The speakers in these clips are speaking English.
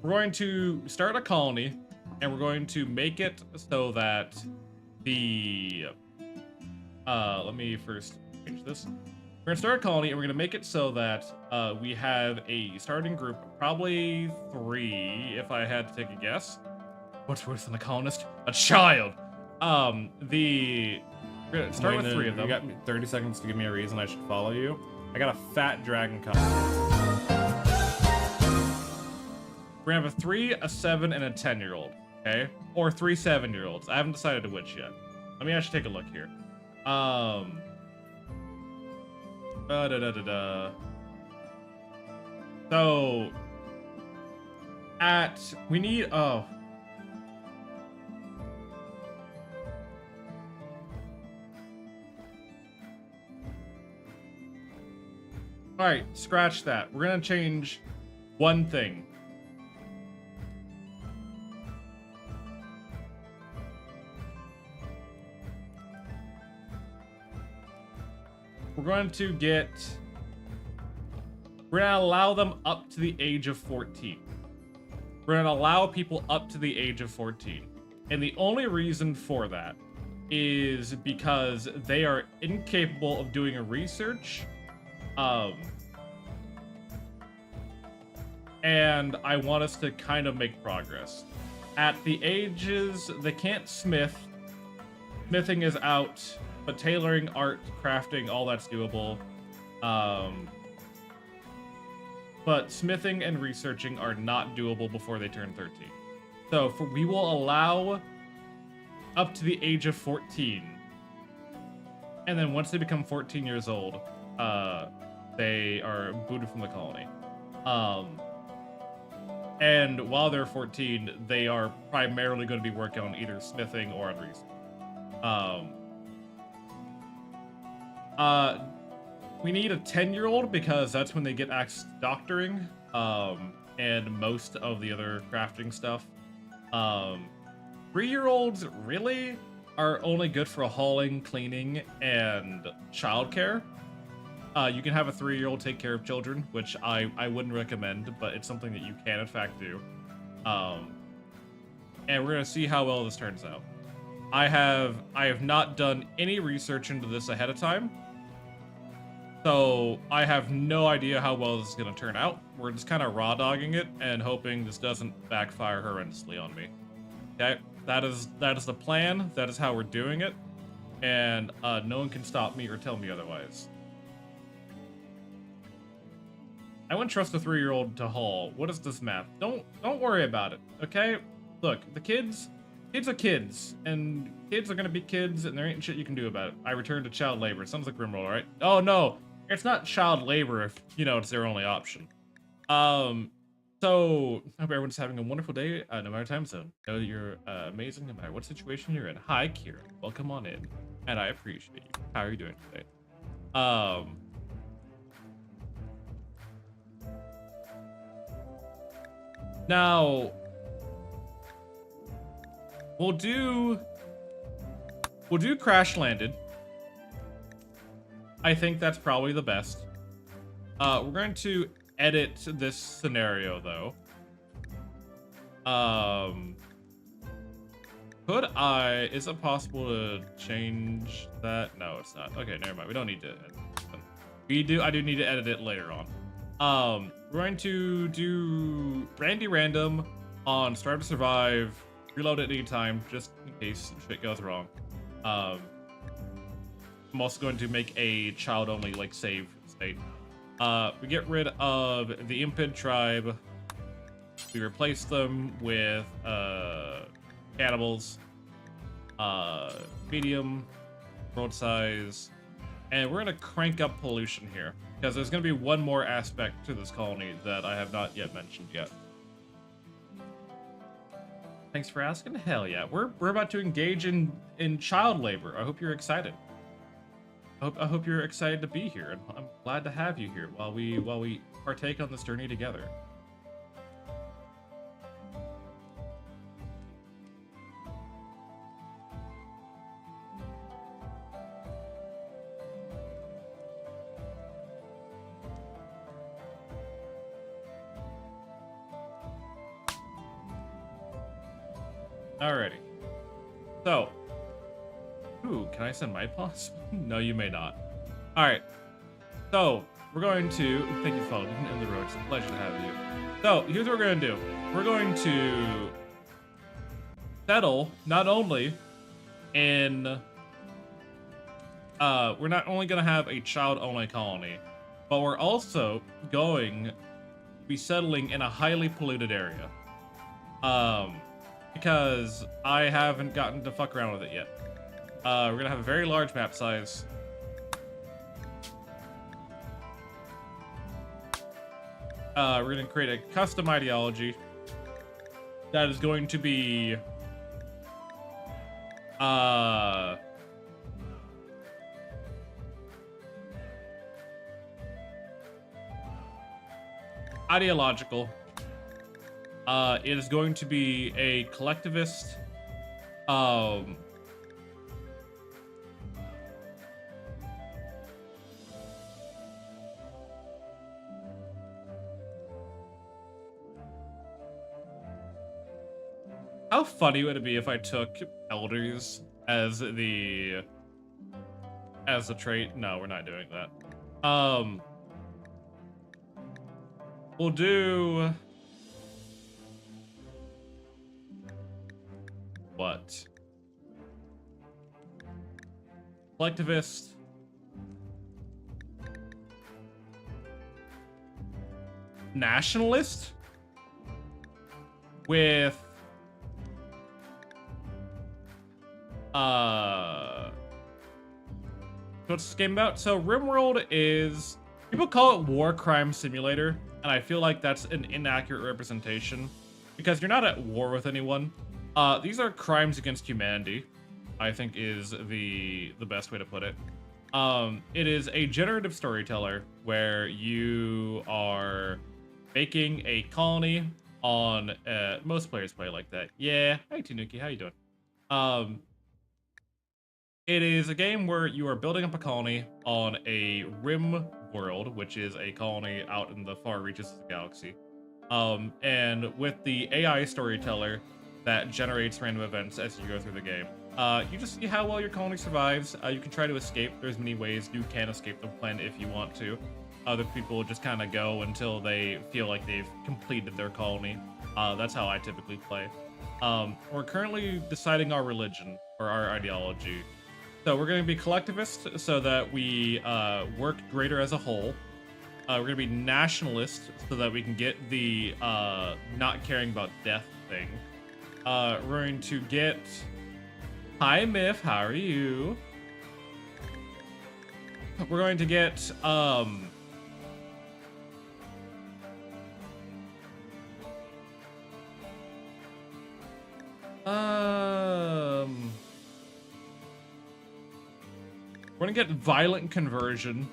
we're going to start a colony, and we're going to make it so that the let me first change this. We're gonna start a colony, and we're gonna make it so that we have a starting group, probably 3, if I had to take a guess. What's worse than a colonist? A child. We're gonna start with 3 of them. You got 30 seconds to give me a reason I should follow you. I got a fat dragon coming. We're gonna have a 3, a 7, and a 10-year-old. Okay, or 3 7-year-olds. I haven't decided to which yet. Let me actually take a look here. So we need all right, scratch that. We're gonna change one thing. We're going to we're gonna allow them up to the age of 14. We're gonna allow people up to the age of 14. And the only reason for that is because they are incapable of doing a research. And I want us to kind of make progress. At the ages, they can't smith. Smithing is out, but tailoring, art, crafting, all that's doable. But smithing and researching are not doable before they turn 13. So we will allow up to the age of 14. And then once they become 14 years old, they are booted from the colony. And while they're 14, they are primarily going to be working on either smithing or on research. We need a 10-year-old because that's when they get access to doctoring, and most of the other crafting stuff. 3-year-olds really are only good for hauling, cleaning, and childcare. You can have a 3-year-old take care of children, which I wouldn't recommend, but it's something that you can in fact do. And we're gonna see how well this turns out. I have not done any research into this ahead of time, so I have no idea how well this is gonna turn out. We're just kind of raw dogging it and hoping this doesn't backfire horrendously on me. Okay, that is the plan. That is how we're doing it, and no one can stop me or tell me otherwise. I wouldn't trust a 3-year-old to haul. What is this math? Don't worry about it, okay? Look, the kids are kids, and kids are gonna be kids, and there ain't shit you can do about it. I returned to child labor. Sounds like Grimroll, right? Oh no, it's not child labor if, you know, it's their only option. So, I hope everyone's having a wonderful day, no matter time zone. Know that you're amazing no matter what situation you're in. Hi, Kieran. Welcome on in, and I appreciate you. How are you doing today? Now, we'll do Crash Landed. I think that's probably the best. We're going to edit this scenario though. Is it possible to change that? No, it's not. Okay, never mind. We don't need to edit it. I do need to edit it later on. We're going to do Randy Random on Strive to Survive, reload at any time, just in case shit goes wrong. I'm also going to make a child-only, like, save state. We get rid of the Impid tribe. We replace them with, cannibals, medium, world size, and we're gonna crank up pollution here, because there's gonna be one more aspect to this colony that I have not yet mentioned yet. Thanks for asking. Hell yeah, we're about to engage in child labor. I hope you're excited. I hope you're excited to be here, and I'm glad to have you here while we partake on this journey together. Alrighty. So, ooh, can I send my pause? No, you may not. Alright. So, we're going to, thank you for following in the road. It's a pleasure to have you. So, here's what we're going to do. We're going to settle not only in, we're not only going to have a child-only colony, but we're also going to be settling in a highly polluted area. Because I haven't gotten to fuck around with it yet. We're going to have a very large map size. We're going to create a custom ideology that is going to be ideological. It is going to be a collectivist. How funny would it be if I took elders as the trait? No, we're not doing that. We'll do what? Collectivist. Nationalist? With what's this game about? So RimWorld is, people call it War Crime Simulator, and I feel like that's an inaccurate representation because you're not at war with anyone. These are crimes against humanity, I think is the best way to put it. It is a generative storyteller where you are making a colony on, most players play like that. Yeah, hi Tanuki, how you doing? It is a game where you are building up a colony on a rim world, which is a colony out in the far reaches of the galaxy. And with the AI storyteller that generates random events as you go through the game. You just see how well your colony survives. You can try to escape. There's many ways you can escape the planet if you want to. Other people just kind of go until they feel like they've completed their colony. That's how I typically play. We're currently deciding our religion or our ideology. So we're going to be collectivist so that we work greater as a whole. We're going to be nationalist so that we can get the not caring about death thing. We're going to get... Hi, Miff. How are you? We're going to get... We're gonna get violent conversion.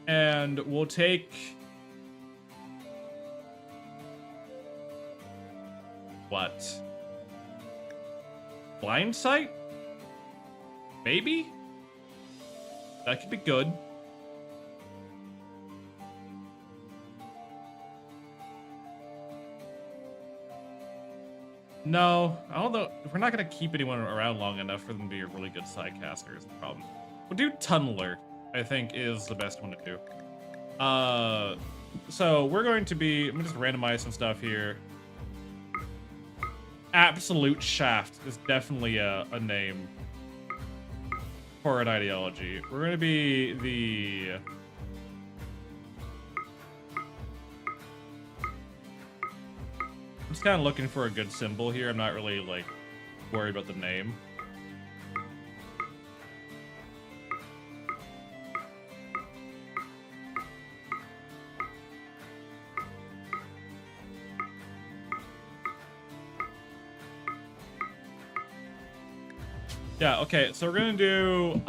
And we'll take... What? Blind sight? Maybe? That could be good. No, I don't know. We're not going to keep anyone around long enough for them to be a really good sidecaster is the problem. We'll do Tunneler, I think, is the best one to do. So we're going to be... Let me just randomize some stuff here. Absolute Shaft is definitely a name for an ideology. We're going to be the... I'm just kind of looking for a good symbol here. I'm not really, like, worried about the name. Yeah, okay, so we're gonna do,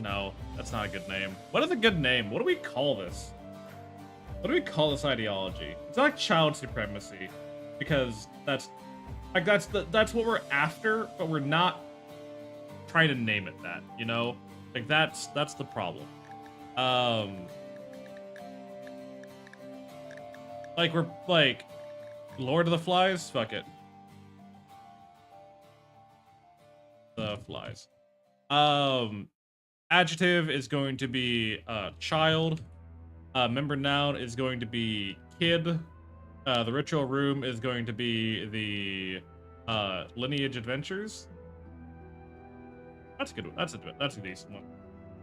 no, that's not a good name. What is a good name? What do we call this? What do we call this ideology? It's not like child supremacy, because that's what we're after, but we're not trying to name it that, you know? Like, that's the problem. Like, we're, like, Lord of the Flies? Fuck it. The flies. Adjective is going to be child. Member noun is going to be kid. The ritual room is going to be the lineage adventures. That's a good one. That's a decent one.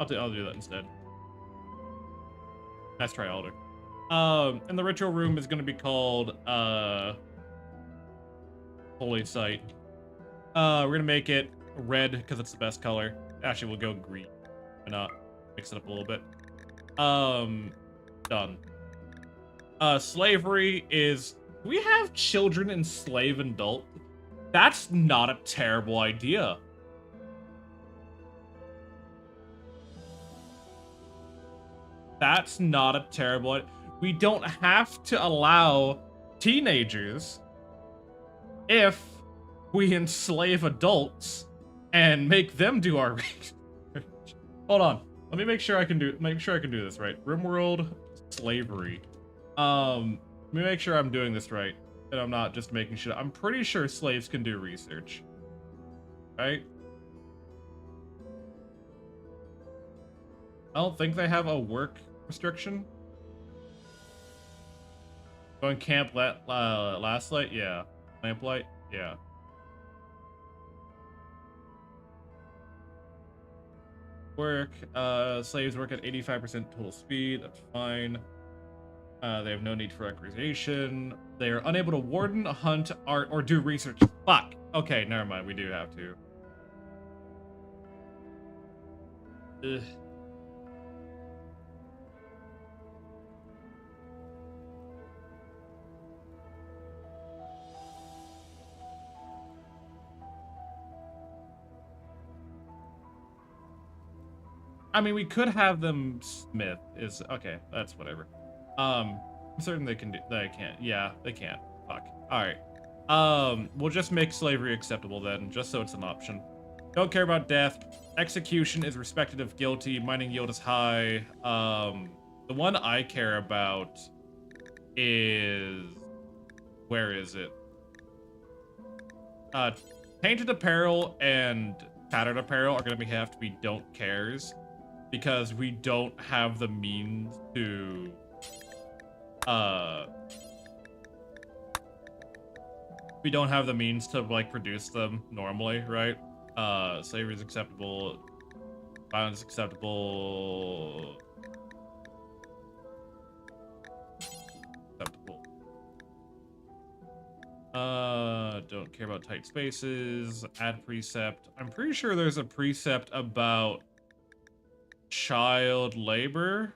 I'll do that instead. Let's try Alder. And the ritual room is going to be called Holy Site. We're gonna make it red because it's the best color. Actually, we'll go green. Why not? Mix it up a little bit. Done. Slavery is... Do we have children enslave adult? That's not a terrible idea. That's not a terrible... We don't have to allow teenagers if we enslave adults and make them do our research. Hold on. Let me make sure I can do this right. RimWorld slavery. Let me make sure I'm doing this right. And I'm not just making shit up. I'm pretty sure slaves can do research. Right? I don't think they have a work restriction. Going camp last light? Yeah. Lamplight? Yeah. Work. Slaves work at 85% total speed. That's fine. They have no need for recreation. They are unable to warden, hunt, art, or do research. Fuck. Okay, never mind. We do have to. Ugh. I mean, we could have them smith. Is okay. That's whatever. I'm certain they can do. They can't. Yeah, they can. Fuck. All right. We'll just make slavery acceptable then, just so it's an option. Don't care about death. Execution is respected if guilty. Mining yield is high. The one I care about is... Where is it? Painted apparel and tattered apparel are gonna have to be don't cares, because we don't have the means to like produce them normally, right? Slavery is acceptable. Violence is acceptable. Acceptable. Don't care about tight spaces. Add precept. I'm pretty sure there's a precept about child labor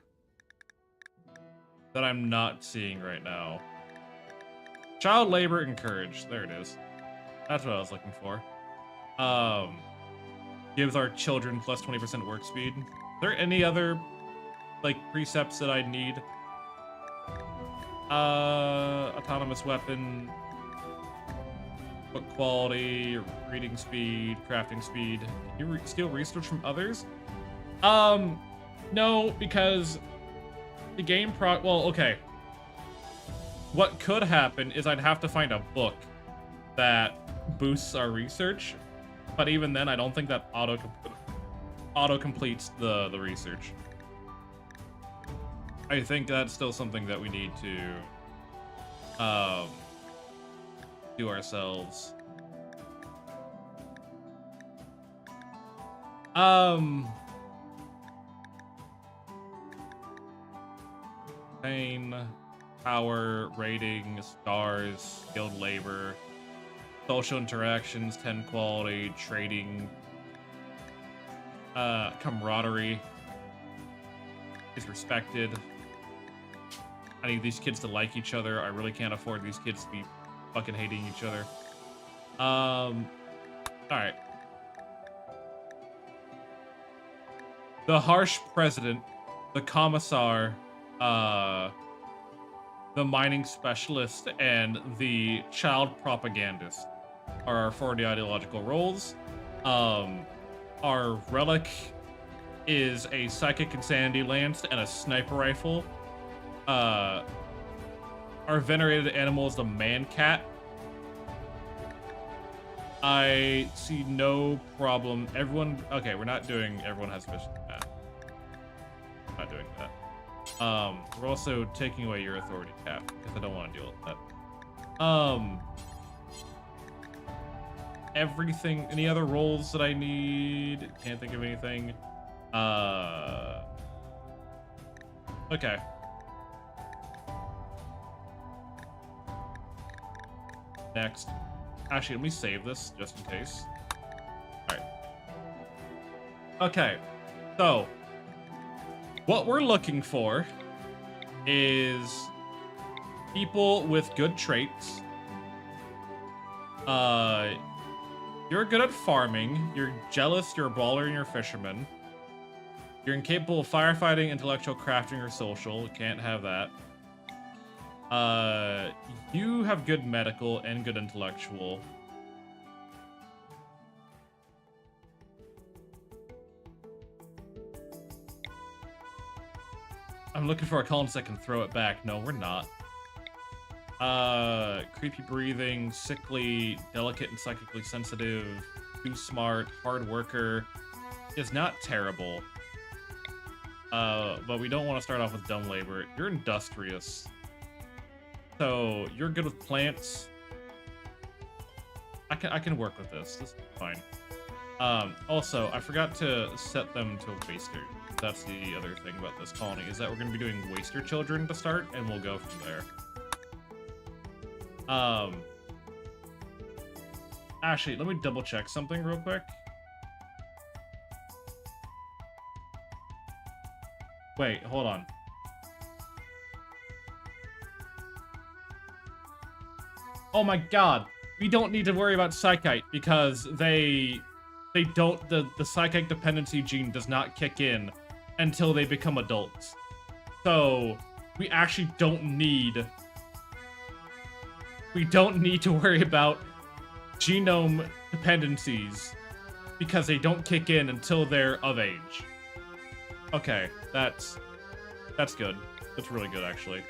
that I'm not seeing right now. Child labor encouraged. There it is. That's what I was looking for. Gives our children plus 20% work speed. Are there any other like precepts that I need? Autonomous weapon, book quality, reading speed, crafting speed. Can you steal research from others? No, because the game well, okay. What could happen is I'd have to find a book that boosts our research, but even then, I don't think that auto completes the research. I think that's still something that we need to do ourselves. Pain, power, rating, stars, skilled labor, social interactions, 10 quality, trading, camaraderie is respected. I need these kids to like each other. I really can't afford these kids to be fucking hating each other. Alright. The harsh president, the commissar, the mining specialist, and the child propagandist are our 40 ideological roles. Our relic is a psychic insanity lance and a sniper rifle. our venerated animal is the man cat. I see no problem. Everyone, okay, we're not doing everyone has fish in the cat. We're not doing that. We're also taking away your authority cap because I don't want to deal with that. Everything, any other roles that I need? Can't think of anything. Okay. Next. Actually, let me save this just in case. All right. Okay. So, what we're looking for is people with good traits. You're good at farming. You're jealous. You're a baller, and you're a fisherman. You're incapable of firefighting, intellectual, crafting, or social. Can't have that. You have good medical and good intellectual. I'm looking for a colonist that can throw it back. No, we're not. Creepy breathing, sickly, delicate and psychically sensitive, too smart, hard worker. Is not terrible. But we don't want to start off with dumb labor. You're industrious. So you're good with plants. I can work with this. This is fine. Also, I forgot to set them to waster. That's the other thing about this colony, is that we're going to be doing waster children to start, and we'll go from there. Actually, let me double check something real quick. Wait, hold on. Oh my god. We don't need to worry about psychite because the psychic dependency gene does not kick in until they become adults. So we actually don't need to worry about genome dependencies because they don't kick in until they're of age. Okay, that's good. That's really good, actually.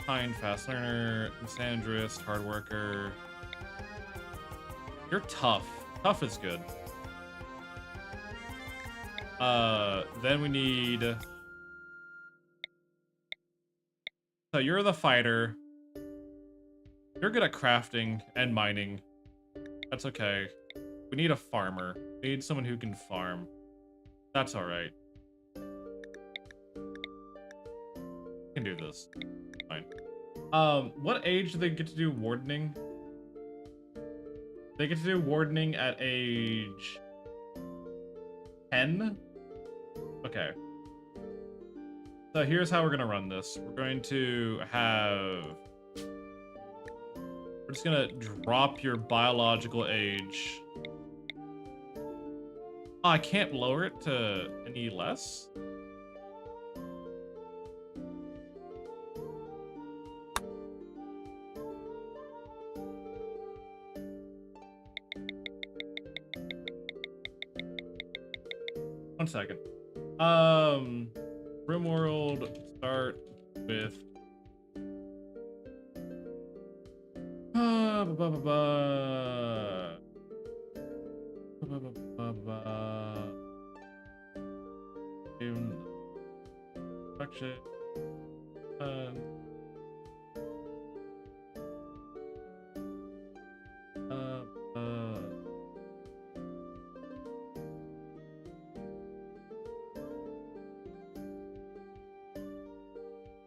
Kind, fast learner, misandrist, hard worker. You're tough. Tough is good. Then we need... So you're the fighter. You're good at crafting and mining. That's okay. We need a farmer. We need someone who can farm. That's alright. Can do this. Fine. What age do they get to do wardening? They get to do wardening at age 10? Okay. So here's how we're gonna run this. We're going to have... We're just gonna drop your biological age. Oh, I can't lower it to any less? One second. RimWorld, start with...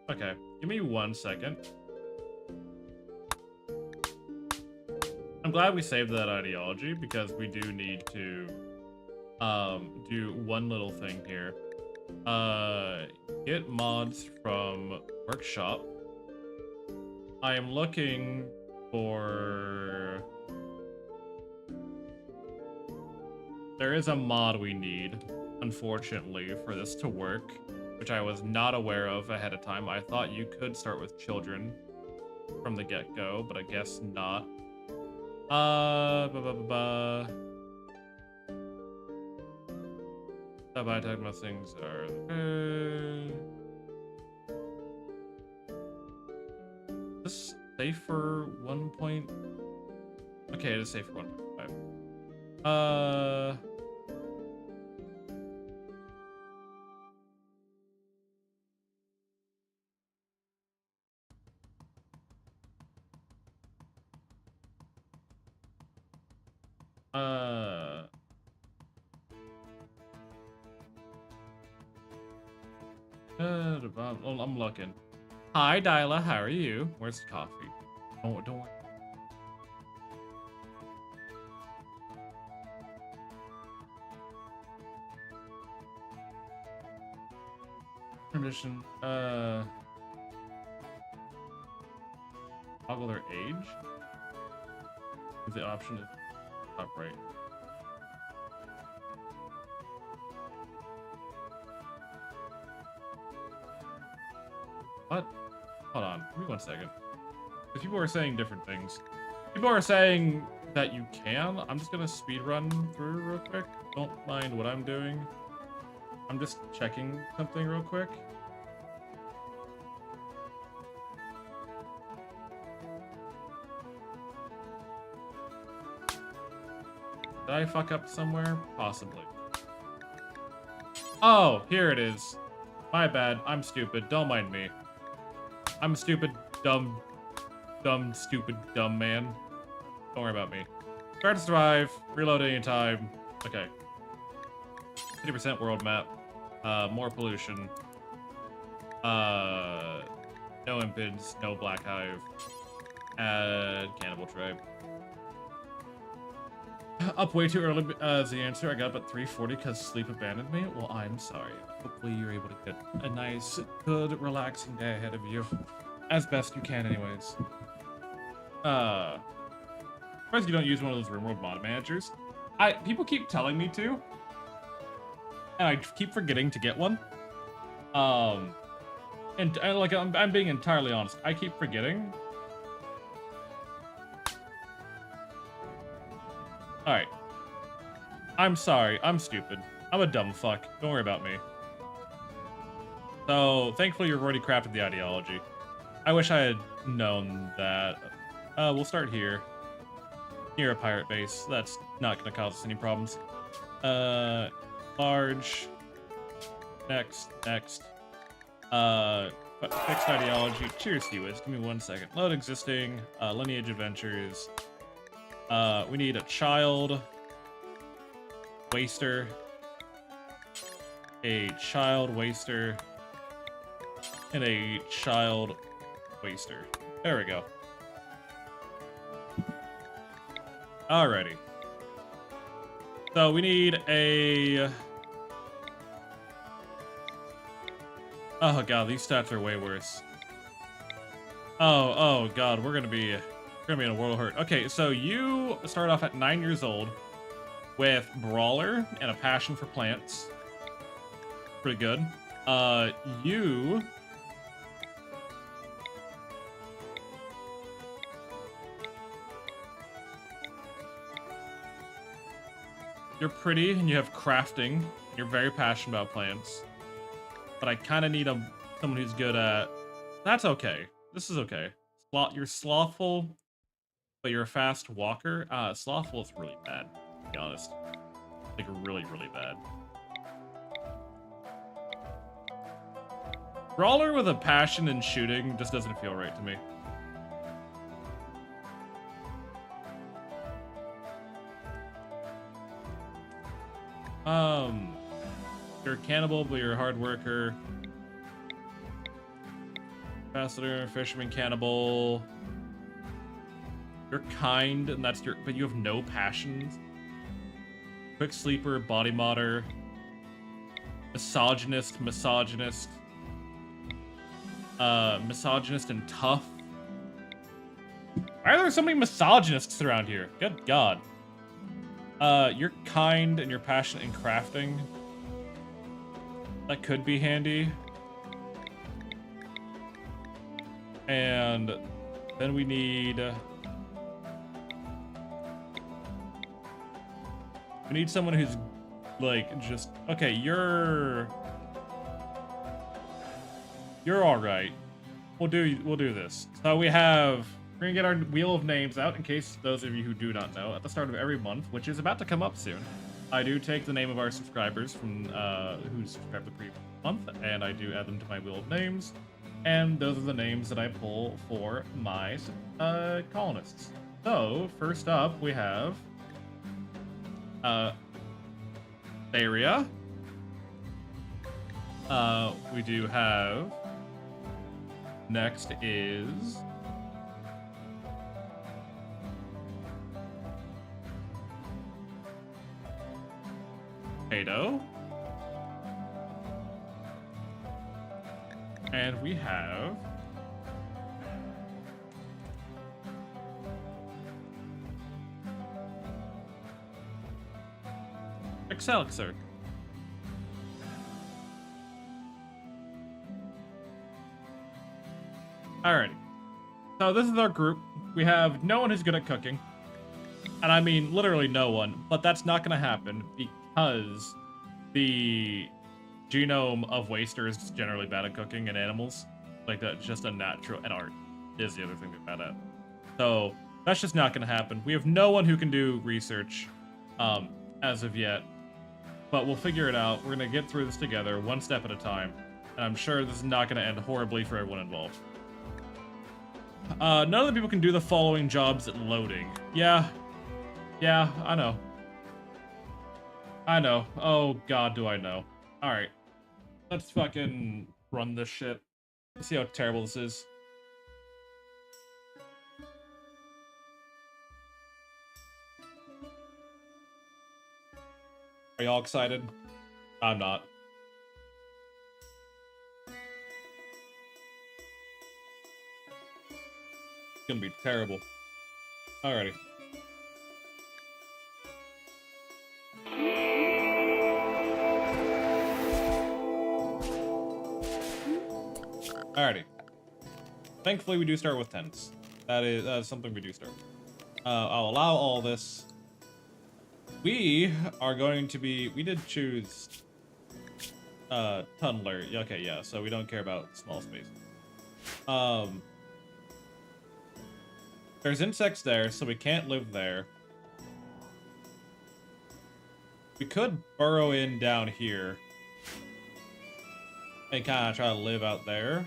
Okay, give me 1 second. I'm glad we saved that ideology because we do need to do one little thing here. Get mods from workshop. I am looking for... There is a mod we need, unfortunately, for this to work, which I was not aware of ahead of time. I thought you could start with children from the get-go, but I guess not. Biotech, most things are okay. This safe for 1 point. Okay, it is safe for 1.5. I'm looking. Hi, Dyla. How are you? Where's the coffee? Don't worry. Permission. Toggle their age. The option is top right. What? Hold on. Give me 1 second. Because people are saying different things. People are saying that you can. I'm just gonna speed run through real quick. Don't mind what I'm doing. I'm just checking something real quick. Did I fuck up somewhere? Possibly. Oh, here it is. My bad. I'm stupid. Don't mind me. I'm a stupid, dumb, stupid, dumb man. Don't worry about me. Start to survive. Reload anytime. Okay. 50% world map. More pollution. No impids. No black hive. Add cannibal tribe. Up way too early as the answer. I got up at 3:40 because sleep abandoned me. Well, I'm sorry. Hopefully you're able to get a nice, good, relaxing day ahead of you. As best you can anyways. Surprised you don't use one of those RimWorld mod managers. People keep telling me to. And I keep forgetting to get one. And like, I'm being entirely honest. I keep forgetting. Alright. I'm sorry. I'm stupid. I'm a dumb fuck. Don't worry about me. So, thankfully you've already crafted the ideology. I wish I had known that. We'll start here. Near a pirate base. That's not going to cause us any problems. Large. Next. Fixed ideology. Cheers to you, Wiz. Give me 1 second. Load existing. Lineage adventures. We need a child waster, a child waster, and a child waster. There we go. Alrighty. So we need a... Oh god, these stats are way worse. Oh god, we're gonna be in a world of hurt. Okay, so you start off at 9 years old with Brawler and a passion for plants. Pretty good. You're pretty and you have crafting. You're very passionate about plants. But I kind of need someone who's good at... That's okay. This is okay. You're slothful, but you're a fast walker. Slothful is really bad, to be honest. Like, really, really bad. Brawler with a passion in shooting just doesn't feel right to me. You're a cannibal, but you're a hard worker. Ambassador, fisherman, cannibal. You're kind, and that's your... But you have no passions. Quick sleeper, body modder. Misogynist. Misogynist and tough. Why are there so many misogynists around here? Good God. You're kind and you're passionate in crafting. That could be handy. And then we need someone who's like, just... Okay, you're all right. We'll do this. So we have... We're gonna get our wheel of names out in case those of you who do not know. At the start of every month, which is about to come up soon, I do take the name of our subscribers from who subscribed the previous month, and I do add them to my wheel of names. And those are the names that I pull for my colonists. So first up, we have Tharia. We do have. Next is Kato. And we have Excelixer. Alrighty. So this is our group. We have no one who's good at cooking. And I mean literally no one, but that's not gonna happen because the genome of wasters is generally bad at cooking and animals. Like that's just a natural, and art is the other thing we're bad at. So that's just not gonna happen. We have no one who can do research as of yet, but we'll figure it out. We're gonna get through this together, one step at a time, and I'm sure this is not gonna end horribly for everyone involved. None of the people can do the following jobs at loading. Yeah, I know. Oh god, do I know. Alright. Let's fucking run this shit. Let's see how terrible this is. Are y'all excited? I'm not. It's gonna be terrible. Alrighty. Alrighty. Thankfully, we do start with tents. That is something we do start with. I'll allow all this. We are going to be... We did choose... tunneler. Okay, yeah, so we don't care about small space. There's insects there, so we can't live there. We could burrow in down here. And kind of try to live out there.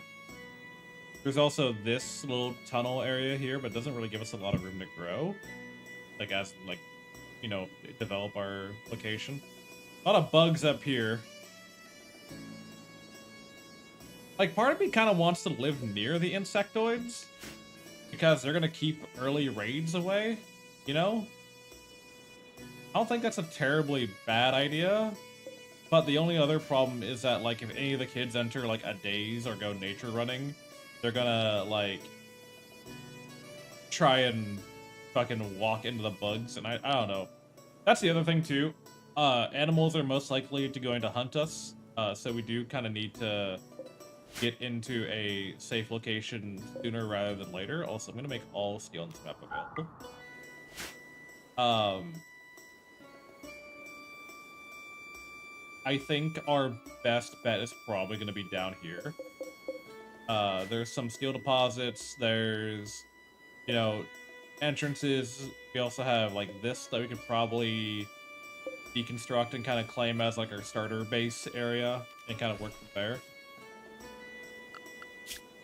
There's also this little tunnel area here, but it doesn't really give us a lot of room to grow. Like, as, like, you know, develop our location. A lot of bugs up here. Like, part of me kind of wants to live near the insectoids. Because they're gonna keep early raids away, you know? I don't think that's a terribly bad idea. But the only other problem is that, like, if any of the kids enter, like, a daze or go nature running, they're gonna, like, try and fucking walk into the bugs, and I don't know. That's the other thing, too. Animals are most likely to going to hunt us, so we do kind of need to get into a safe location sooner rather than later. Also, I'm gonna make all steel on this map available. I think our best bet is probably going to be down here. There's some steel deposits. There's, you know, entrances. We also have, like, this that we could probably deconstruct and kind of claim as, like, our starter base area and kind of work from there.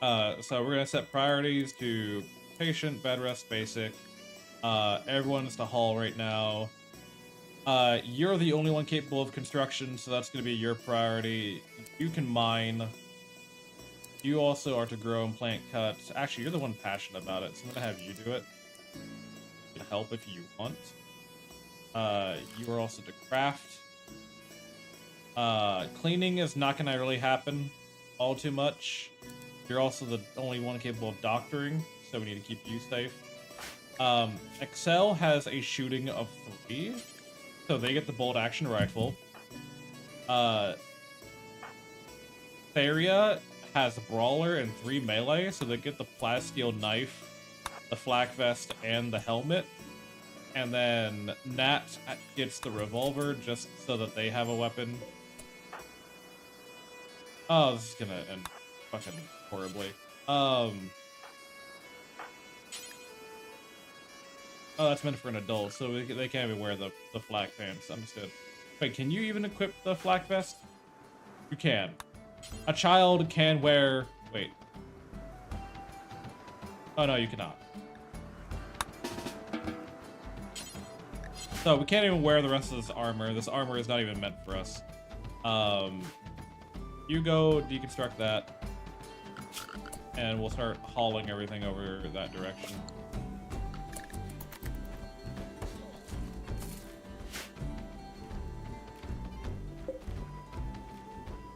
So we're going to set priorities to patient, bed rest, basic. Everyone's to haul right now. You're the only one capable of construction, so that's going to be your priority. You can mine. You also are to grow and plant cuts. Actually, you're the one passionate about it, so I'm going to have you do it. You can help if you want. You are also to craft. Cleaning is not going to really happen all too much. You're also the only one capable of doctoring, so we need to keep you safe. Excel has a shooting of 3. So they get the bolt action rifle. Tharia has a brawler and 3 melee, so they get the plasteel knife, the flak vest, and the helmet. And then Nat gets the revolver just so that they have a weapon. Oh, this is gonna end fucking horribly. Oh, that's meant for an adult, so they can't even wear the flak pants. Understood. Wait, can you even equip the flak vest? You can. A child can wear... Wait. Oh, no, you cannot. So, we can't even wear the rest of this armor. This armor is not even meant for us. You go deconstruct that. And we'll start hauling everything over that direction.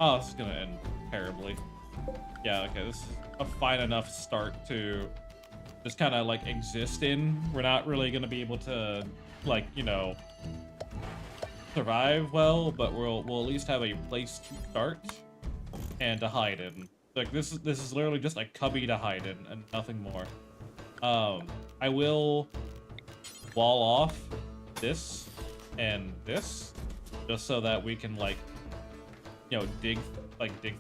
Oh, this is gonna end terribly. Yeah, okay, this is a fine enough start to just kind of like exist in. We're not really gonna be able to, like, you know, survive well, but we'll at least have a place to start and to hide in. Like this is literally just a cubby to hide in and nothing more. I will wall off this and this just so that we can, like, you know, dig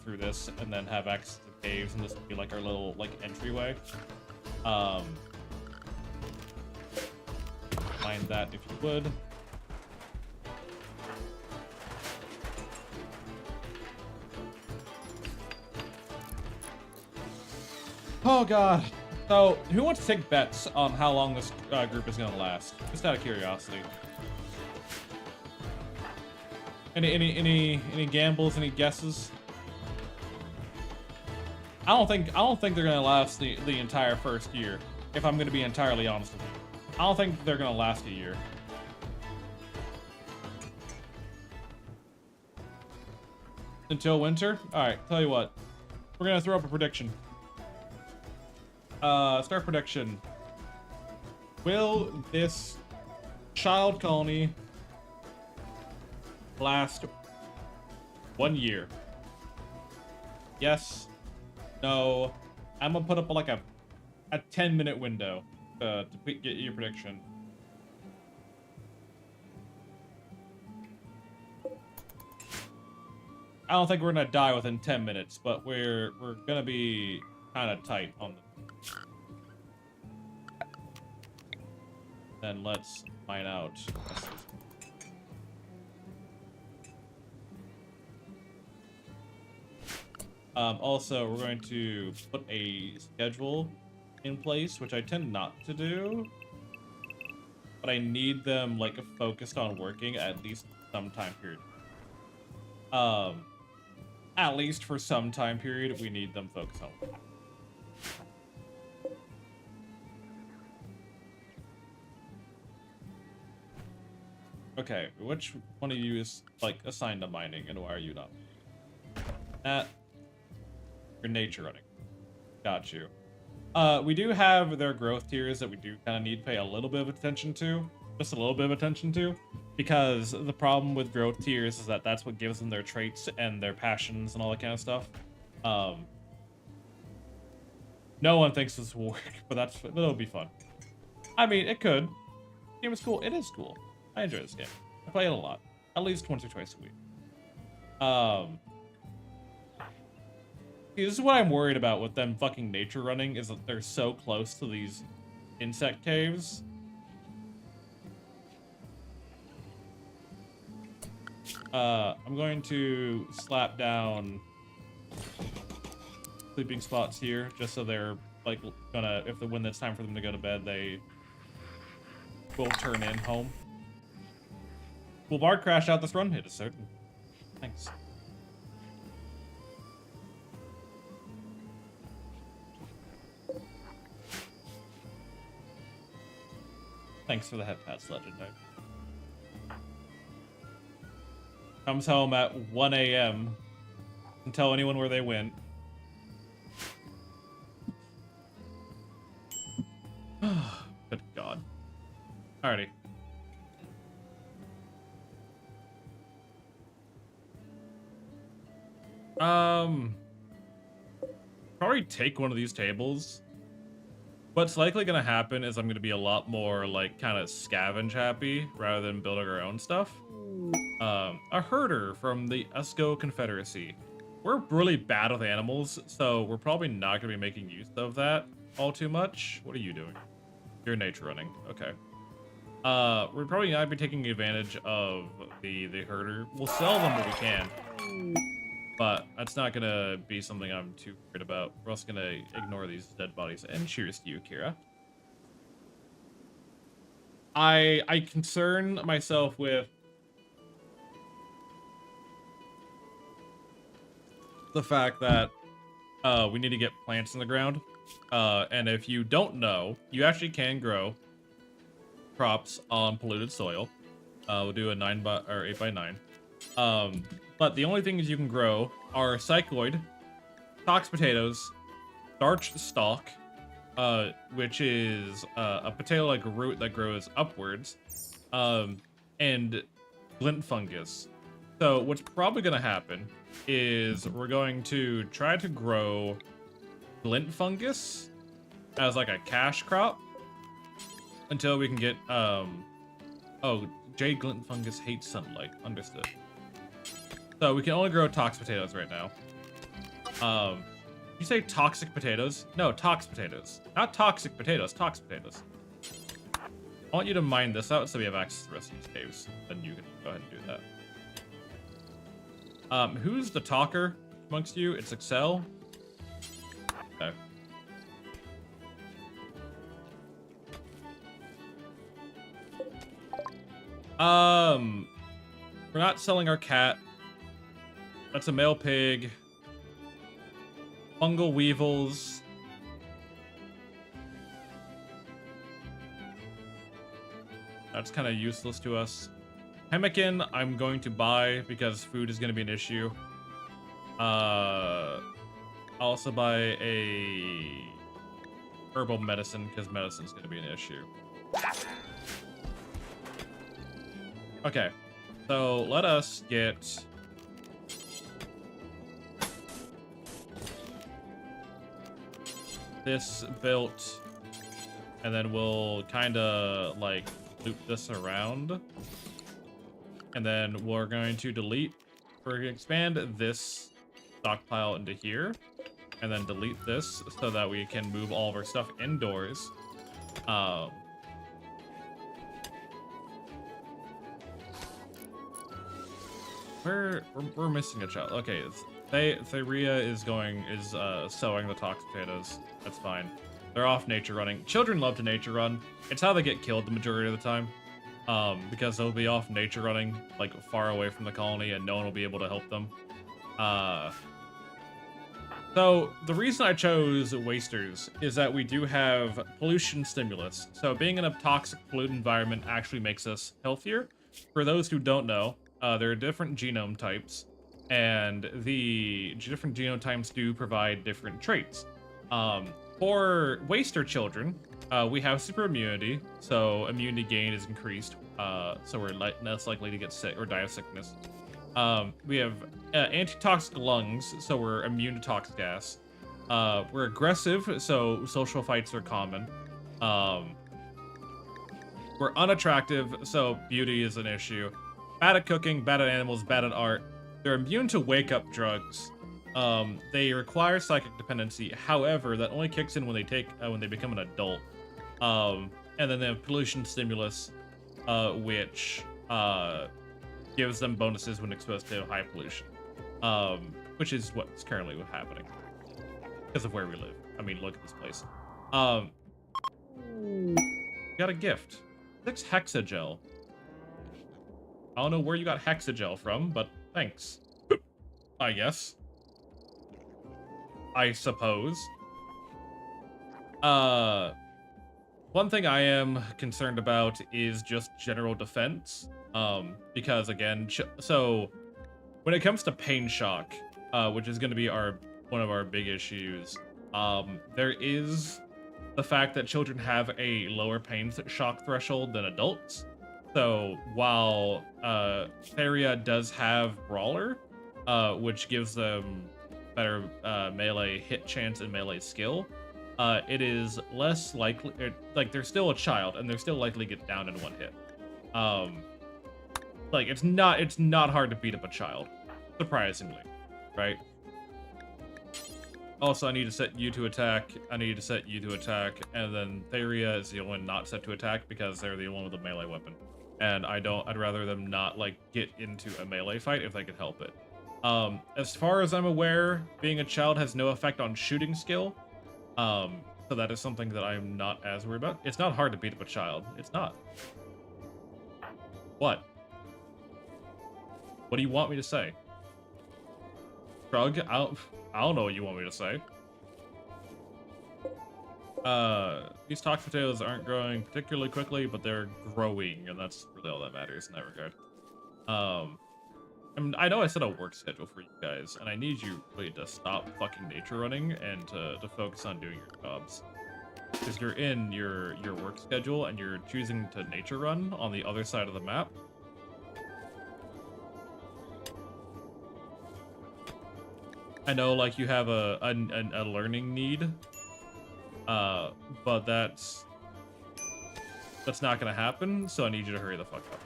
through this and then have access to caves, and this will be like our little, like, entryway. Mind that if you would. Oh god. So, who wants to take bets on how long this group is gonna last? Just out of curiosity. Any gambles? Any guesses? I don't think they're gonna last the entire first year. If I'm gonna be entirely honest with you, I don't think they're gonna last a year. Until winter. All right. Tell you what, we're gonna throw up a prediction. Start prediction. Will this child colony last 1 year? Yes. No. I'm gonna put up like a 10-minute window to get your prediction. I don't think we're gonna die within 10 minutes, but we're gonna be kind of tight on the. Then let's find out. Also, we're going to put a schedule in place, which I tend not to do, but I need them, like, focused on working at least some time period. At least for some time period, we need them focused on working. Okay, which one of you is, like, assigned to mining, and why are you not? Your nature running. Got you. We do have their growth tiers that we do kind of need to pay a little bit of attention to. Just a little bit of attention to. Because the problem with growth tiers is that that's what gives them their traits and their passions and all that kind of stuff. No one thinks this will work, but it'll be fun. I mean, it could. The game is cool. It is cool. I enjoy this game. I play it a lot. At least once or twice a week. See, this is what I'm worried about with them fucking nature running, is that they're so close to these insect caves. I'm going to slap down sleeping spots here, just so they're, like, gonna, when it's time for them to go to bed, they will turn in home. Will Bard crash out this run? It is certain. Thanks. Thanks for the head pats, Legendary. Comes home at 1 a.m. and tell anyone where they went. Good God. Alrighty. Probably take one of these tables. What's likely going to happen is I'm going to be a lot more like kind of scavenge happy rather than building our own stuff. A herder from the Esco Confederacy. We're really bad with animals, so we're probably not going to be making use of that all too much. What are you doing? You're nature running. Okay. We're probably not be taking advantage of the herder. We'll sell them what we can, but that's not gonna be something I'm too worried about. We're also gonna ignore these dead bodies. And cheers to you, Kira. I concern myself with the fact that we need to get plants in the ground. And if you don't know, you actually can grow crops on polluted soil. We'll do a 8 by 9. But the only things you can grow are cycloid, tox potatoes, starch stalk, which is a potato-like root that grows upwards, and glint fungus. So what's probably going to happen is we're going to try to grow glint fungus as like a cash crop until we can get oh, jade glint fungus hates sunlight. Understood. So we can only grow tox potatoes right now. You say toxic potatoes? No, tox potatoes. Not toxic potatoes, tox potatoes. I want you to mine this out so we have access to the rest of these caves. Then you can go ahead and do that. Who's the talker amongst you? It's Excel. Okay. We're not selling our cat. That's a male pig. Fungal weevils. That's kind of useless to us. Pemmican, I'm going to buy because food is going to be an issue. I'll also buy a herbal medicine because medicine is going to be an issue. Okay, so let us get this built, and then we'll kind of like loop this around, and then we're going to delete, we're going to expand this stockpile into here, and then delete this so that we can move all of our stuff indoors. We're missing a child. Okay, Theria is sowing the tox potatoes. That's fine. They're off nature running. Children love to nature run. It's how they get killed the majority of the time. Because they'll be off nature running, like far away from the colony, and no one will be able to help them. So the reason I chose wasters is that we do have pollution stimulus. So being in a toxic polluted environment actually makes us healthier. For those who don't know, there are different genome types, and the different genome types do provide different traits. For waster children, we have super immunity, so immunity gain is increased, so we're less likely to get sick or die of sickness. We have antitoxic lungs, so we're immune to toxic gas. We're aggressive, so social fights are common. We're unattractive, so beauty is an issue. Bad at cooking, bad at animals, bad at art. They're immune to wake-up drugs. They require psychic dependency. However, that only kicks in when they become an adult. And then they have pollution stimulus, which gives them bonuses when exposed to high pollution, which is what's currently happening because of where we live. I mean, look at this place. Got a gift. 6 hexagel. I don't know where you got hexagel from, but thanks. I guess. I suppose. One thing I am concerned about is just general defense. Because again, so when it comes to pain shock, which is going to be one of our big issues, there is the fact that children have a lower pain shock threshold than adults. So while Theria does have Brawler, which gives them better melee hit chance and melee skill, it is less likely, like they're still a child and they're still likely to get down in one hit. Like it's not hard to beat up a child, surprisingly, right? Also, I need to set you to attack. I need to set you to attack, and then Theria is the only one not set to attack because they're the only one with a melee weapon. And I'd rather them not like get into a melee fight if they could help it. As far as I'm aware, being a child has no effect on shooting skill. So that is something that I'm not as worried about. It's not hard to beat up a child. It's not. What? What do you want me to say? Shrug? I don't know what you want me to say. These tox potatoes aren't growing particularly quickly, but they're growing, and that's really all that matters in that regard. I mean, I know I set a work schedule for you guys, and I need you really to stop fucking nature running and to focus on doing your jobs. Because you're in your work schedule, and you're choosing to nature run on the other side of the map. I know, like, you have a learning need, but that's not gonna happen, so I need you to hurry the fuck up.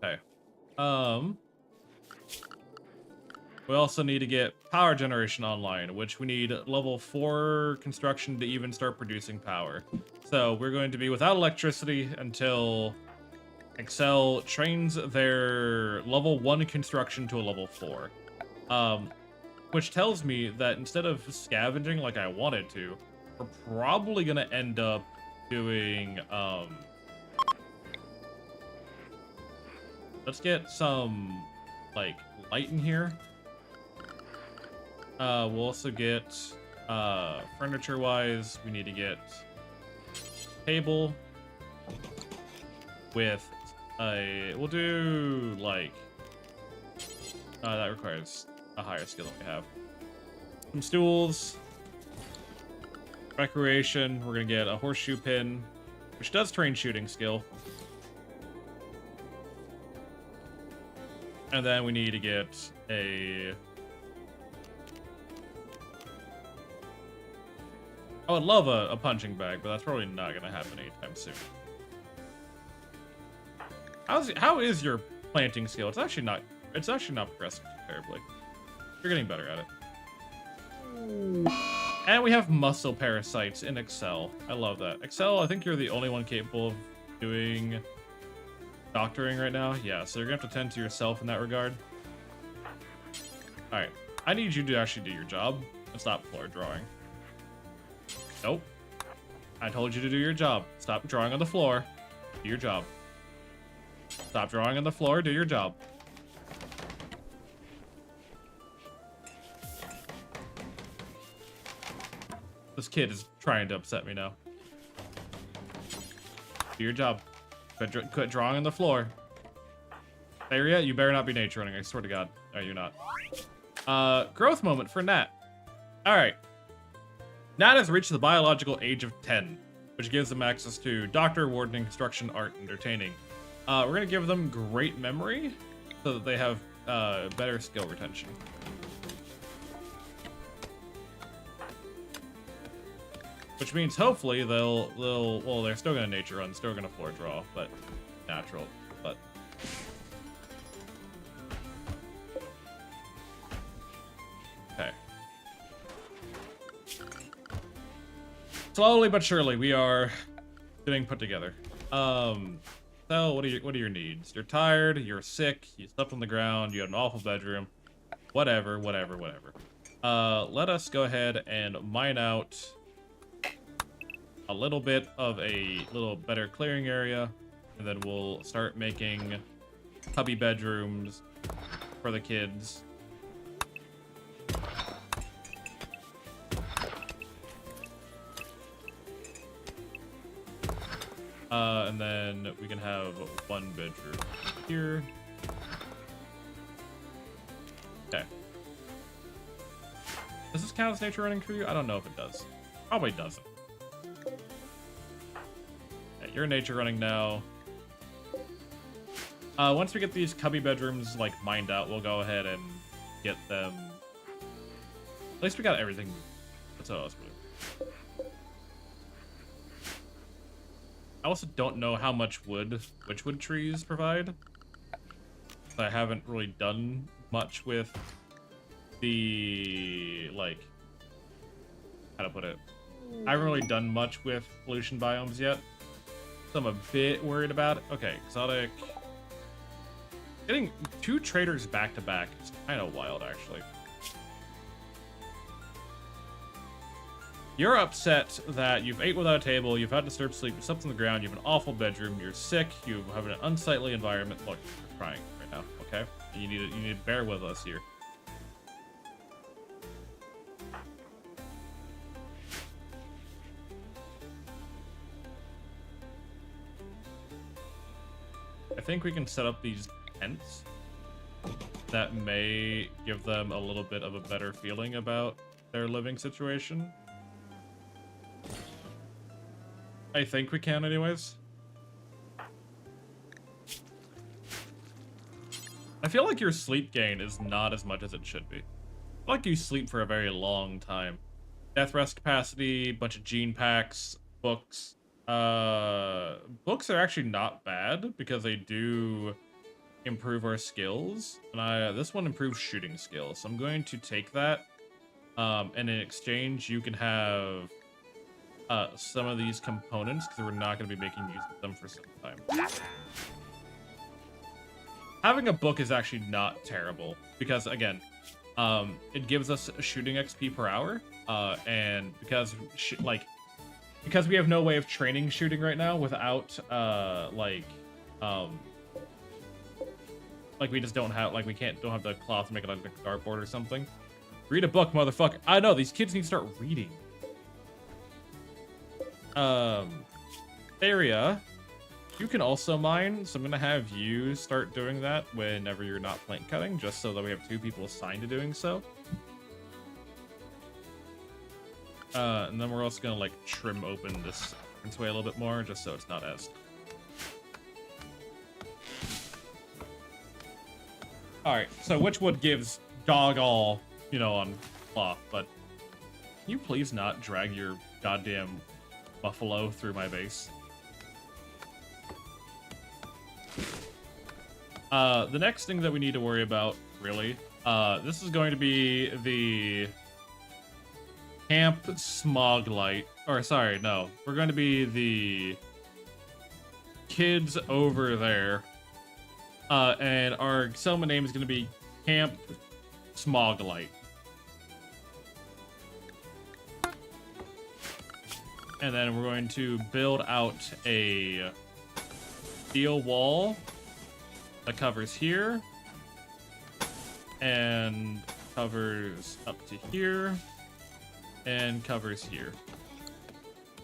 Okay. We also need to get power generation online, which we need level 4 construction to even start producing power. So we're going to be without electricity until Excel trains their level 1 construction to a level 4. Which tells me that instead of scavenging like I wanted to, we're probably gonna end up doing, let's get some, like, light in here. We'll also get, furniture-wise, we need to get table with we'll do, like, that requires a higher skill than we have. Some stools. Recreation, we're gonna get a horseshoe pin, which does train shooting skill. And then we need to get a... I would love a punching bag, but that's probably not gonna happen anytime soon. How is your planting skill? It's actually not progressing too terribly. You're getting better at it. And we have muscle parasites in Excel. I love that. Excel, I think you're the only one capable of doing doctoring right now. Yeah, so you're gonna have to tend to yourself in that regard. Alright. I need you to actually do your job and stop floor drawing. Nope. I told you to do your job. Stop drawing on the floor. Do your job. Stop drawing on the floor. Do your job. This kid is trying to upset me now. Do your job. Quit drawing on the floor. Theria, you better not be nature running. I swear to God. No, you're not. Growth moment for Nat. Alright. Nat has reached the biological age of 10, which gives them access to doctor, wardening, construction, art, and entertaining. We're going to give them great memory so that they have better skill retention. Which means hopefully well, they're still going to nature run, still going to floor draw, but natural. But okay. Slowly but surely, we are getting put together. So what are your needs? You're tired, you're sick, you slept on the ground, you had an awful bedroom, whatever. Let us go ahead and mine out a little bit of a little better clearing area, and then we'll start making cubby bedrooms for the kids. And then we can have one bedroom here. Okay. Does this count as nature running for you? I don't know if it does. Probably doesn't. Yeah, you're nature running now. Once we get these cubby bedrooms like mined out, we'll go ahead and get them. At least we got everything. That's all else really. I also don't know how much wood witchwood trees provide. I haven't really done much with the, like, how to put it. I haven't really done much with pollution biomes yet. So I'm a bit worried about it. Okay, exotic. Getting 2 traders back to back is kind of wild, actually. You're upset that you've ate without a table, you've had disturbed sleep, you slept on the ground, you have an awful bedroom, you're sick, you have an unsightly environment. Look, you're crying right now, okay? And you need to bear with us here. I think we can set up these tents that may give them a little bit of a better feeling about their living situation. I think we can anyways. I feel like your sleep gain is not as much as it should be. I feel like you sleep for a very long time. Death rest capacity, bunch of gene packs, books. Books are actually not bad because they do improve our skills. And this one improves shooting skills. So I'm going to take that. And in exchange, you can have some of these components because we're not going to be making use of them for some time. Having a book is actually not terrible because, again, it gives us shooting XP per hour, and because we have no way of training shooting right now without we just don't have don't have the cloth to make it like a dartboard or something. Read a book, motherfucker. I know these kids need to start reading. Area, you can also mine, so I'm gonna have you start doing that whenever you're not plant cutting, just so that we have 2 people assigned to doing so. And then we're also gonna like trim open this way a little bit more, just so it's not as. All right, so witchwood gives dog all, you know, on cloth, but can you please not drag your goddamn buffalo through my base? The next thing that we need to worry about, really, this is going to be the camp smog light. Or, sorry, no. We're going to be the kids over there. And our settlement name is going to be Camp Smog Light. And then we're going to build out a steel wall that covers here and covers up to here and covers here.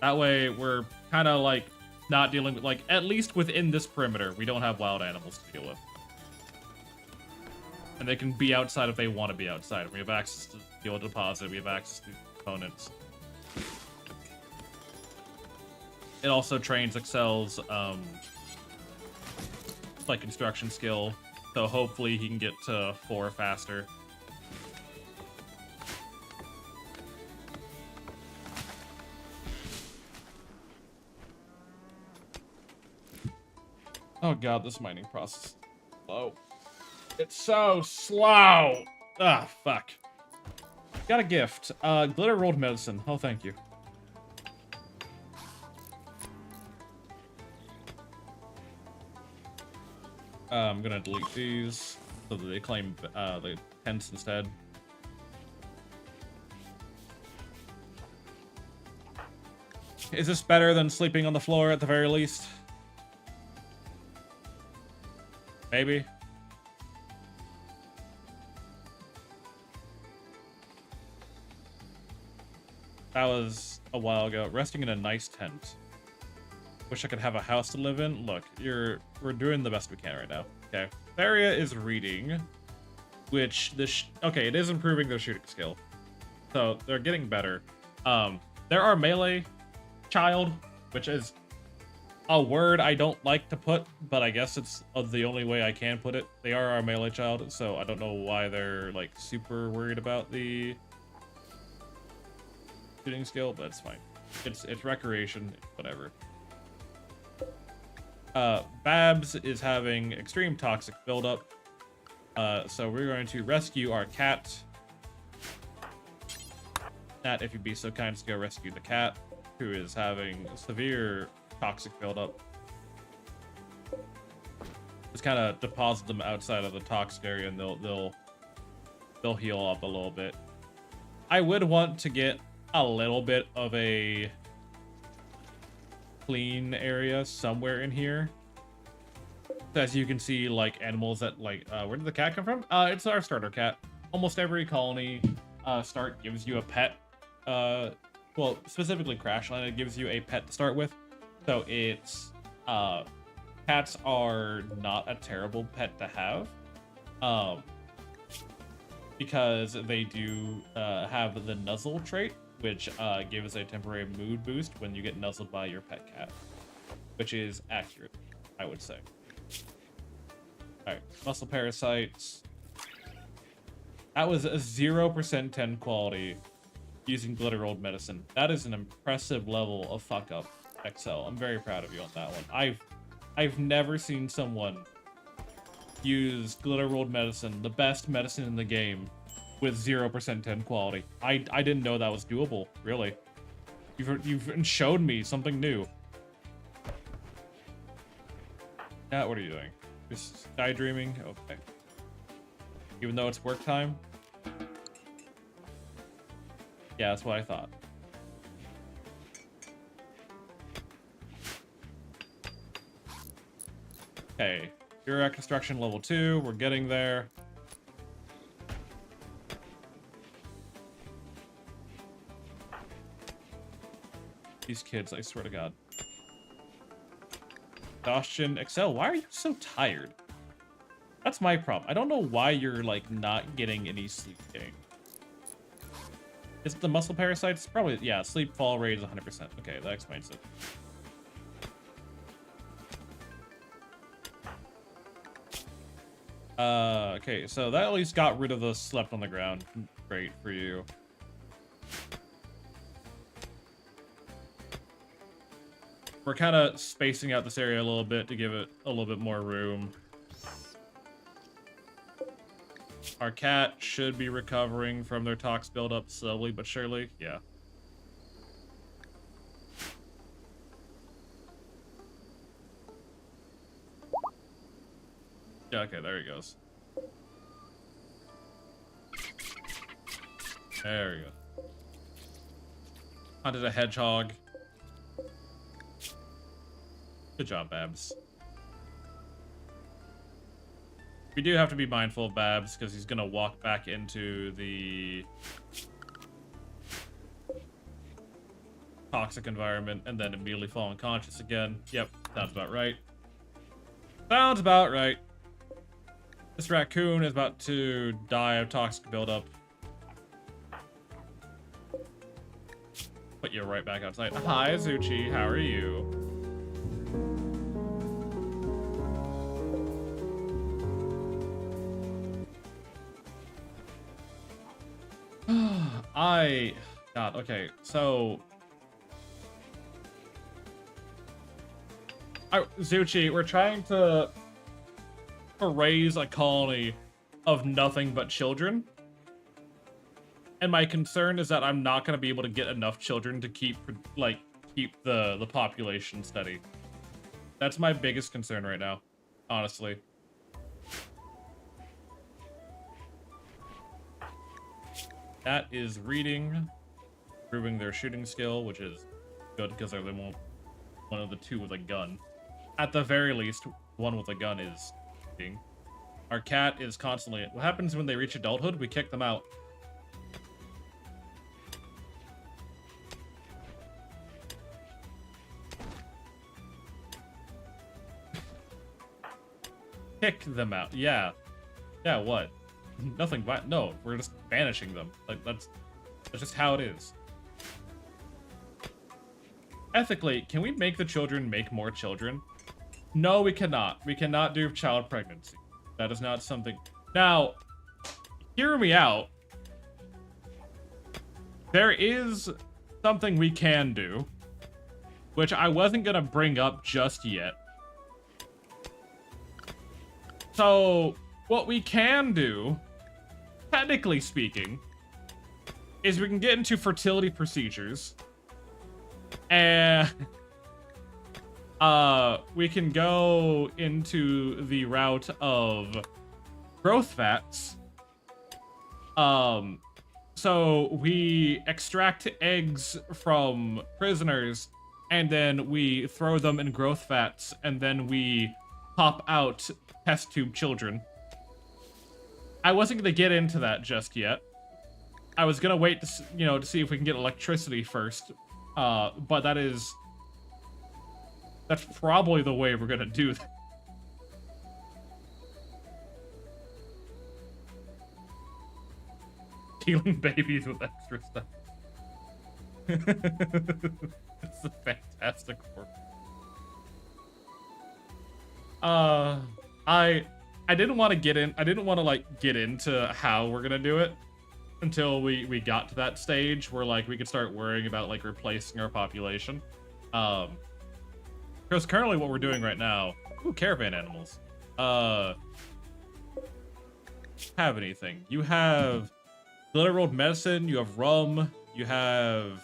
That way we're kind of like not dealing with, like, at least within this perimeter, we don't have wild animals to deal with. And they can be outside if they want to be outside. We have access to the fuel deposit, we have access to components. It also trains Excel's like construction skill, so hopefully he can get to 4 faster. Oh god, this mining process is slow. It's so slow! Ah, fuck. Got a gift. Glitter rolled medicine. Oh, thank you. I'm gonna delete these so that they claim the tents instead. Is this better than sleeping on the floor at the very least? Maybe. That was a while ago. Resting in a nice tent. Wish I could have a house to live in. Look, we're doing the best we can right now. Okay. Varia is reading, which okay, it is improving their shooting skill. So they're getting better. There are melee child, which is a word I don't like to put, but I guess it's the only way I can put it. They are our melee child, so I don't know why they're like super worried about the shooting skill, but it's fine. It's recreation, whatever. Babs is having extreme toxic buildup. So we're going to rescue our cat. Nat, if you'd be so kind to go rescue the cat, who is having severe toxic buildup. Just kind of deposit them outside of the toxic area, and they'll heal up a little bit. I would want to get a little bit of a clean area somewhere in here. As you can see, like animals that like, where did the cat come from? It's our starter cat. Almost every colony start gives you a pet. Well, specifically Crashland, it gives you a pet to start with. So it's, cats are not a terrible pet to have. Because they do have the nuzzle trait, which gives a temporary mood boost when you get nuzzled by your pet cat. Which is accurate, I would say. Alright, muscle parasites. That was a 0% 10 quality using glitter rolled medicine. That is an impressive level of fuck up, Excel. I'm very proud of you on that one. I've never seen someone use glitter rolled medicine, the best medicine in the game, with 0% 10 quality. I didn't know that was doable, really. You've showed me something new. Now, what are you doing? Just daydreaming? Okay. Even though it's work time? Yeah, that's what I thought. Okay. You're at construction level 2. We're getting there. These kids, I swear to God. Exhaustion. Excel, why are you so tired? That's my problem. I don't know why you're, like, not getting any sleep getting. Is it the muscle parasites? Probably, yeah, sleep fall rate is 100%. Okay, that explains it. Okay, so that at least got rid of the slept on the ground. Great for you. We're kind of spacing out this area a little bit to give it a little bit more room. Our cat should be recovering from their tox buildup slowly but surely. Yeah. Yeah, okay, there he goes. There we go. Hunted a hedgehog. Good job, Babs. We do have to be mindful of Babs, because he's going to walk back into the toxic environment and then immediately fall unconscious again. Yep, sounds about right. Sounds about right. This raccoon is about to die of toxic buildup. Put you right back outside. Hi, Zuchi. How are you? God, okay, so... Zuchi, we're trying to raise a colony of nothing but children. And my concern is that I'm not going to be able to get enough children to keep the population steady. That's my biggest concern right now, honestly. That is reading, improving their shooting skill, which is good because they won't one of the two with a gun. At the very least, one with a gun is shooting. Our cat is constantly... What happens when they reach adulthood? We kick them out. Kick them out. Yeah. Yeah, what? Nothing but... No, we're just banishing them. Like, that's just how it is. ethically, can we make the children make more children? No, we cannot. We cannot do child pregnancy. That is not something. Now, hear me out. There is something we can do, which I wasn't gonna bring up just yet. So, what we can do, technically speaking, is we can get into fertility procedures, and we can go into the route of growth fats. So we extract eggs from prisoners, and then we throw them in growth fats, and then we pop out test tube children. I wasn't gonna get into that just yet. I was gonna wait to, to see if we can get electricity first. But that's probably the way we're gonna do that. Healing babies with extra stuff. It's a fantastic work. I didn't want to get in. I didn't want to get into how we're gonna do it until we got to that stage where we could start worrying about replacing our population. Because currently what we're doing right now, caravan animals. Have anything? You have glitter rolled medicine. You have rum. You have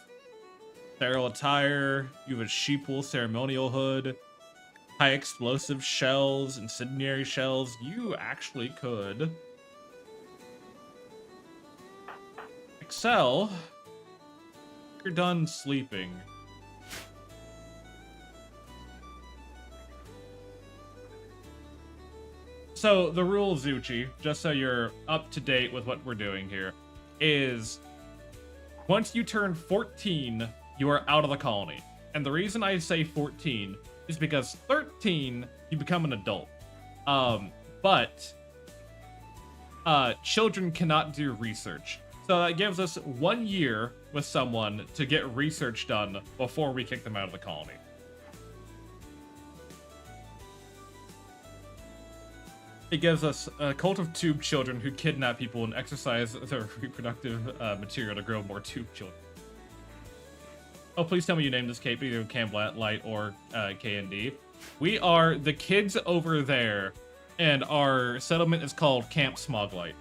sterile attire. You have a sheep wool ceremonial hood. High explosive shells, incendiary shells. You actually could Excel. You're done sleeping. So the rule, Zuchi, just so you're up to date with what we're doing here, is once you turn 14, you are out of the colony. And the reason I say 14 is because 13, you become an adult. But children cannot do research. So that gives us 1 year with someone to get research done before we kick them out of the colony. It gives us a cult of tube children who kidnap people and exercise their reproductive material to grow more tube children. Oh, please tell me you named this cape either Camp Light or K&D. We are the kids over there, and our settlement is called Camp Smoglight.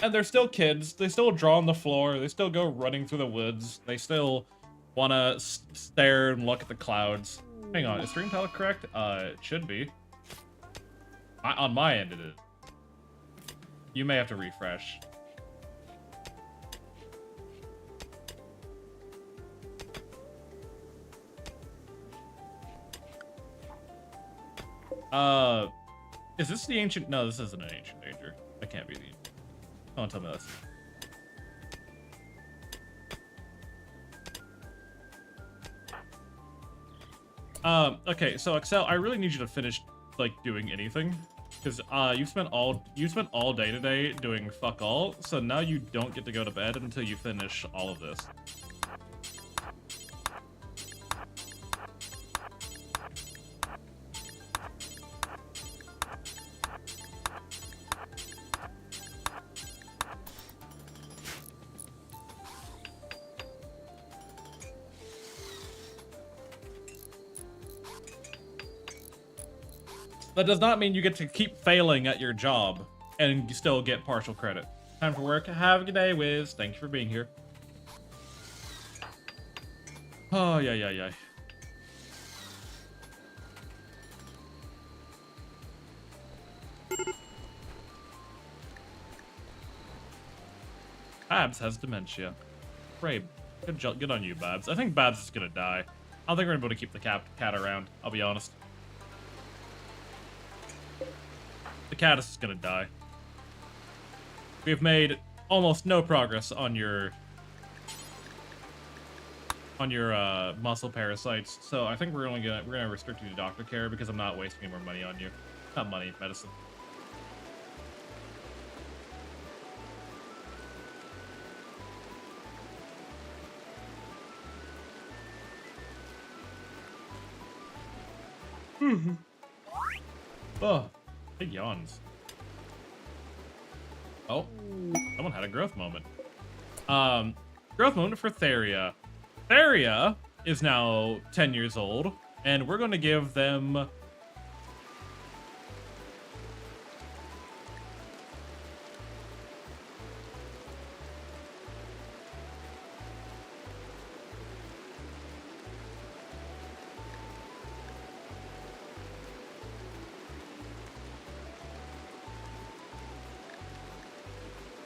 And they're still kids. They still draw on the floor. They still go running through the woods. They still want to stare and look at the clouds. Hang on, is stream title correct? It should be. On my end, it is. You may have to refresh. Is this the ancient? No, this isn't an ancient danger. That can't be the ancient. Don't tell me this. Okay, so Excel, I really need you to finish doing anything, because you spent all day today doing fuck all. So now you don't get to go to bed until you finish all of this. That does not mean you get to keep failing at your job and you still get partial credit. Time for work. Have a good day, Wiz. Thank you for being here. Oh, yeah. Babs has dementia. Great. Good on you, Babs. I think Babs is gonna die. I don't think we're gonna be able to keep the cat around, I'll be honest. The cat is gonna die. We've made almost no progress on your muscle parasites. So I think we're gonna restrict you to doctor care because I'm not wasting any more money on you. Not money, medicine. Oh, big yawns. Oh, someone had a growth moment. Growth moment for Theria. Theria is now 10 years old, and we're going to give them...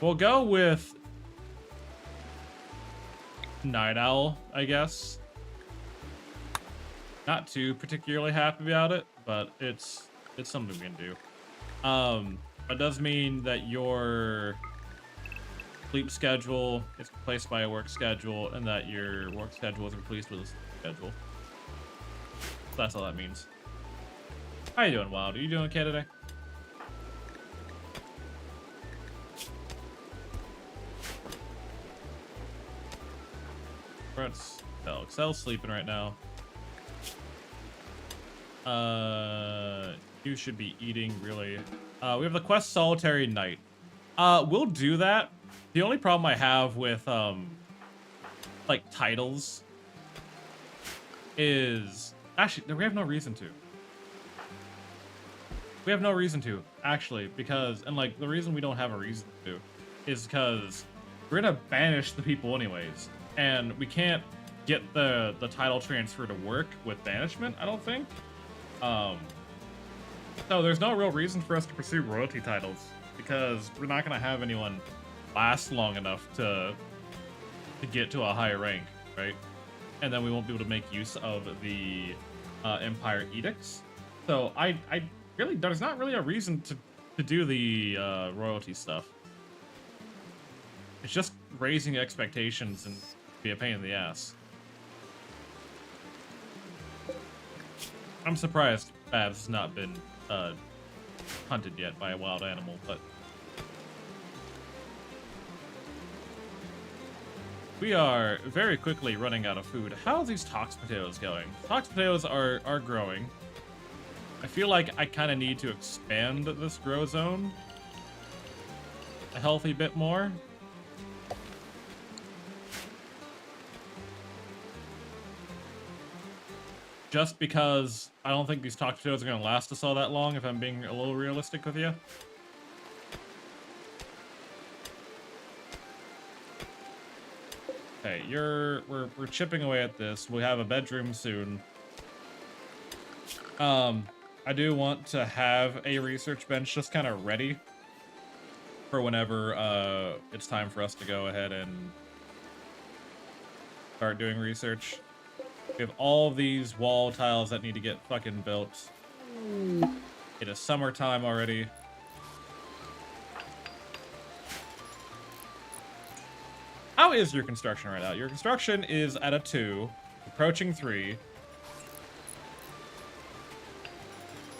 We'll go with Night Owl, I guess. Not too particularly happy about it, but it's something we can do. It does mean that your sleep schedule is replaced by a work schedule, and that your work schedule is replaced with a sleep schedule. So that's all that means. How you doing, Wild? Are you doing okay today? Excel's sleeping right now. You should be eating, really. We have the quest Solitary Night. We'll do that. The only problem I have with, like, titles is... Actually, we have no reason to. We have no reason to, actually, because... And, like, the reason we don't have a reason to is because we're gonna banish the people anyways. And we can't get the title transfer to work with banishment, I don't think. So there's no real reason for us to pursue royalty titles, because we're not going to have anyone last long enough to get to a higher rank, right? And then we won't be able to make use of the Empire Edicts. So I really, there's not really a reason to do the royalty stuff. It's just raising expectations and be a pain in the ass. I'm surprised Babs has not been hunted yet by a wild animal, but we are very quickly running out of food. How are these tox potatoes going? Tox potatoes are growing. I feel like I kind of need to expand this grow zone a healthy bit more. Just because I don't think these tox potatoes are going to last us all that long, if I'm being a little realistic with you. Okay, we're chipping away at this. We have a bedroom soon. I do want to have a research bench just kind of ready for whenever it's time for us to go ahead and start doing research. We have all these wall tiles that need to get fucking built. It is summertime already. How is your construction right now? Your construction is at a 2, approaching 3.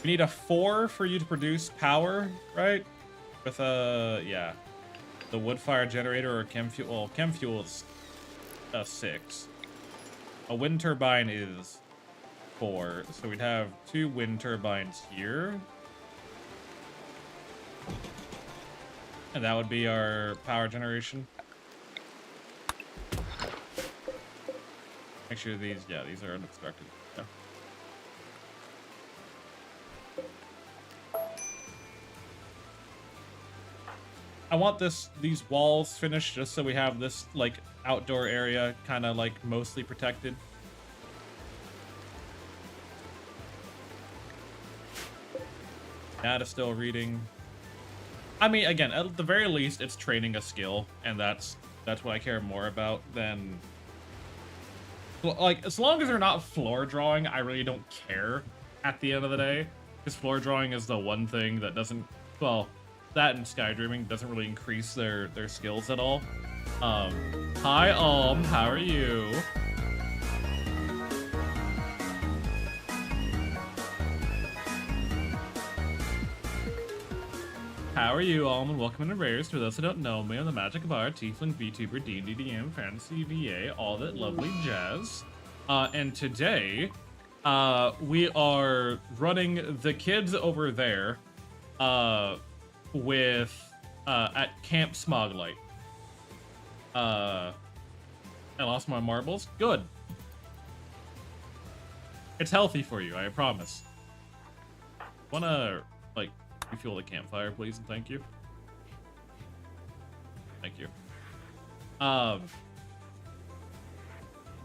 We need a 4 for you to produce power, right? With yeah. The wood fire generator or chem fuel. Well, chem fuel is a 6. A wind turbine is 4, so we'd have 2 wind turbines here. And that would be our power generation. Make sure these, yeah, these are unobstructed. Yeah. I want these walls finished just so we have this, like, outdoor area kind of, like, mostly protected. Dad is still reading. I mean, again, at the very least, it's training a skill, and that's what I care more about than... Like, as long as they're not floor drawing, I really don't care at the end of the day. Because floor drawing is the one thing that doesn't... Well, that and skydreaming doesn't really increase their skills at all. Hi, how are you? How are you, and welcome to Rares. For those who don't know me, I'm the Magic Bard, Tiefling, VTuber, D&D DM, Fantasy VA, all that lovely jazz. And today, we are running the kids over there, with, at Camp Smoglight. I lost my marbles. Good. It's healthy for you, I promise. Wanna, like, refuel the campfire, please, and thank you. Thank you.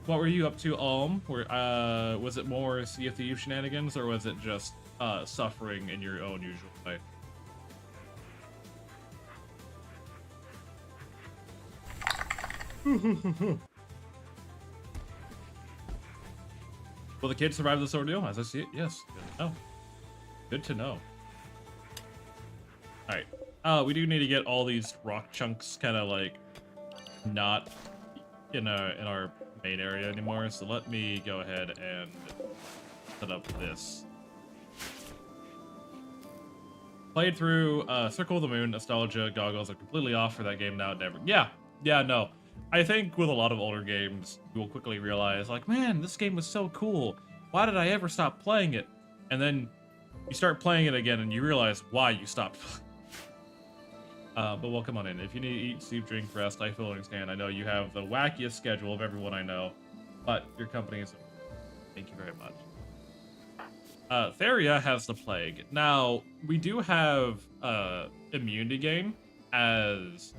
What were you up to, was it more Sea of Thieves shenanigans, or was it just, suffering in your own usual way? Will the kids survive this ordeal? As I see it, yes. Good to know. Good to know. Alright. We do need to get all these rock chunks kind of like not in our main area anymore. So let me go ahead and set up this. Played through Circle of the Moon. Nostalgia goggles are completely off for that game now. Never. Yeah, no. I think with a lot of older games, you will quickly realize, like, man, this game was so cool. Why did I ever stop playing it? And then you start playing it again and you realize why you stopped. But welcome on in. If you need to eat, sleep, drink, rest, I fully understand. I know you have the wackiest schedule of everyone I know, but your company is... Thank you very much. Theria has the plague. Now, we do have immunity gain as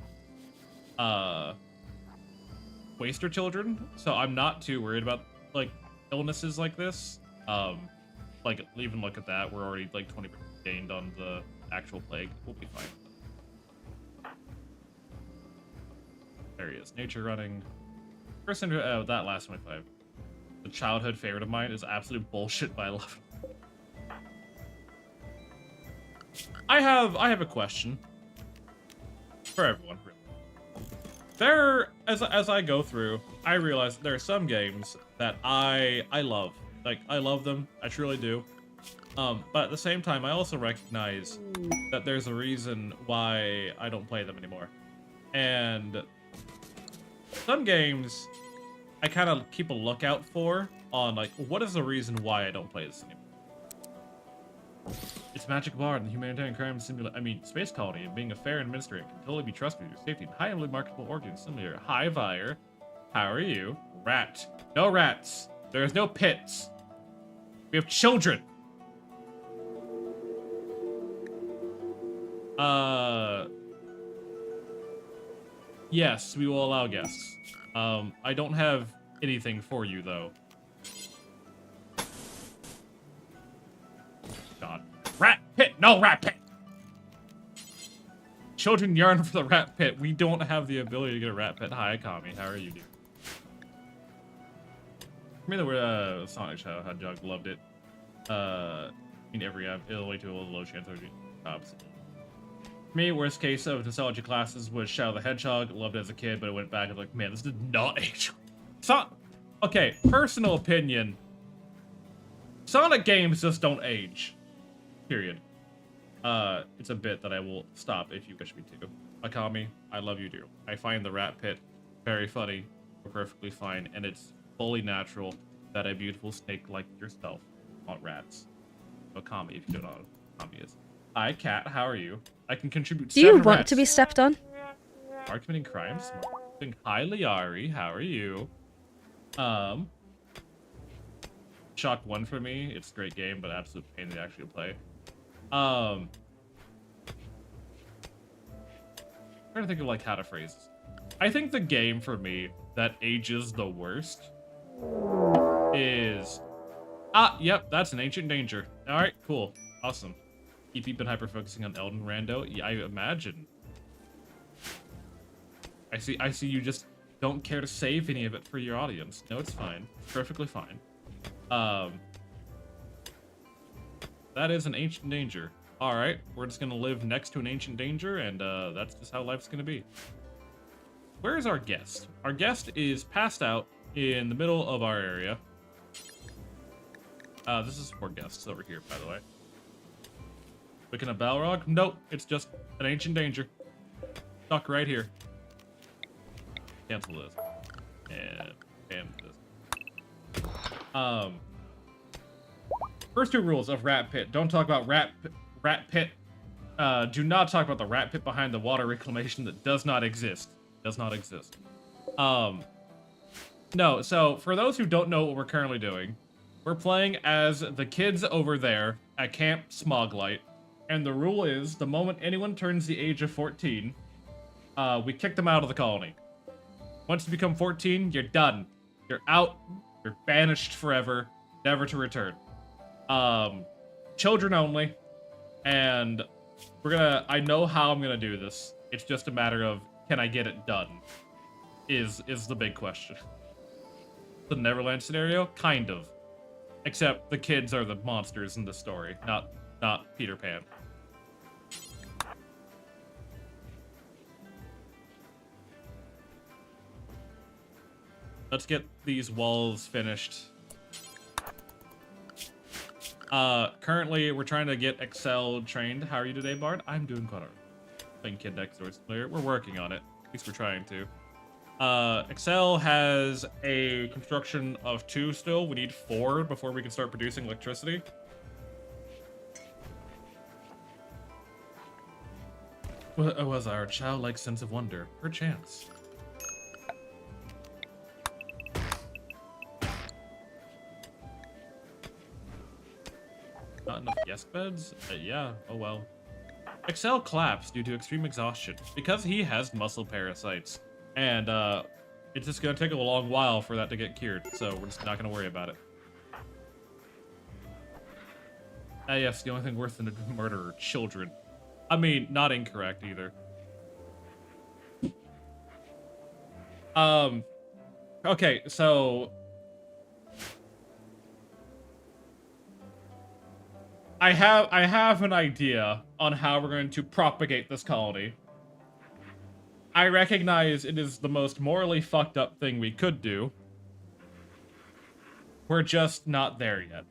waster children, so I'm not too worried about like illnesses like this. Like even look at that, we're already like 20% gained on the actual plague. We'll be fine. There he is. Nature running. First into that last 25. The childhood favorite of mine is absolute bullshit, but I love it. I have a question for everyone. As I go through, I realize there are some games that I love. Like, I love them. I truly do. But at the same time, I also recognize that there's a reason why I don't play them anymore. And some games I kind of keep a lookout for on, like, what is the reason why I don't play this anymore? It's Magic Bard and humanitarian crime simulator. I mean, space colony and being a fair administrator can totally be trusted with your safety and highly marketable organ simulator. Hi, Vire. How are you? Rat. No rats. There's no pits. We have children. Yes, we will allow guests. I don't have anything for you, though. God. Rat pit! No rat pit! Children yearn for the rat pit. We don't have the ability to get a rat pit. Hi, Akami. How are you, dude? I mean, the Sonic Hedgehog loved it. I mean, every app, it'll lead to a low chance of jobs. For me, worst case of nostalgia classes was Shadow the Hedgehog. Loved it as a kid, but it went back and like, man, this did not age. Okay, personal opinion. Sonic games just don't age. Period. It's a bit that I will stop if you wish me to. Akami, I love you, dear. I find the rat pit very funny, perfectly fine, and it's fully natural that a beautiful snake like yourself want rats. Akami, if you don't know what Akami is. Hi, cat. How are you? I can contribute. Do you want to be stepped on? Are committing crimes? Hi, Liari. How are you? Shock 1 for me. It's a great game, but absolute pain to actually play. I'm trying to think of like how to phrase this. I think the game for me that ages the worst is yep, that's an Ancient Danger. All right, cool, awesome. You've been hyper focusing on Elden Rando. Yeah, I imagine. I see. You just don't care to save any of it for your audience. No, it's fine. It's perfectly fine. That is an Ancient Danger. All right, we're just gonna live next to an ancient danger, and that's just how life's gonna be. Where is our guest? Our guest is passed out in the middle of our area. This is for guests over here, by the way. Looking at Balrog? Nope, it's just an ancient danger. Stuck right here. Cancel this. And this. First two rules of Rat Pit. Don't talk about Rat Pit. Do not talk about the rat pit behind the water reclamation that does not exist. Does not exist. No, so for those who don't know what we're currently doing, we're playing as the kids over there at Camp Smoglight, and the rule is the moment anyone turns the age of 14, we kick them out of the colony. Once you become 14, you're done. You're out. You're banished forever, never to return. Children only, and I know how I'm gonna do this. It's just a matter of, can I get it done? Is the big question. The Neverland scenario? Kind of. Except the kids are the monsters in the story, not Peter Pan. Let's get these walls finished. Currently, we're trying to get Excel trained. How are you today, Bard? I'm doing quite alright. Playing Kid Next Door's player. We're working on it. At least we're trying to. Excel has a construction of 2 still. We need 4 before we can start producing electricity. What was our childlike sense of wonder? Perchance. Not enough guest beds? Yeah, oh well. Excel collapsed due to extreme exhaustion because he has muscle parasites. And it's just gonna take a long while for that to get cured, so we're just not gonna worry about it. Ah yes, the only thing worse than a murder are children. I mean, not incorrect either. Okay, so I have an idea on how we're going to propagate this colony. I recognize it is the most morally fucked up thing we could do. We're just not there yet.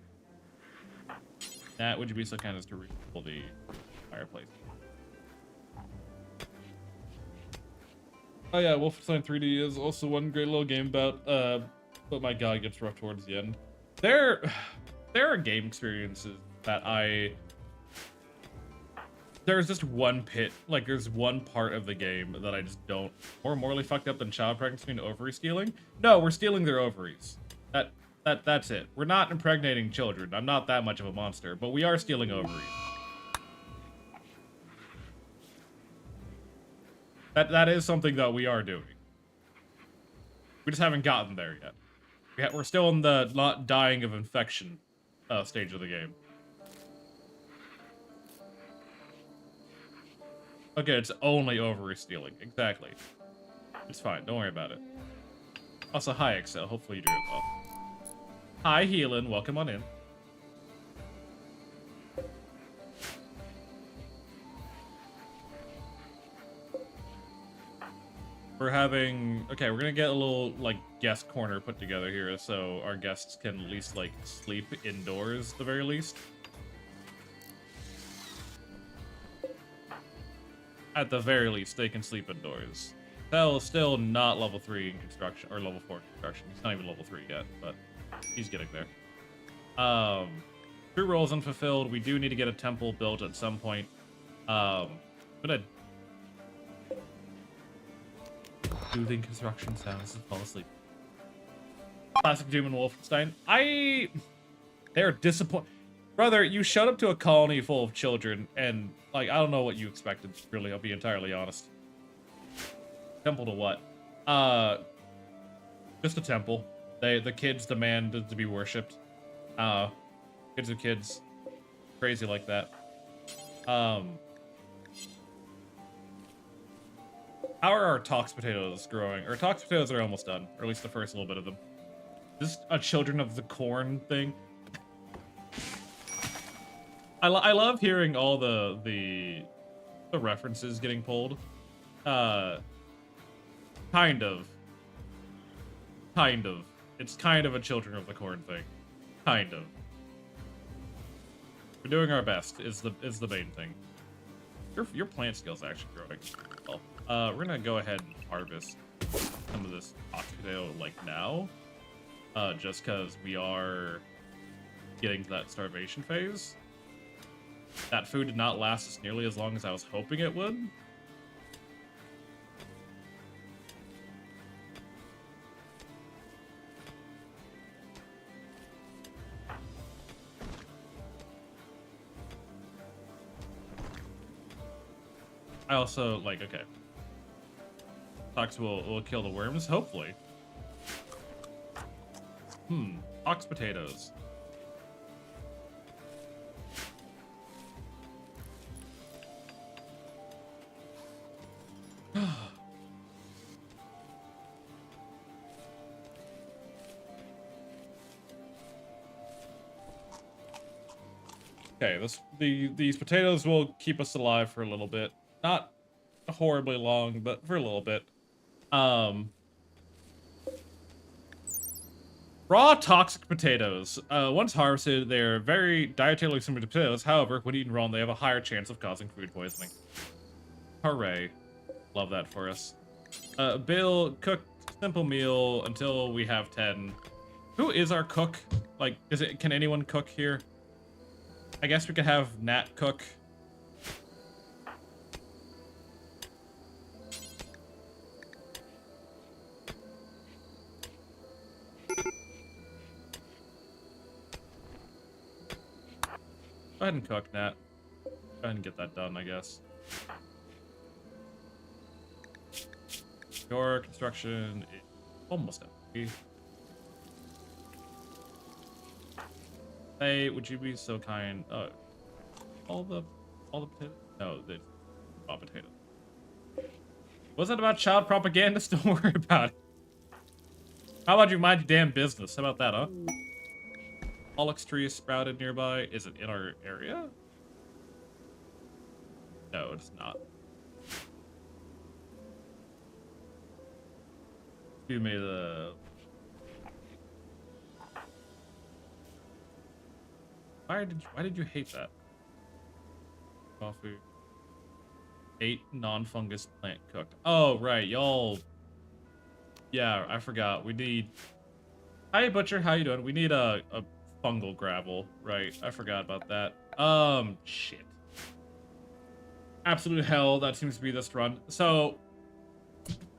Would you be so kind as to refill the fireplace? Oh yeah, Wolfenstein 3D is also one great little game about, but my god, it gets rough towards the end. There are game experiences that there's just one pit, like there's one part of the game that I just don't, more morally fucked up than child pregnancy and ovary stealing. No, we're stealing their ovaries. That's it. We're not impregnating children. I'm not that much of a monster, but we are stealing ovaries. That is something that we are doing. We just haven't gotten there yet. We're still in the not dying of infection stage of the game. Okay, it's only ovary stealing. Exactly. It's fine. Don't worry about it. Also, hi, Excel. Hopefully you do it well. Hi, Healin. Welcome on in. We're having... Okay, we're gonna get a little, like, guest corner put together here so our guests can at least, like, sleep indoors at the very least. At the very least, they can sleep indoors. Hell is still not level 3 in construction, or level 4 in construction. He's not even level 3 yet, but he's getting there. 2 roles unfulfilled. We do need to get a temple built at some point. I'm gonna... Soothing construction sounds to fall asleep. Classic Doom and Wolfenstein. They're disappointed. Brother, you showed up to a colony full of children, and, like, I don't know what you expected, really, I'll be entirely honest. Temple to what? Just a temple. The kids demanded to be worshipped. Kids are kids. Crazy like that. How are our tox potatoes growing? Our tox potatoes are almost done, or at least the first little bit of them. Is this a Children of the Corn thing? I love hearing all the references getting pulled. Kind of. Kind of. It's kind of a Children of the Corn thing. Kind of. We're doing our best is the main thing. Your plant skills actually growing well. We're gonna go ahead and harvest some of this ox potato like now. Just cause we are getting to that starvation phase. That food did not last us nearly as long as I was hoping it would. I also, like, okay. Ox will kill the worms, hopefully. Ox potatoes. Okay, these potatoes will keep us alive for a little bit. Not horribly long, but for a little bit. Raw toxic potatoes. Once harvested, they're very dietarily similar to potatoes. However, when eaten raw, they have a higher chance of causing food poisoning. Hooray. Love that for us. Bill, cook simple meal until we have 10. Who is our cook? Like, can anyone cook here? I guess we could have Nat cook. Go ahead and cook, Nat. Go ahead and get that done, I guess. Your construction is almost empty. Hey, would you be so kind? All the potatoes? No, the raw potatoes. Wasn't about child propaganda? Don't worry about it. How about you mind your damn business? How about that, huh? Alex tree is sprouted nearby. Is it in our area? No, it's not. You made the... Why did you hate that? Coffee. 8 non-fungus plant cooked. Oh, right, y'all. Yeah, I forgot. We need... Hi, Butcher. How you doing? We need a fungal gravel. Right, I forgot about that. Shit. Absolute hell, that seems to be this run. So,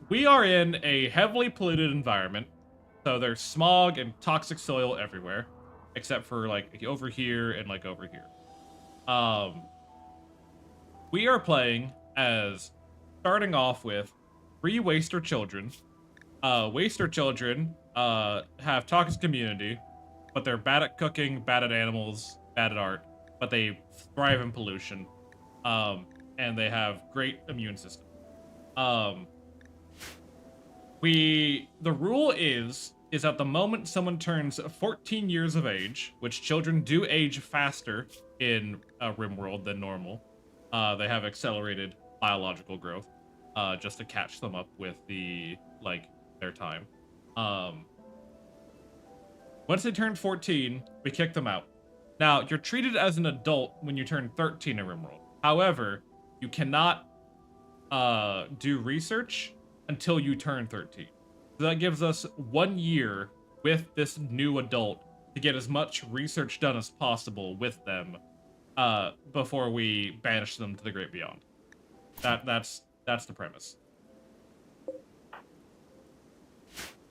we are in a heavily polluted environment. So there's smog and toxic soil everywhere. Except for, like, over here and, like, over here. We are playing as, starting off with, 3 waster children. Waster children have toxic community, but they're bad at cooking, bad at animals, bad at art, but they thrive in pollution. And they have great immune system. The rule is at the moment someone turns 14 years of age, which children do age faster in RimWorld than normal. They have accelerated biological growth, just to catch them up with their time. Once they turn 14, we kick them out. Now, you're treated as an adult when you turn 13 in RimWorld. However, you cannot do research until you turn 13. So that gives us 1 year with this new adult to get as much research done as possible with them before we banish them to the great beyond. That's the premise.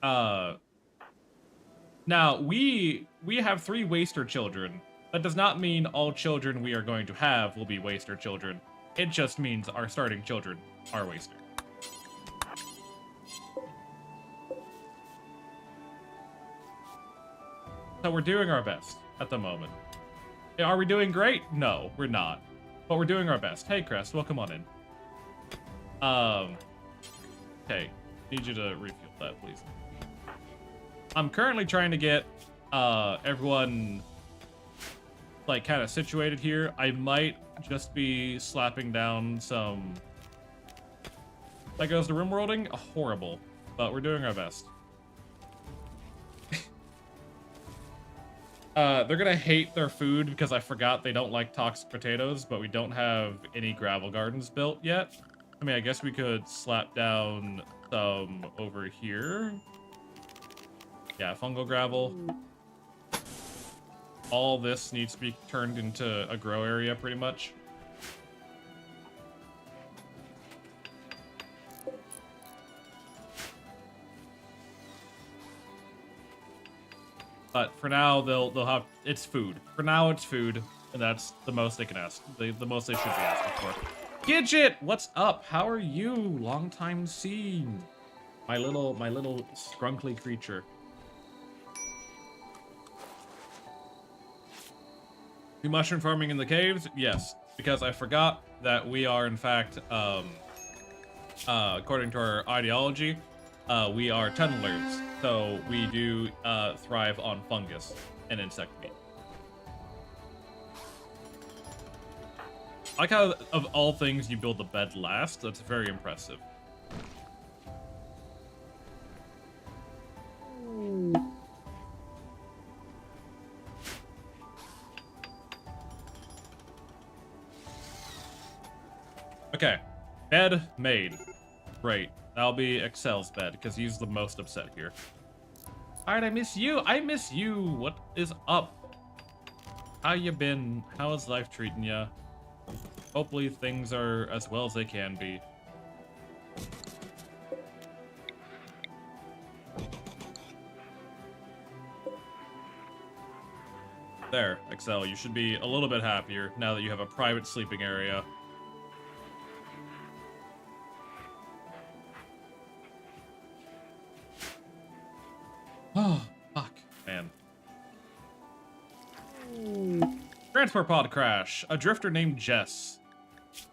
Now, we have 3 waster children. That does not mean all children we are going to have will be waster children. It just means our starting children are waster. So we're doing our best at the moment. Are we doing great? No, we're not. But we're doing our best. Hey, Crest, welcome on in. Okay, need you to refuel that, please. I'm currently trying to get everyone like kind of situated here, I might just be slapping down some. That goes to rimworlding. Horrible, but we're doing our best. They're gonna hate their food because I forgot they don't like toxic potatoes, but we don't have any gravel gardens built yet. I mean, I guess we could slap down some over here. Yeah, fungal gravel. All this needs to be turned into a grow area, pretty much. But for now, they'll have, it's food. For now, it's food, and that's the most they can ask. The most they should be asking for. Gidget, what's up? How are you? Long time seen. My little scrunkly creature. Do mushroom farming in the caves? Yes, because I forgot that we are, in fact, according to our ideology, we are tunnelers. So we do thrive on fungus and insect meat. I like how, of all things, you build the bed last. That's very impressive. Okay, bed made. Great. That'll be Excel's bed, because he's the most upset here. Alright, I miss you. I miss you. What is up? How you been? How is life treating ya? Hopefully things are as well as they can be. There, Excel, you should be a little bit happier now that you have a private sleeping area. Oh, fuck, man. Transport pod crash. A drifter named Jess.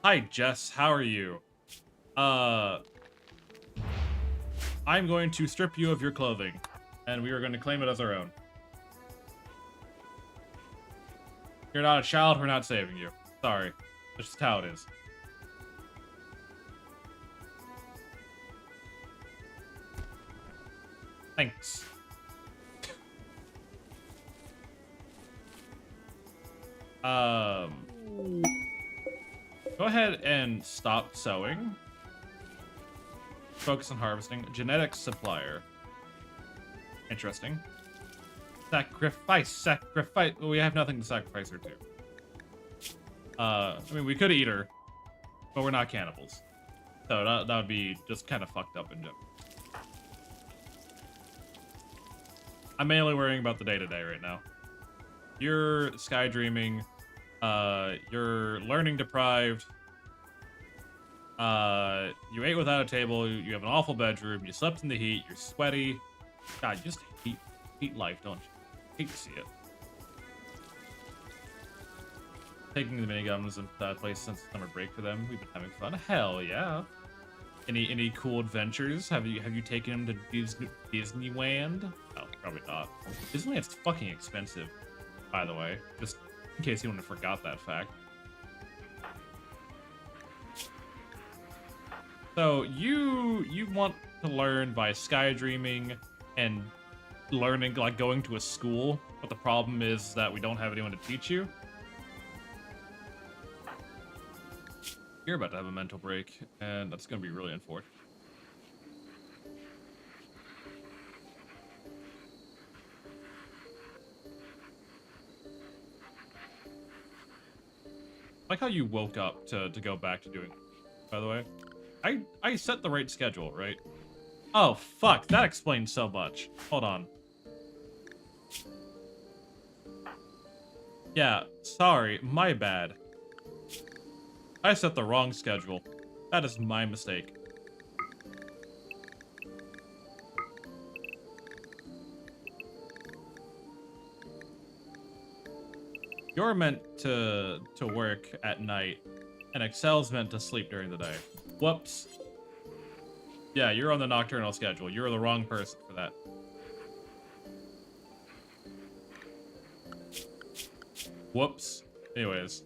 Hi, Jess. How are you? I'm going to strip you of your clothing, and we are going to claim it as our own. You're not a child. We're not saving you. Sorry. That's just how it is. Thanks. Go ahead and stop sowing. Focus on harvesting. Genetics supplier. Interesting. Sacrifice. Well, we have nothing to sacrifice her to. I mean, we could eat her, but we're not cannibals. So that would be just kind of fucked up in general. I'm mainly worrying about the day-to-day right now. You're sky dreaming. You're learning deprived. You ate without a table. You have an awful bedroom. You slept in the heat. You're sweaty. God, you just hate life, don't you? Hate to see it. Taking the miniguns and place since summer break for them. We've been having fun. Hell yeah. Any cool adventures? Have you taken them to Disneyland? No, probably not. Disneyland's fucking expensive, by the way. Just in case anyone forgot that fact. So you want to learn by sky dreaming and learning, like going to a school, but the problem is that we don't have anyone to teach you. You're about to have a mental break, and that's going to be really unfortunate. I like how you woke up to go back to doing, by the way. I set the right schedule, right? Oh, fuck. That explains so much. Hold on. Yeah, sorry. My bad. I set the wrong schedule. That is my mistake. You're meant to work at night, and Excel's meant to sleep during the day. Whoops. Yeah, you're on the nocturnal schedule. You're the wrong person for that. Whoops. Anyways.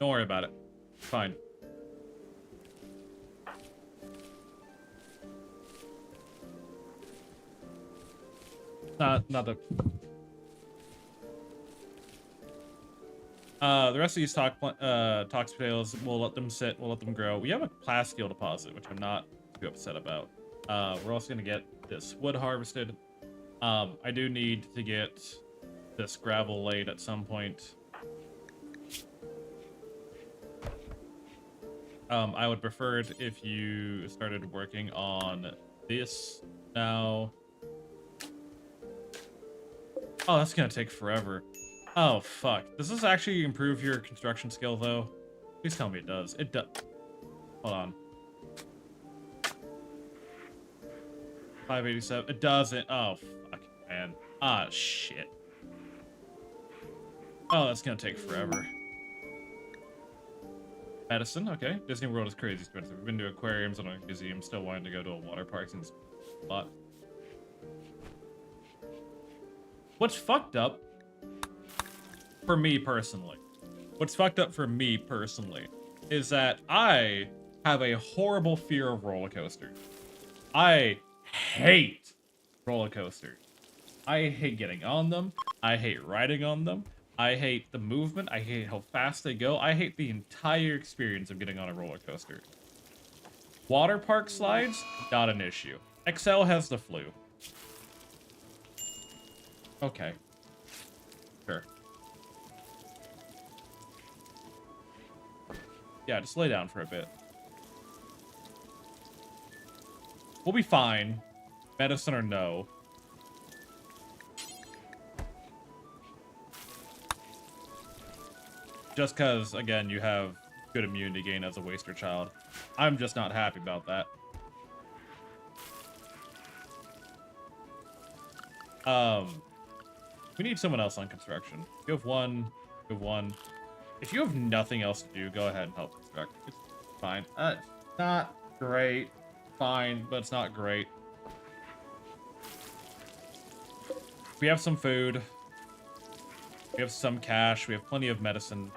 Don't worry about it. Fine. Not the... the rest of these tox potatoes, we'll let them sit, we'll let them grow. We have a plasteel deposit, which I'm not too upset about. We're also gonna get this wood harvested. I do need to get this gravel laid at some point. I would prefer it if you started working on this now. Oh, that's gonna take forever. Oh, fuck. Does this actually improve your construction skill, though? Please tell me it does. It does. Hold on. 587. It doesn't. Oh, fuck, man. Ah, shit. Oh, that's gonna take forever. Medicine, okay. Disney World is crazy expensive. We've been to aquariums and a museum, still wanting to go to a water park since a lot. What's fucked up for me personally, is that I have a horrible fear of roller coasters. I hate roller coasters. I hate getting on them. I hate riding on them. I hate the movement. I hate how fast they go. I hate the entire experience of getting on a roller coaster. Water park slides, not an issue. XL has the flu. Okay. Sure. Yeah, just lay down for a bit. We'll be fine. Medicine or no. Just because, again, you have good immunity gain as a waster child. I'm just not happy about that. We need someone else on construction. You have one. You have one. If you have nothing else to do, go ahead and help construct. It's fine. It's not great. Fine, but it's not great. We have some food. We have some cash. We have plenty of medicine.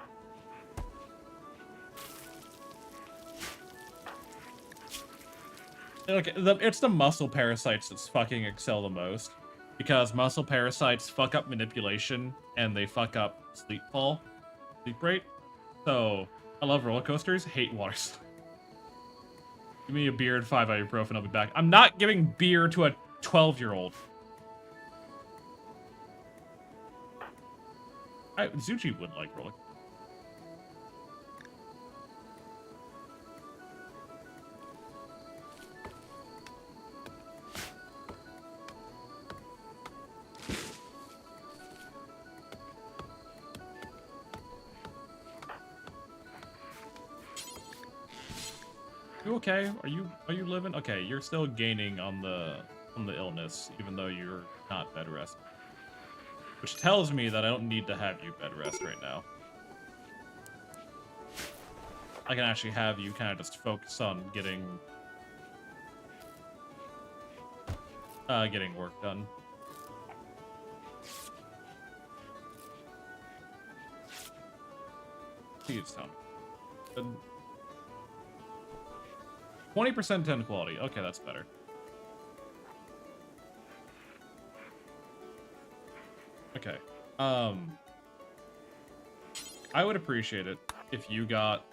Okay, it's the muscle parasites that's fucking excel the most. Because muscle parasites fuck up manipulation, and they fuck up sleep rate. So, I love roller coasters, hate water slides. Give me a beer and 5 ibuprofen, I'll be back. I'm not giving beer to a 12-year-old. Zuchi would like roller coasters. You okay? Are you living? Okay, you're still gaining on the illness, even though you're not bed rest. Which tells me that I don't need to have you bed rest right now. I can actually have you kind of just focus on getting work done. Please tell me. 20% 10 quality. Okay, that's better. Okay. I would appreciate it if you got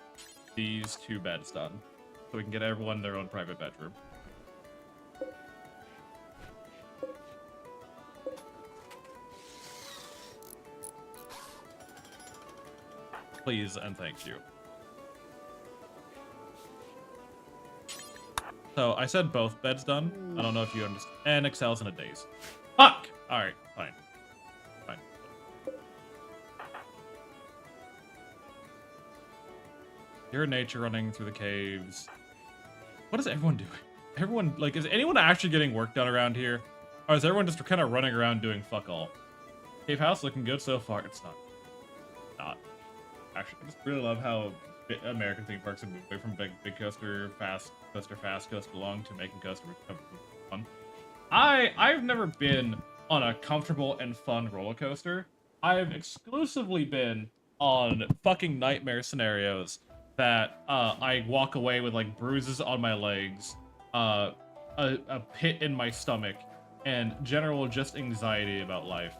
these 2 beds done, so we can get everyone their own private bedroom. Please and thank you. So, I said both beds done. I don't know if you understand. And Excel's in a daze. Fuck! Alright, fine. Fine. Pure nature running through the caves. What is everyone doing? Everyone, like, is anyone actually getting work done around here? Or is everyone just kind of running around doing fuck all? Cave house looking good so far. It's not. Not. Actually, I just really love how American theme parks have moved away from big coaster, fast coaster long to making coaster fun. I've never been on a comfortable and fun roller coaster. I've exclusively been on fucking nightmare scenarios that I walk away with like bruises on my legs, a pit in my stomach, and general just anxiety about life.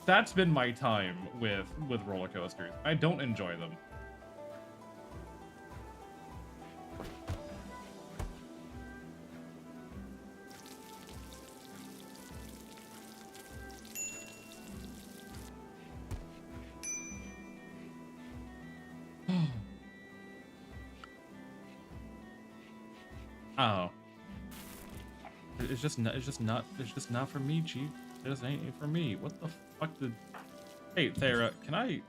That's been my time with roller coasters. I don't enjoy them. Oh. It's just not for me, Chief. It just ain't for me. What the fuck did... Hey, Thera, can I...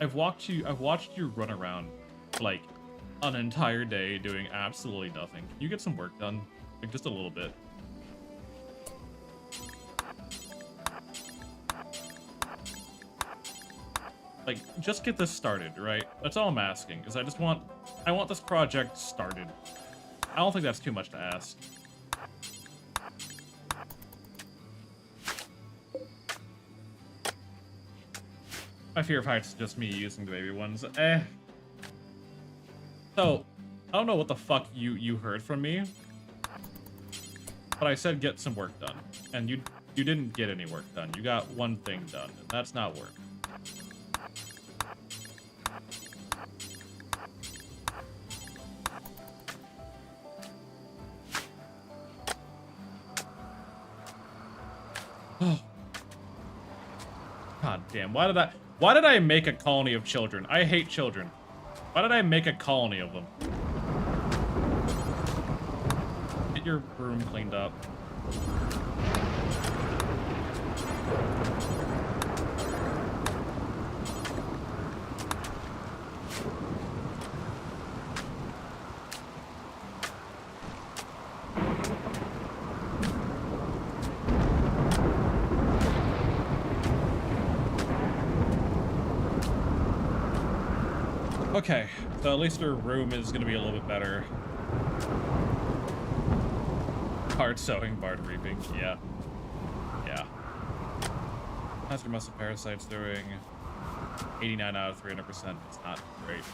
I've watched you run around, like, an entire day doing absolutely nothing. Can you get some work done? Like, just a little bit. Like, just get this started, right? That's all I'm asking, is I want this project started. I don't think that's too much to ask. My fear of heights is just me using the baby ones. So, I don't know what the fuck you heard from me, but I said get some work done, and you didn't get any work done. You got one thing done, and that's not work. God damn, why did I make a colony of children? I hate children. Why did I make a colony of them? Get your room cleaned up. Okay, so at least her room is gonna be a little bit better. Hard sewing, bard reaping, yeah. Yeah. How's your muscle parasites doing? 89 out of 300%. It's not great.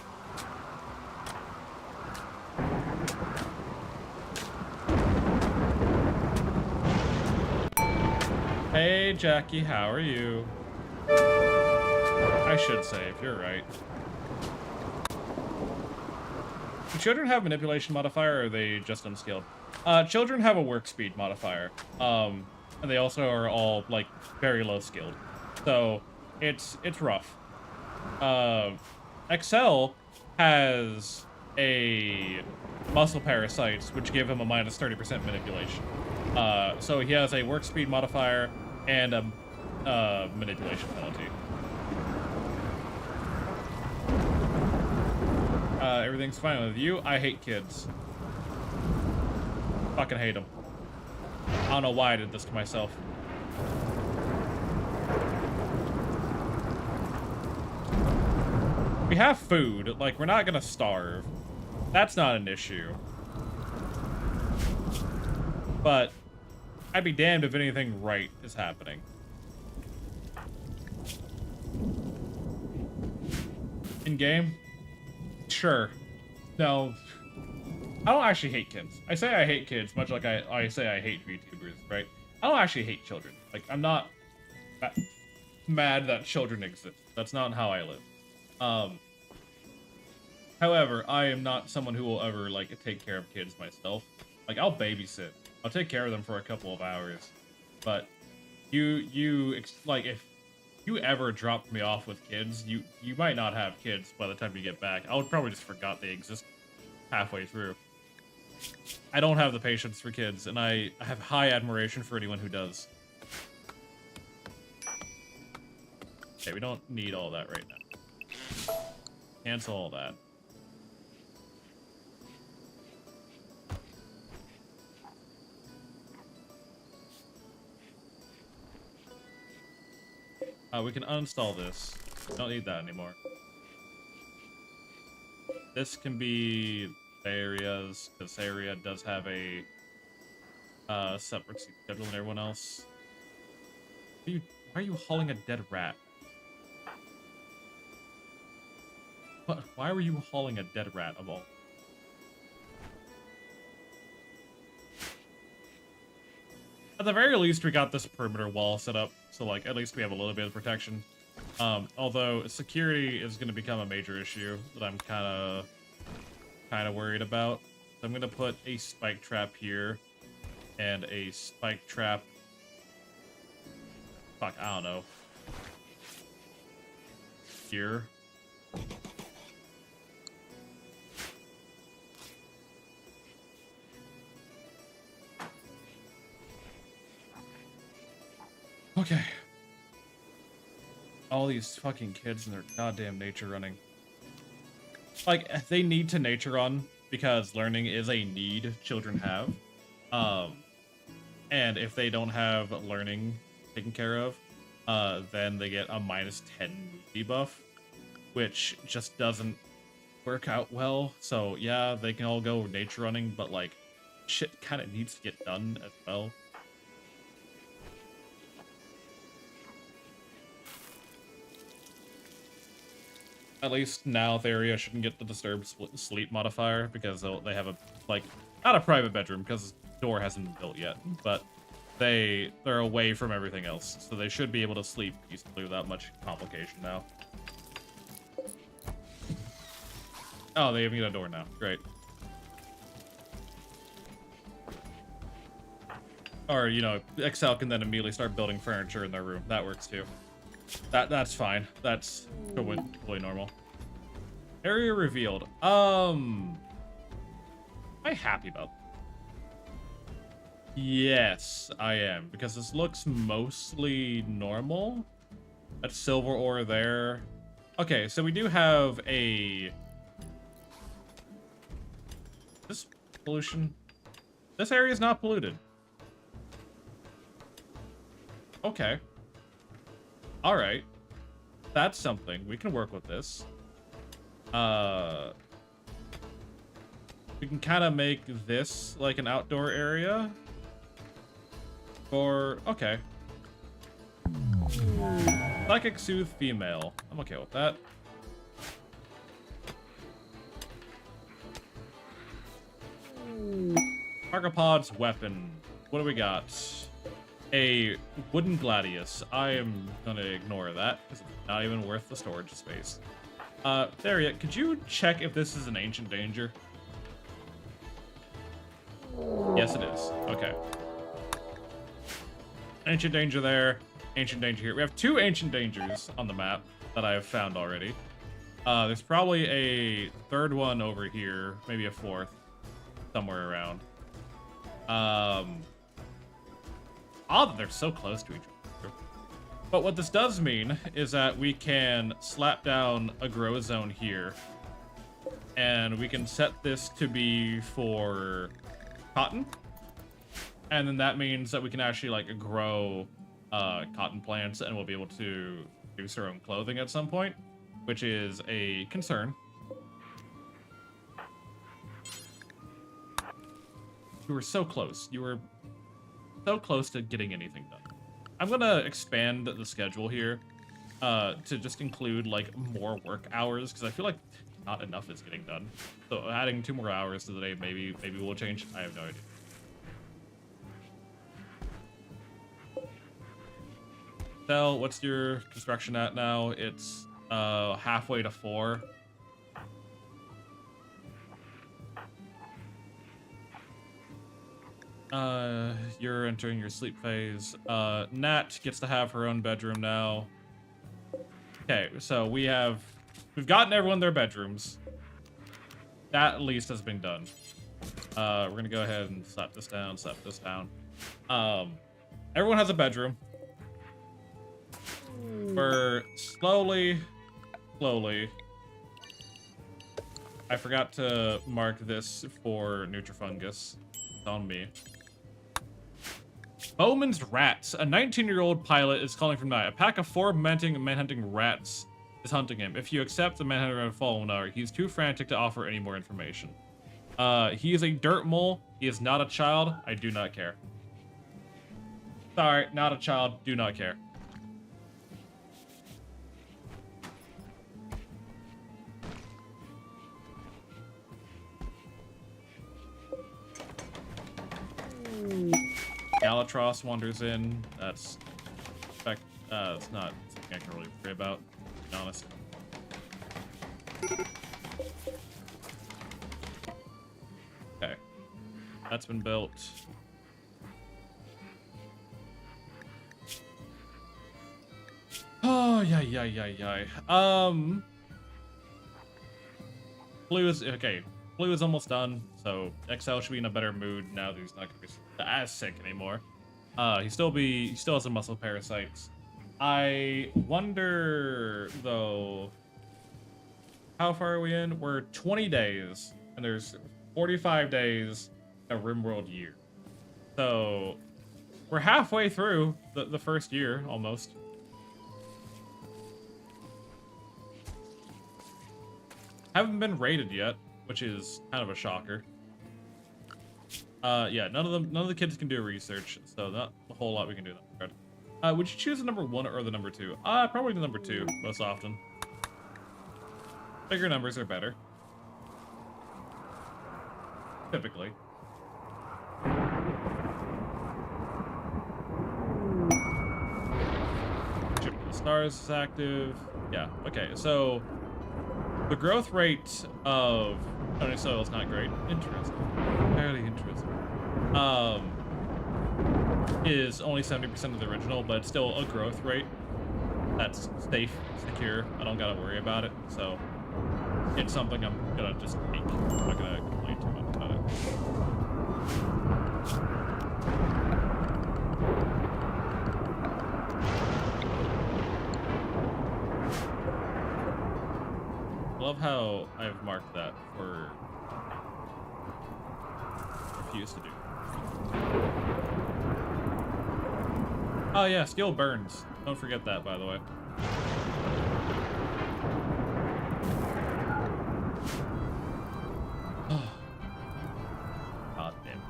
Hey, Jackie, how are you? I should say, if you're right. Do children have manipulation modifier, or are they just unskilled? Children have a work speed modifier. And they also are all, like, very low skilled. So, it's rough. Excel has a muscle parasites, which give him a minus 30% manipulation. So he has a work speed modifier and a manipulation penalty. Everything's fine with you. I hate kids. Fucking hate them. I don't know why I did this to myself. We have food. Like, we're not gonna starve. That's not an issue. But I'd be damned if anything right is happening. In game? Sure. No. I don't actually hate kids. I say I hate kids, much like I say I hate VTubers, right? I don't actually hate children. Like, I'm not mad that children exist. That's not how I live. However, I am not someone who will ever, like, take care of kids myself. Like, I'll babysit. I'll take care of them for a couple of hours. But like, if you ever dropped me off with kids, you might not have kids by the time you get back. I would probably just forgot they exist halfway through. I don't have the patience for kids, and I have high admiration for anyone who does. Okay, we don't need all that right now. Cancel all that. We can uninstall this. Don't need that anymore. This can be areas. This area does have a separate schedule than everyone else. Why are you hauling a dead rat? What? Why were you hauling a dead rat of all? At the very least, we got this perimeter wall set up, so like at least we have a little bit of protection. Although security is going to become a major issue that I'm kind of worried about. So I'm going to put a spike trap here and a spike trap. Fuck, I don't know. Here. Okay. All these fucking kids and their goddamn nature running. Like, they need to nature run because learning is a need children have. And if they don't have learning taken care of, then they get a -10 debuff, which just doesn't work out well. So yeah, they can all go nature running, but like, shit kind of needs to get done as well. At least now the area shouldn't get the disturbed sleep modifier because they have a, like, not a private bedroom because the door hasn't been built yet, but they're away from everything else, so they should be able to sleep peacefully without much complication now. Oh, they even get a door now. Great. Or, you know, Excel can then immediately start building furniture in their room. That works too. That's fine. That's totally normal. Area revealed. Am I happy about that? Yes, I am, because this looks mostly normal. That silver ore there. Okay, so we do have a... This pollution? This area is not polluted. Okay. Alright. That's something. We can work with this. We can kind of make this like an outdoor area. Or, okay. Psychic Soothe female. I'm okay with that. Archopod's weapon. What do we got? A wooden gladius. I am gonna ignore that because it's not even worth the storage space. Daria, could you check if this is an ancient danger? Yes, it is. Okay. Ancient danger there. Ancient danger here. We have 2 ancient dangers on the map that I have found already. There's probably a 3rd one over here, maybe a 4th, somewhere around. Odd that they're so close to each other. But what this does mean is that we can slap down a grow zone here. And we can set this to be for cotton. And then that means that we can actually like grow cotton plants and we'll be able to produce our own clothing at some point, which is a concern. You were so close. You were so close to getting anything done. I'm gonna expand the schedule here to just include like more work hours because I feel like not enough is getting done. So adding 2 more hours to the day maybe will change. I have no idea. Tell, what's your construction at now? It's halfway to 4. You're entering your sleep phase. Nat gets to have her own bedroom now. Okay, so we've gotten everyone their bedrooms. That at least has been done. We're gonna go ahead and slap this down, slap this down. Everyone has a bedroom. We're slowly. I forgot to mark this for Nutrifungus. It's on me. Bowman's rats. A 19-year-old pilot is calling from night. A pack of 4 manhunting rats is hunting him. If you accept, the manhunter will follow him. He's too frantic to offer any more information. He is a dirt mole. He is not a child. I do not care. Sorry, not a child. Do not care. Galatros wanders in. That's it's not something I can really worry about, to be honest. Okay. That's been built. Oh, yeah. Blue is okay. Blue is almost done, so XL should be in a better mood now that he's not gonna be as sick anymore. He still has some muscle parasites. I wonder though, how far are we in? We're 20 days, and there's 45 days a RimWorld year. So we're halfway through the first year almost. Haven't been rated yet, which is kind of a shocker. Yeah, none of the kids can do research, so not a whole lot we can do in that regard. Would you choose the number 1 or the number 2? Probably the number 2 most often. Bigger numbers are better. Typically. Ship of the Stars is active. Yeah, okay, so the growth rate of Tony Soil is not great. Interesting. Fairly interesting. Is only 70% of the original, but it's still a growth rate that's safe, secure. I don't gotta worry about it, so it's something I'm gonna just take. I'm not gonna complain too much about it. I love how I've marked that for refuse to do. Oh yeah, steel burns. Don't forget that, by the way. God damn.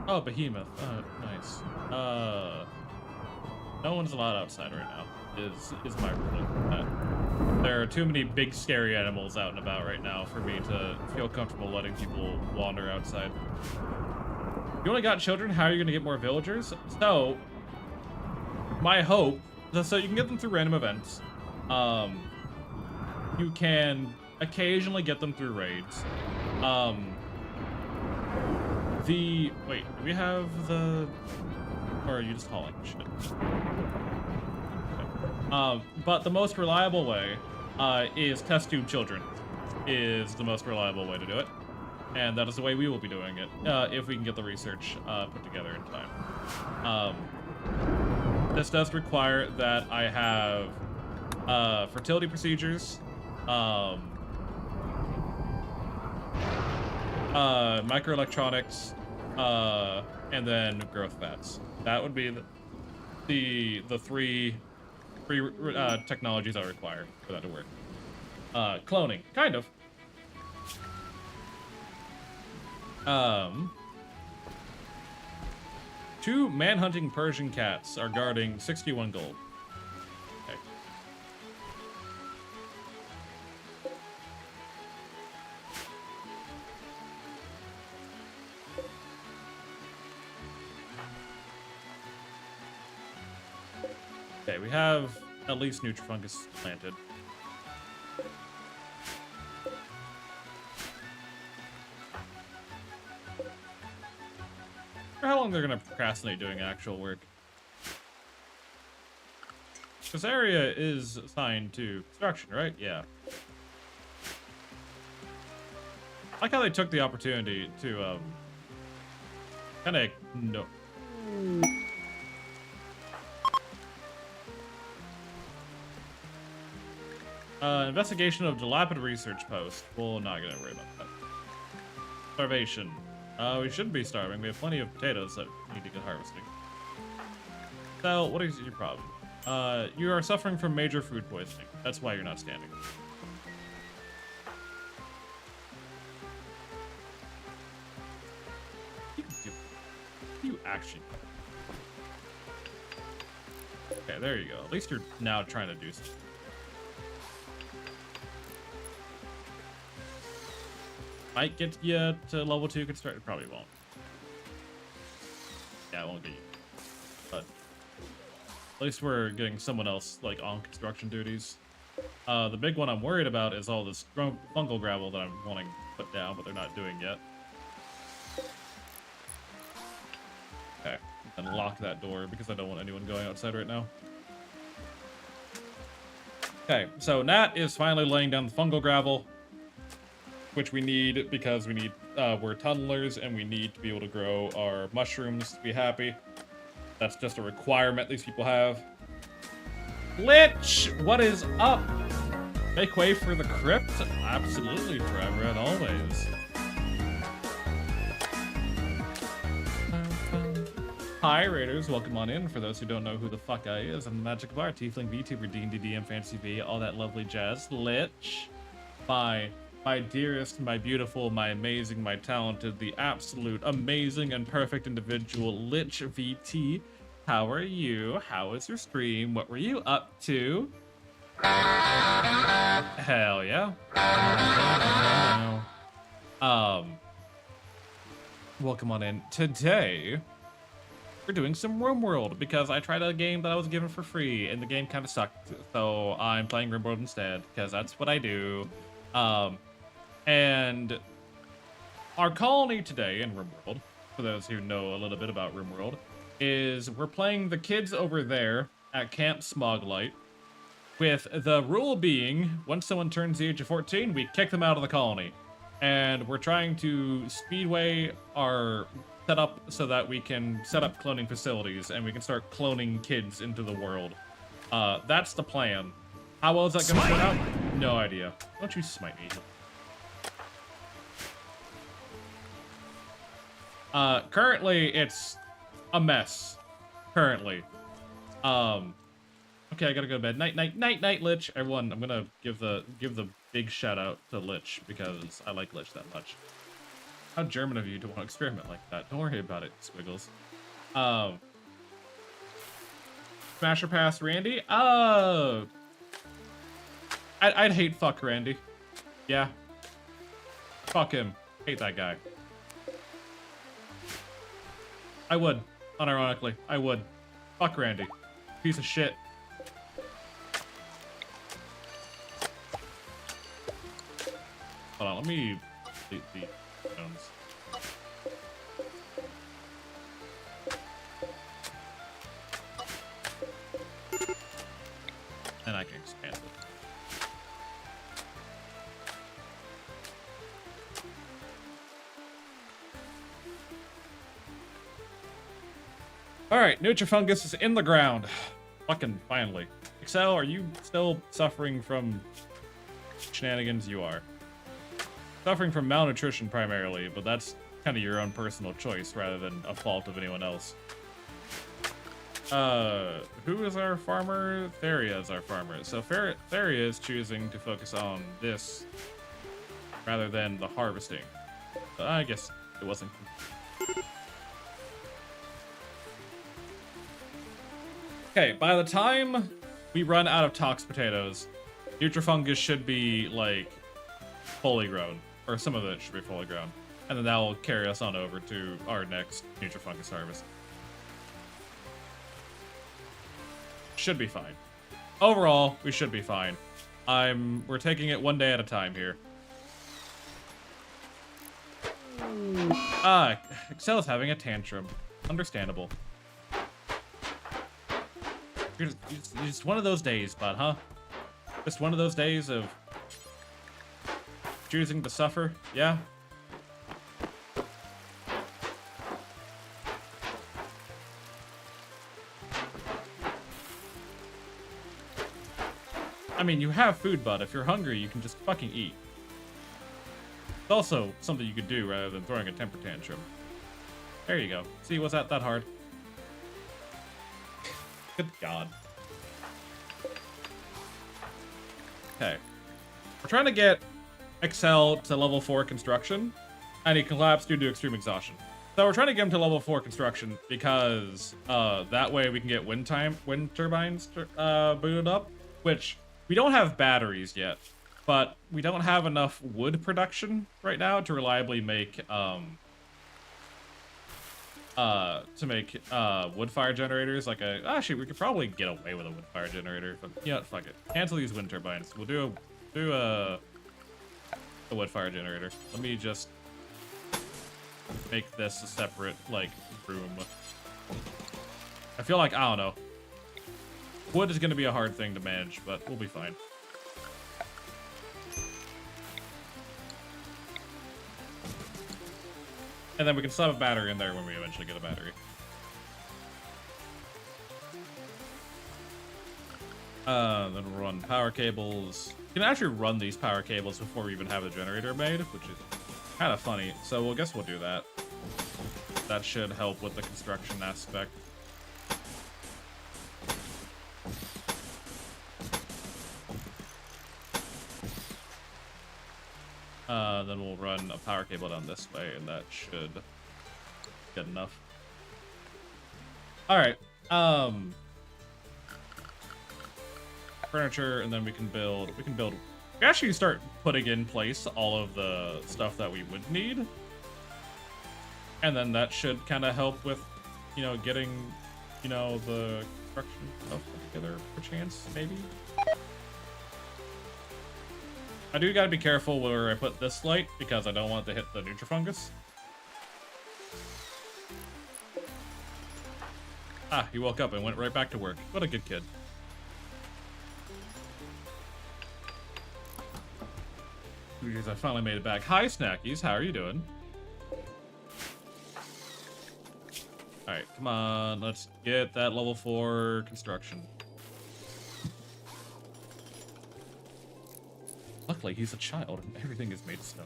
Oh, behemoth. Oh, nice. No one's allowed outside right now. Is my ruling. There are too many big scary animals out and about right now for me to feel comfortable letting people wander outside. You only got children, how are you gonna get more villagers? So, my hope, so you can get them through random events. You can occasionally get them through raids. Wait, do we have the, or are you just hauling shit? But the most reliable way is test tube children is the most reliable way to do it. And that is the way we will be doing it, if we can get the research put together in time. This does require that I have fertility procedures, microelectronics, and then growth fats. That would be the three technologies I require for that to work. Cloning, kind of. 2 man-hunting Persian cats are guarding 61 gold. Okay. Okay, we have at least Nutrifungus planted. For how long they're gonna procrastinate doing actual work. This area is assigned to construction, right? Yeah. I like how they took the opportunity to, kinda, no. Investigation of dilapidated research post. We're not gonna worry about that. Starvation. We shouldn't be starving. We have plenty of potatoes that need to get harvesting. So, what is your problem? You are suffering from major food poisoning. That's why you're not standing. You actually. Okay, there you go. At least you're now trying to do something. Might get you to level 2 construct. It probably won't. Yeah, it won't get you. But at least we're getting someone else like on construction duties. The big one I'm worried about is all this fungal gravel that I'm wanting to put down, but they're not doing yet. Okay, and lock that door because I don't want anyone going outside right now. Okay, so Nat is finally laying down the fungal gravel, which we need because we need, we're tunnelers and we need to be able to grow our mushrooms to be happy. That's just a requirement these people have. Lich, what is up? Make way for the crypt? Absolutely, forever and always. Hi, Raiders. Welcome on in. For those who don't know who the fuck I is, I'm the Magic Bar, Tiefling VTuber, D&D DM, Fantasy V, all that lovely jazz. Lich, my dearest, my beautiful, my amazing, my talented, the absolute amazing and perfect individual, Lich VT. How are you? How was your stream? What were you up to? Hell yeah. Welcome on in. Today, we're doing some RimWorld because I tried a game that I was given for free and the game kind of sucked. So I'm playing RimWorld instead because that's what I do. And our colony today in RimWorld, for those who know a little bit about RimWorld, is we're playing the kids over there at Camp Smoglight, with the rule being, once someone turns the age of 14, we kick them out of the colony. And we're trying to speedway our setup so that we can set up cloning facilities and we can start cloning kids into the world. That's the plan. How well is that going to turn out? No idea. Don't you smite me. Currently, it's a mess. Currently. Okay, I gotta go to bed. Night, night, night, night, Lich. Everyone, I'm gonna give the big shout out to Lich because I like Lich that much. How German of you to want to experiment like that. Don't worry about it, Squiggles. Smasher past Randy? I'd hate fuck Randy. Yeah. Fuck him. Hate that guy. I would. Unironically, I would. Fuck Randy. Piece of shit. Hold on, let me delete the stones. And I can expand it. Alright, Nutrifungus is in the ground. Fucking finally. Excel, are you still suffering from shenanigans? You are. Suffering from malnutrition primarily, but that's kind of your own personal choice rather than a fault of anyone else. Who is our farmer? Theria is our farmer. So Theria is choosing to focus on this rather than the harvesting. I guess it wasn't. Okay, by the time we run out of tox potatoes, Nutrifungus should be, like, fully grown. Or some of it should be fully grown. And then that will carry us on over to our next Nutrifungus harvest. Should be fine. Overall, we should be fine. We're taking it one day at a time here. Excel is having a tantrum. Understandable. You're just one of those days, bud, huh? Just one of those days of choosing to suffer, yeah? I mean, you have food, bud. If you're hungry, you can just fucking eat. It's also something you could do rather than throwing a temper tantrum. There you go. See, was that hard? Good God. Okay. We're trying to get Excel to level 4 construction, and he collapsed due to extreme exhaustion. So we're trying to get him to level 4 construction because that way we can get wind turbines booted up, which we don't have batteries yet, but we don't have enough wood production right now to reliably make wood fire generators. Actually, we could probably get away with a wood fire generator, but you know what, fuck it. Cancel these wind turbines. We'll do a wood fire generator. Let me just make this a separate, like, room. I feel like, I don't know. Wood is going to be a hard thing to manage, but we'll be fine. And then we can slap a battery in there when we eventually get a battery. Then we'll run power cables. You can actually run these power cables before we even have the generator made, which is kind of funny. So I guess we'll do that. That should help with the construction aspect. Then we'll run a power cable down this way, and that should get enough. All right. Furniture, and then we can build. We actually start putting in place all of the stuff that we would need, and then that should kind of help with, you know, getting, you know, the construction stuff together, perchance, maybe. I do gotta be careful where I put this light because I don't want to hit the nutrifungus. Ah, he woke up and went right back to work. What a good kid. Because I finally made it back. Hi, Snackies. How are you doing? Alright, come on. Let's get that level 4 construction. Luckily, he's a child and everything is made of snow.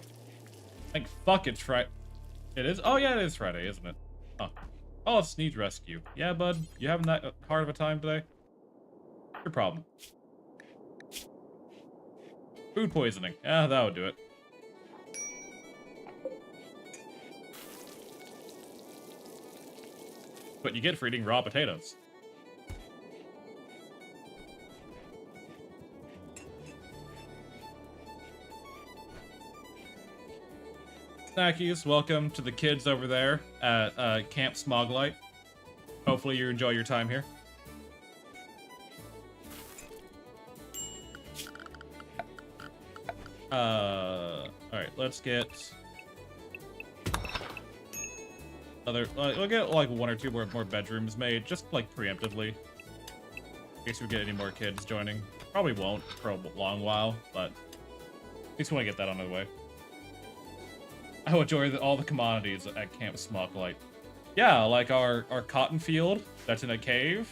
Thank fuck it's Friday. It is? Oh, yeah, it is Friday, isn't it? Oh. Oh, it's needs rescue. Yeah, bud. You having that hard of a time today? Your problem. Food poisoning. Yeah, that would do it. But you get for eating raw potatoes. Snackies, welcome to the kids over there at Camp Smoglight. Hopefully you enjoy your time here. Alright, let's get we'll get like 1 or 2 more bedrooms made, just like preemptively. In case we get any more kids joining. Probably won't for a long while, but at least want to get that on the way. I enjoy all the commodities at Camp Smoglight. Yeah, like our cotton field that's in a cave,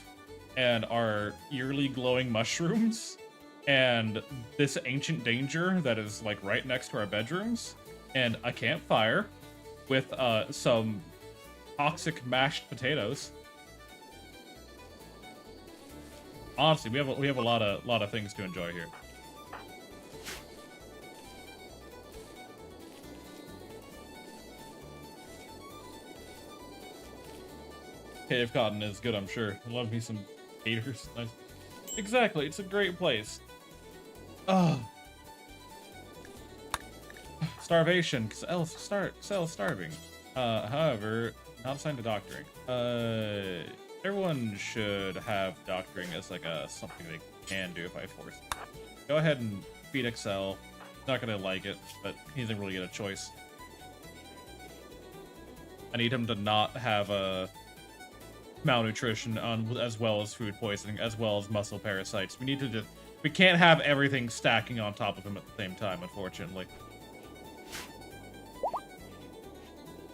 and our eerily glowing mushrooms, and this ancient danger that is like right next to our bedrooms, and a campfire with some toxic mashed potatoes. Honestly, we have a lot of things to enjoy here. Cave cotton is good, I'm sure. I love me some haters. Nice. Exactly, it's a great place. Ugh. Starvation. Cell's starving. However, not assigned to doctoring. Everyone should have doctoring as like something they can do if I force it. Go ahead and feed Excel. He's not gonna like it, but he doesn't really get a choice. I need him to not have a malnutrition as well as food poisoning, as well as muscle parasites. We can't have everything stacking on top of him at the same time, unfortunately.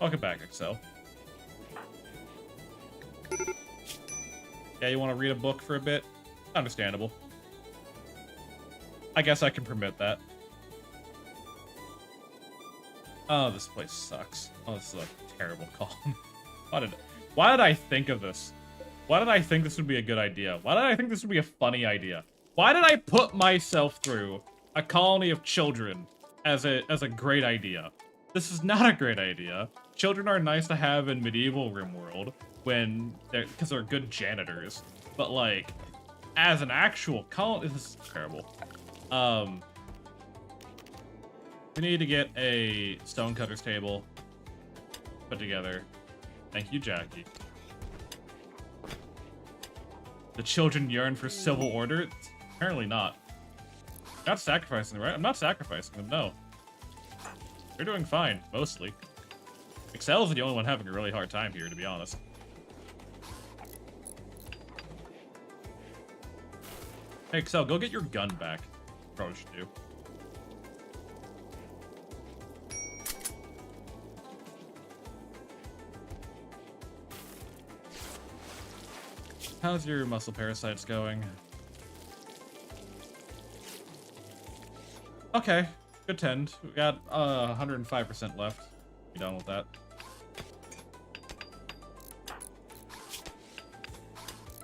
Welcome back, Excel. Yeah, you want to read a book for a bit? Understandable. I guess I can permit that. Oh, this place sucks. Oh, this is a terrible call. Why did I think of this? Why did I think this would be a good idea? Why did I think this would be a funny idea? Why did I put myself through a colony of children as a great idea? This is not a great idea. Children are nice to have in medieval RimWorld because they're good janitors. But like, as an actual colony, this is terrible. We need to get a stonecutter's table put together. Thank you, Jackie. The children yearn for civil order? Apparently not. Not sacrificing them, right? I'm not sacrificing them, no. They're doing fine, mostly. Excel's the only one having a really hard time here, to be honest. Hey, Excel, go get your gun back. Probably should do. How's your muscle parasites going? Okay, good tend. We got 105% left. Be done with that.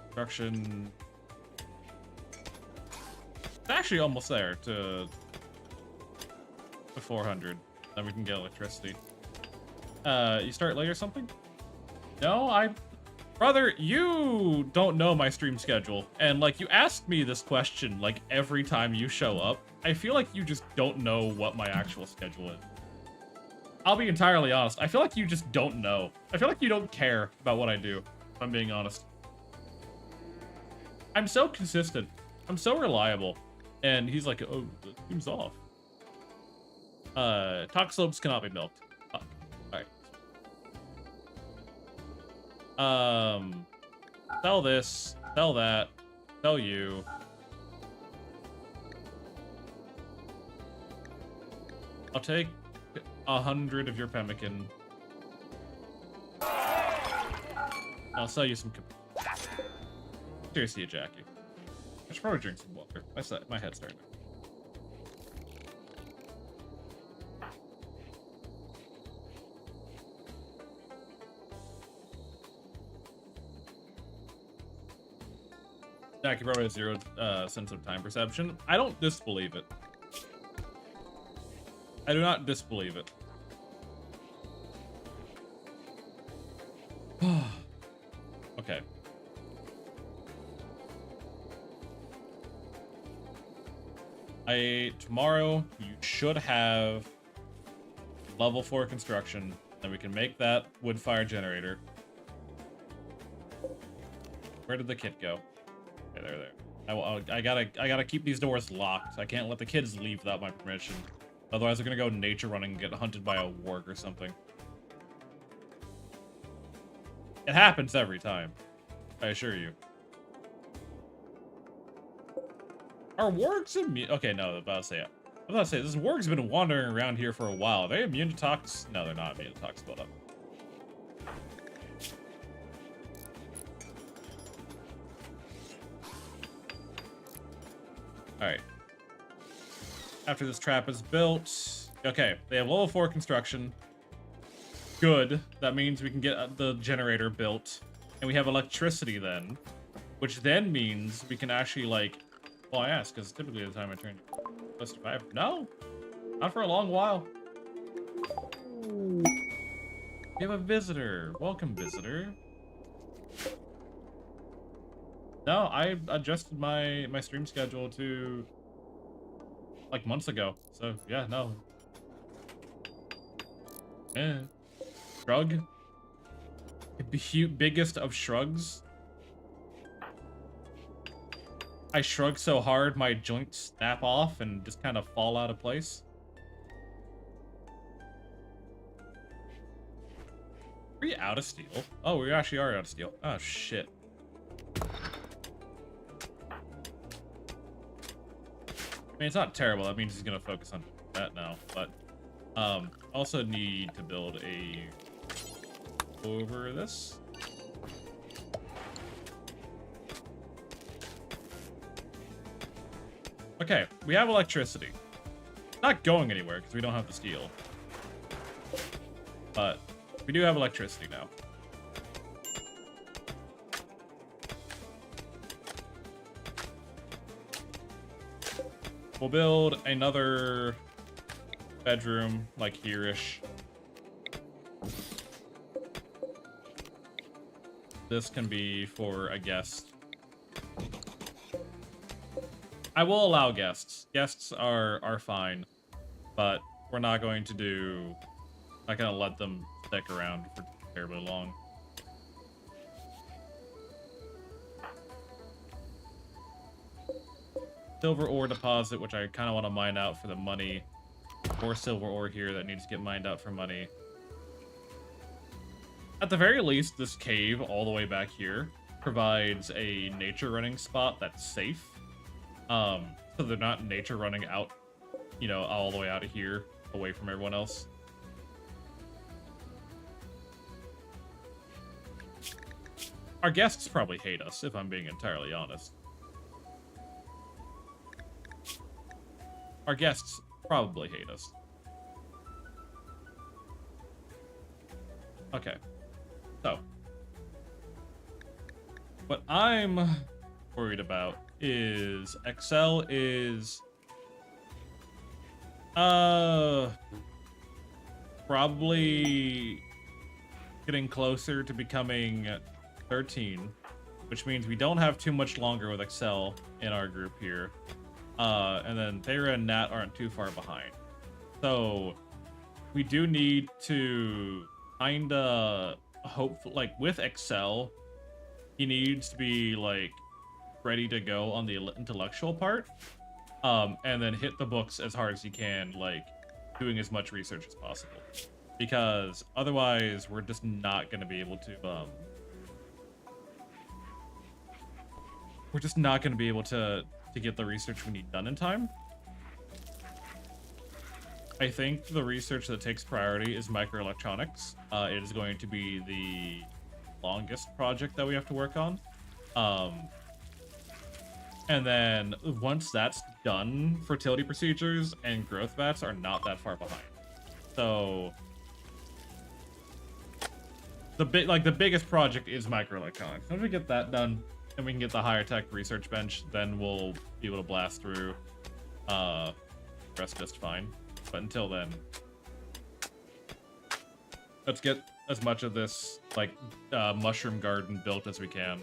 Construction. It's actually almost there to 400. Then we can get electricity. You start late or something? No, Brother, you don't know my stream schedule, and like you ask me this question like every time you show up. I feel like you just don't know what my actual schedule is. I'll be entirely honest. I feel like you just don't know. I feel like you don't care about what I do, if I'm being honest. I'm so consistent. I'm so reliable. And he's like, oh, the stream's off. Talk slopes cannot be milked. Fuck. Alright. Sell this, sell that, sell you. I'll take 100 of your pemmican. I'll sell you some. Seriously, Jackie. I should probably drink some water. My head's starting. Jackie probably has 0 sense of time perception. I don't disbelieve it. I do not disbelieve it. Okay. Tomorrow you should have level 4 construction, and we can make that wood fire generator. Where did the kit go? Okay, they're there. I gotta keep these doors locked. I can't let the kids leave without my permission. Otherwise, they're gonna go nature running and get hunted by a warg or something. It happens every time. I assure you. Are wargs immune? Okay, no, I was about to say, this warg's been wandering around here for a while. Are they immune to tox? No, they're not immune to tox split up. Alright. After this trap is built... Okay, they have level 4 construction. Good. That means we can get the generator built. And we have electricity then. Which then means we can actually, like... Well, I asked, because typically the time I turn plus 5... No! Not for a long while. We have a visitor. Welcome, visitor. No, I adjusted my stream schedule to like months ago. So yeah, no. Eh. Shrug. Biggest of shrugs. I shrug so hard my joints snap off and just kind of fall out of place. Are we out of steel? Oh, we actually are out of steel. Oh shit. I mean, it's not terrible. That means he's gonna focus on that now. But also need to build a over this. Okay, we have electricity. Not going anywhere because we don't have the steel. but we do have electricity now. We'll build another bedroom, like here-ish. This can be for a guest. I will allow guests. Guests are fine, but we're not going to do... Not gonna let them stick around for terribly long. Silver ore deposit, which I kind of want to mine out for the money. More silver ore here that needs to get mined out for money. At the very least, this cave all the way back here provides a nature running spot that's safe. So they're not nature running out, you know, all the way out of here, away from everyone else. Our guests probably hate us, if I'm being entirely honest. Our guests probably hate us. Okay. So. What I'm worried about is Excel is... probably getting closer to becoming 13, which means we don't have too much longer with Excel in our group here. And then Thera and Nat aren't too far behind. So we do need to kinda hope, like with Excel, he needs to be like ready to go on the intellectual part. And then hit the books as hard as he can, like doing as much research as possible. Because otherwise we're just not gonna be able to we're just not gonna be able to get the research we need done in time. I think the research that takes priority is microelectronics. It is going to be the longest project that we have to work on. And then once that's done, fertility procedures and growth vats are not that far behind. So the biggest project is microelectronics. Once we get that done, and we can get the higher tech research bench, then we'll be able to blast through rest just fine. But until then, let's get as much of this like mushroom garden built as we can.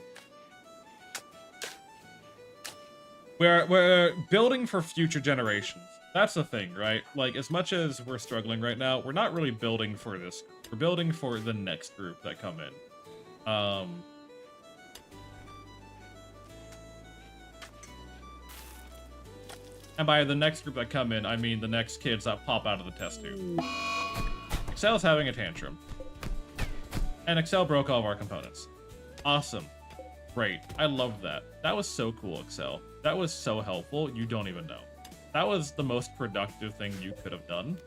We're building for future generations. That's the thing, right? Like, as much as we're struggling right now, we're not really building for this. We're building for the next group that come in. And by the next group that come in, I mean the next kids that pop out of the test tube. Excel's having a tantrum. And Excel broke all of our components. Awesome. Great. I love that. That was so cool, Excel. That was so helpful, you don't even know. That was the most productive thing you could have done.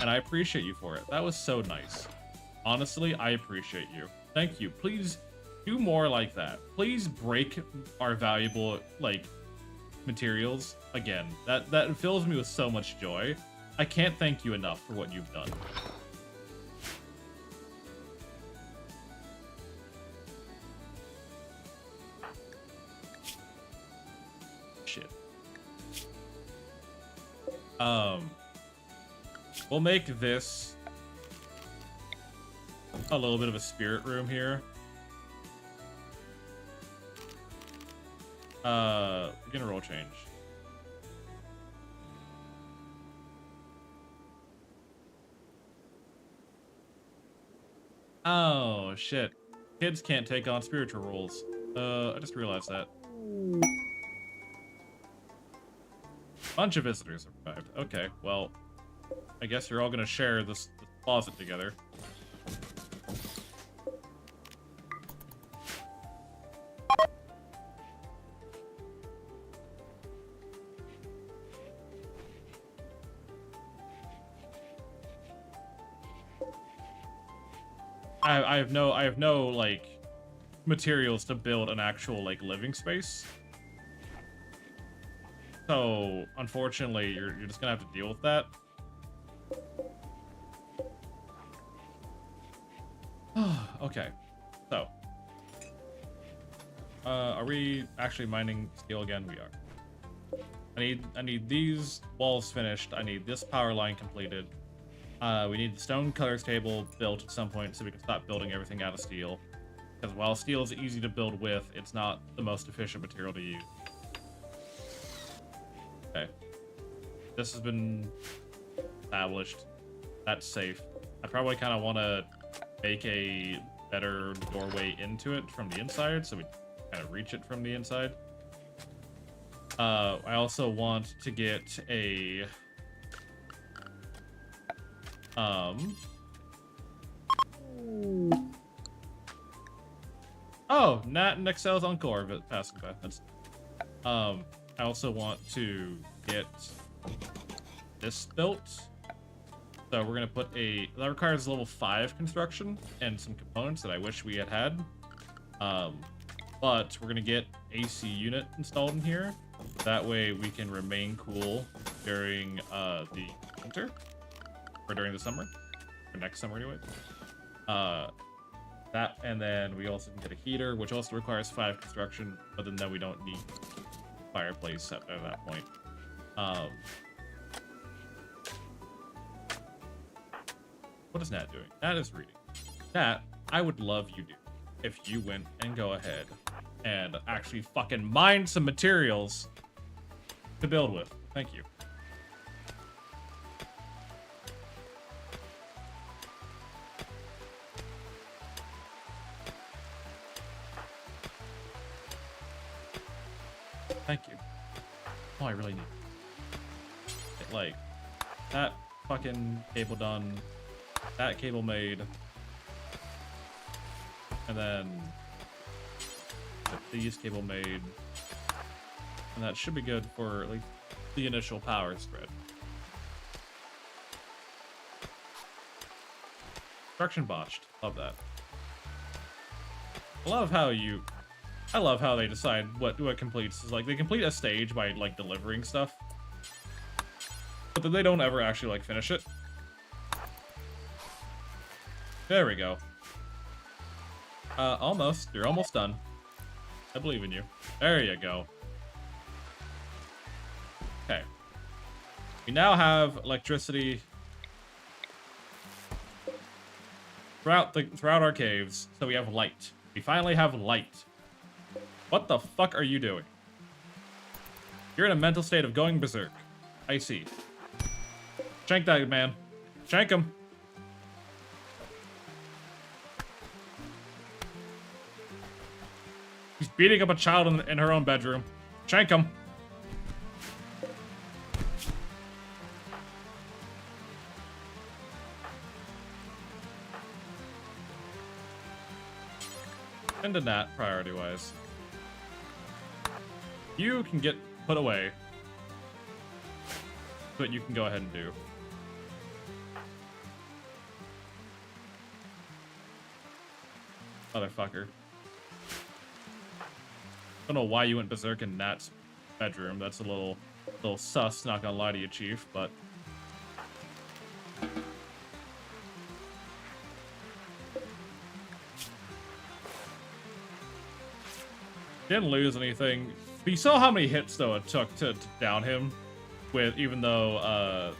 And I appreciate you for it. That was so nice. Honestly, I appreciate you. Thank you. Please do more like that. Please break our valuable, like, materials again. That fills me with so much joy. I can't thank you enough for what you've done. Shit. We'll make this a little bit of a spirit room here. We're gonna roll change. Oh, shit. Kids can't take on spiritual roles. I just realized that. Bunch of visitors arrived. Okay, well, I guess you're all gonna share this closet together. I have no like materials to build an actual like living space. So unfortunately, you're just gonna have to deal with that. Okay. So. Are we actually mining steel again? We are. I need these walls finished. I need this power line completed. We need the stone colors table built at some point so we can stop building everything out of steel. Because while steel is easy to build with, it's not the most efficient material to use. Okay. This has been established. That's safe. I probably kind of want to make a better doorway into it from the inside so we kind of reach it from the inside. I also want to get a oh, Nat and Excel's Encore passing by. That's I also want to get this built. So we're gonna put that requires level 5 construction and some components that I wish we had. But we're gonna get AC unit installed in here. That way we can remain cool during the winter or during the summer or next summer anyway. That, and then we also can get a heater, which also requires 5 construction, but then we don't need fireplace at that point. What is Nat doing? Nat is reading. Nat, I would love you to if you went and go ahead and actually fucking mine some materials to build with. Thank you. Thank you. Oh, I really need like that fucking cable done, that cable made, and then these cable made, and that should be good for like the initial power spread. Construction botched. Love that. I love how they decide what completes. Is like they complete a stage by like delivering stuff, but then they don't ever actually like finish it. There we go. Almost. You're almost done. I believe in you. There you go. Okay. We now have electricity throughout our caves, so we have light. We finally have light. What the fuck are you doing? You're in a mental state of going berserk. I see. Shank that man. Shank him. He's beating up a child in her own bedroom. Shank him. Into Nat, priority-wise. You can get put away. But you can go ahead and do. Motherfucker. Don't know why you went berserk in Nat's bedroom. That's a little sus, not gonna lie to you, Chief, but... Didn't lose anything. But you saw how many hits, though, it took to down him, with even though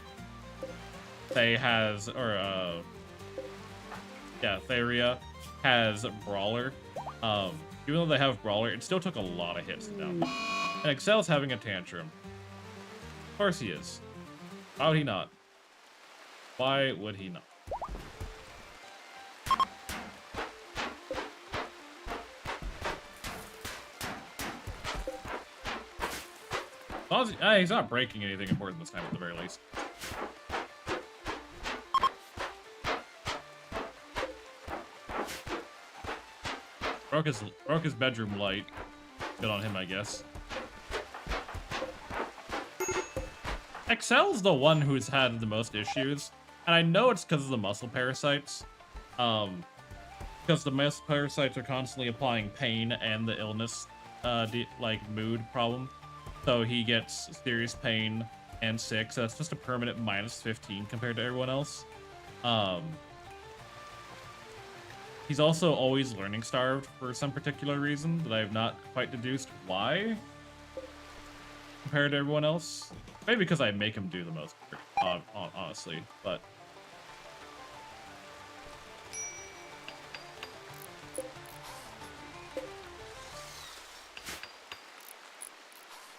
Thay has, or yeah, Theria has Brawler. Even though they have Brawler, it still took a lot of hits to down him. And Excel's having a tantrum. Of course he is. Why would he not? Why would he not? He's not breaking anything important this time, at the very least. Broke his bedroom light. Good on him, I guess. Excel's the one who's had the most issues, and I know it's because of the muscle parasites. Because the muscle parasites are constantly applying pain and the illness, like mood problem. So he gets serious pain and sick, so that's just a permanent minus 15 compared to everyone else. He's also always learning starved for some particular reason that I have not quite deduced why compared to everyone else. Maybe because I make him do the most, honestly, but...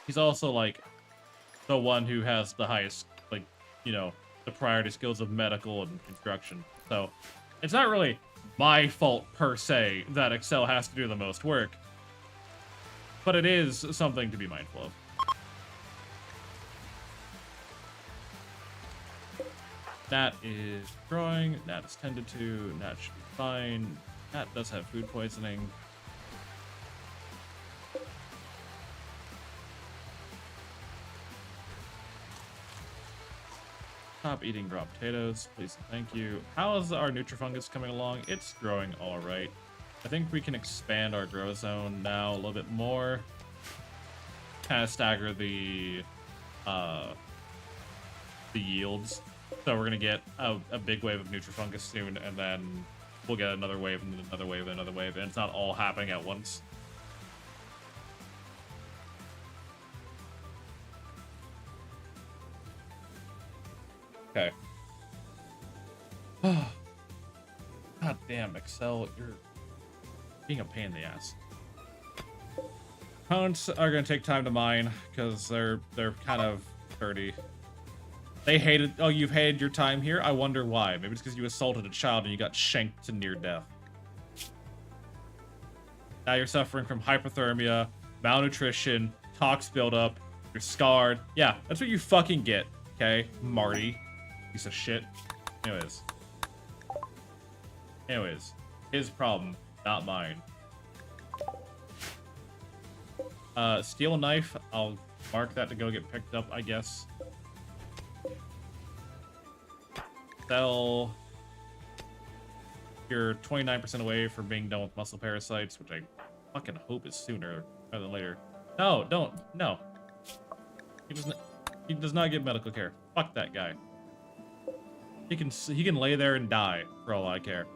He's also, like, the one who has the highest, like, you know, the priority skills of medical and construction. So, it's not really my fault, per se, that Excel has to do the most work. But it is something to be mindful of. Nat is growing, Nat is tended to, Nat should be fine. Nat does have food poisoning. Stop eating raw potatoes, please and thank you. How is our Nutrifungus coming along? It's growing all right. I think we can expand our grow zone now a little bit more. Kind of stagger the yields. So we're gonna get a big wave of Nutrifungus soon, and then we'll get another wave, and another wave, and another wave, and it's not all happening at once. Okay. God damn, Excel, you're being a pain in the ass. Opponents are gonna take time to mine because they're kind of dirty. They hated. Oh, you've hated your time here? I wonder why. Maybe it's because you assaulted a child and you got shanked to near death. Now you're suffering from hypothermia, malnutrition, tox buildup. You're scarred. Yeah, that's what you fucking get. Okay, Marty. Piece of shit. Anyways, his problem, not mine. Steel knife. I'll mark that to go get picked up, I guess. Sell. You're 29% away from being done with muscle parasites, which I fucking hope is sooner rather than later. No, don't. No. He does not get medical care. Fuck that guy. He can lay there and die for all I care.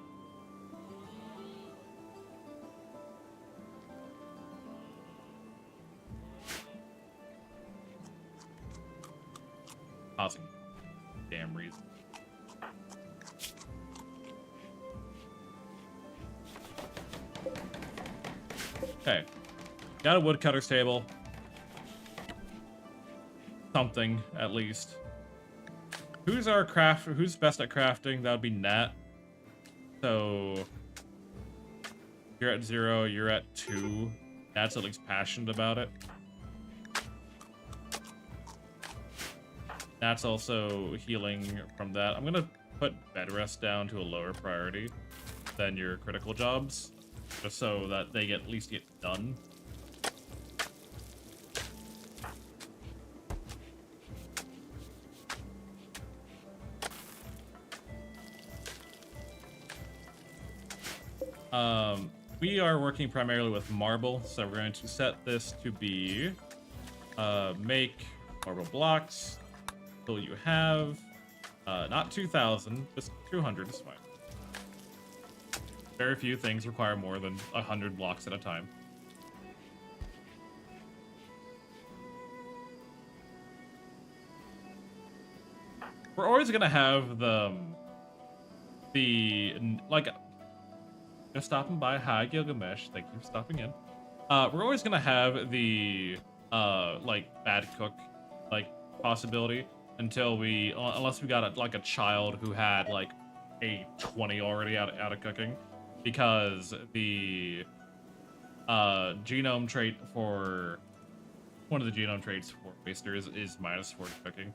Pausing. Damn reason. Okay. Got a woodcutter's table. Something, at least. Who's best at crafting? That would be Nat. So you're at 0, you're at 2. Nat's at least passionate about it. Nat's also healing from that. I'm gonna put bed rest down to a lower priority than your critical jobs, just so that they at least get done. We are working primarily with marble, so we're going to set this to be make marble blocks. So you have not 2,000, just 200 is fine. Very few things require more than 100 blocks at a time. We're always gonna have the like. Just stopping by. Hi, Gilgamesh. Thank you for stopping in. We're always gonna have the like bad cook like possibility until we, unless we got like a child who had like a 20 already out of cooking, because the genome trait for one of the genome traits for wasters is -4 cooking.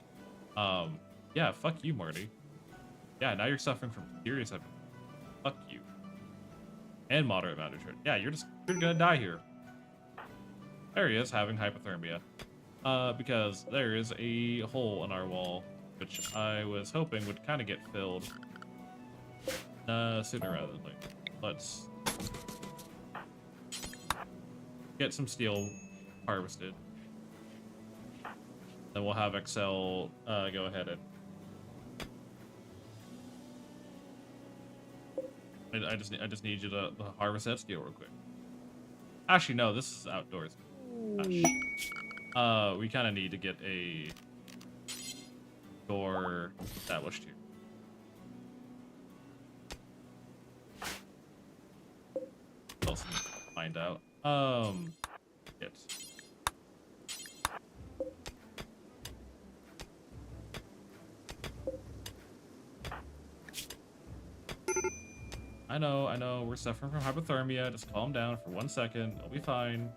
Yeah, fuck you, Marty. Yeah, now you're suffering from serious. Fuck you. And moderate malnutrition. Yeah, you're gonna die here. There he is, having hypothermia. Because there is a hole in our wall, which I was hoping would kind of get filled sooner rather than later. Let's get some steel harvested. Then we'll have Excel go ahead and I just need you to harvest that skill real quick. Actually, no, this is outdoors. We kind of need to get a door established here. What else need to find out? Yes. I know, we're suffering from hypothermia. Just calm down for 1 second. It'll be fine.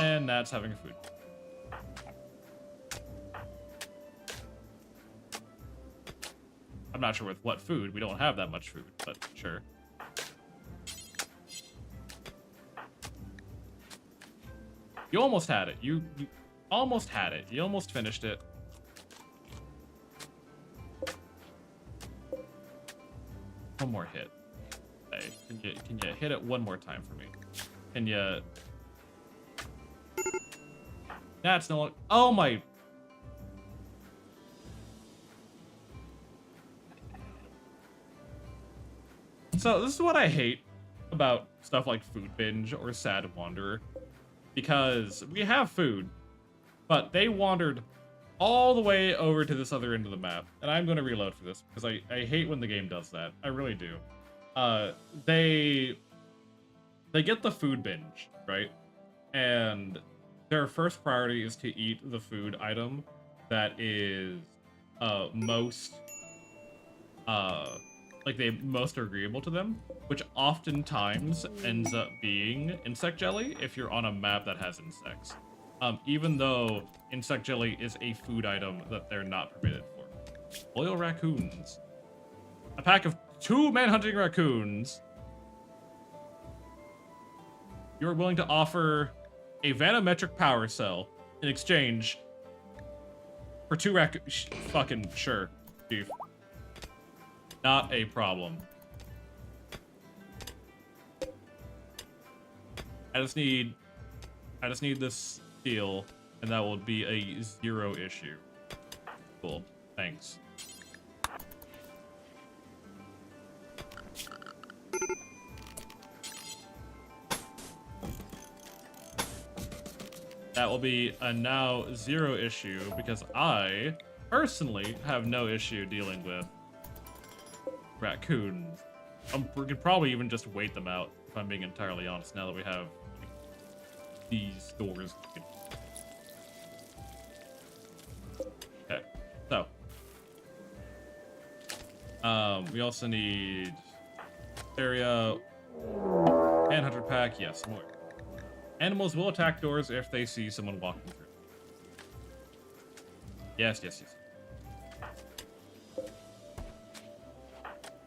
And Nat's having food. I'm not sure with what food. We don't have that much food, but sure. You almost had it. You almost had it. You almost finished it. One more hit. Hey, can you hit it one more time for me? Can you? That's no. Oh my. So this is what I hate about stuff like Food Binge or Sad Wanderer, because we have food, but they wandered all the way over to this other end of the map, and I'm going to reload for this because I hate when the game does that. I really do. They get the food binge, right? And their first priority is to eat the food item that is most like they most agreeable to them, which oftentimes ends up being insect jelly if you're on a map that has insects. Even though insect jelly is a food item that they're not permitted for. Loyal raccoons. A pack of 2 manhunting raccoons. You're willing to offer a vanometric power cell in exchange for 2 raccoons. Fucking sure, chief. Not a problem. I just need this steel, and that will be a 0 issue. Cool. Thanks. That will be a now 0 issue because I personally have no issue dealing with raccoons. We could probably even just wait them out, if I'm being entirely honest, now that we have these doors. Okay, so. We also need area, manhunter pack, yes, more. Animals will attack doors if they see someone walking through. Yes.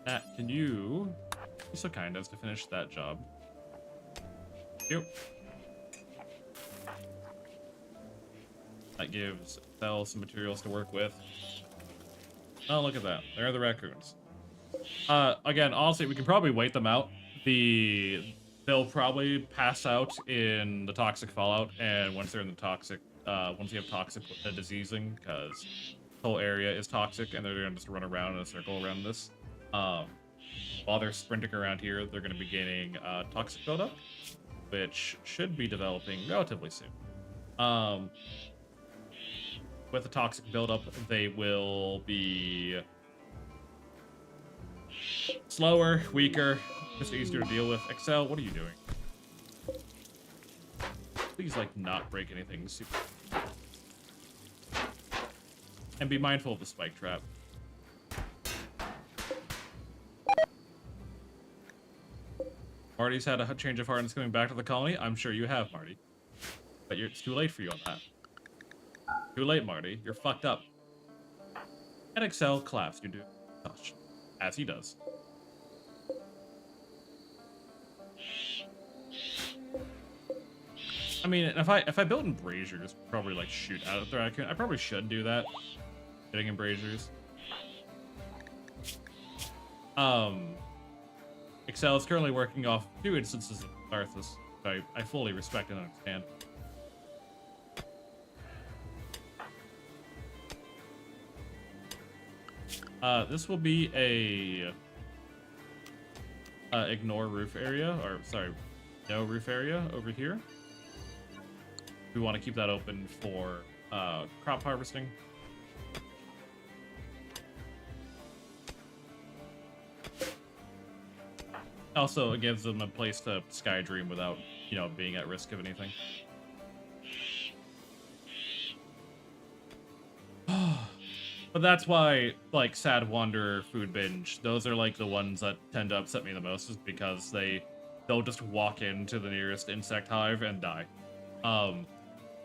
Nat, can you be so kind as to finish that job? Thank you. That gives Belle some materials to work with. Oh, look at that. There are the raccoons. Again, honestly, we can probably wait them out. They'll probably pass out in the toxic fallout, and once they're in the toxic, once you have toxic diseasing, because the whole area is toxic, and they're gonna just run around in a circle around this. While they're sprinting around here, they're gonna be gaining toxic buildup, which should be developing relatively soon. With the toxic buildup, they will be slower, weaker, just easier to deal with. Excel, what are you doing? Please, like, not break anything super. And be mindful of the spike trap. Marty's had a change of heart and is coming back to the colony. I'm sure you have, Marty. But it's too late for you on that. Too late, Marty. You're fucked up. And Excel claps you do. Gosh. As he does. I mean, if I built in braziers, probably like shoot out at the raccoon. I probably should do that. Getting in braziers. Excel is currently working off 2 instances of Arthas, which I fully respect and understand. This will be a ignore roof area, or sorry, no roof area over here. We want to keep that open for crop harvesting. Also, it gives them a place to sky dream without, you know, being at risk of anything. But that's why, like, Sad Wanderer, Food Binge, those are, like, the ones that tend to upset me the most, is because they'll just walk into the nearest insect hive and die.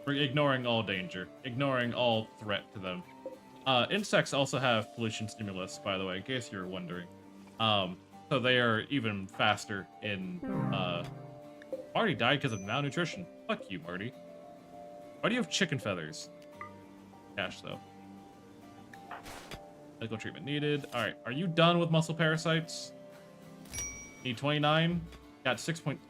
Ignoring all danger, ignoring all threat to them. Insects also have pollution stimulus, by the way, in case you're wondering. So they are even faster in, Marty died because of malnutrition. Fuck you, Marty. Why do you have chicken feathers? Cash, though. Medical treatment needed. Alright, are you done with muscle parasites? Need 29. Got 6 point...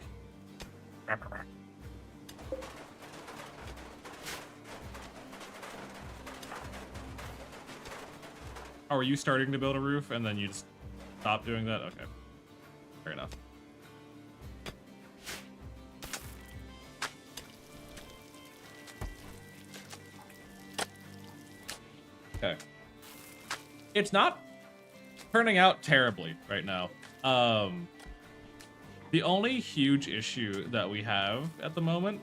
Oh, are you starting to build a roof and then you just stop doing that? Okay. Fair enough. Okay. It's not turning out terribly right now. The only huge issue that we have at the moment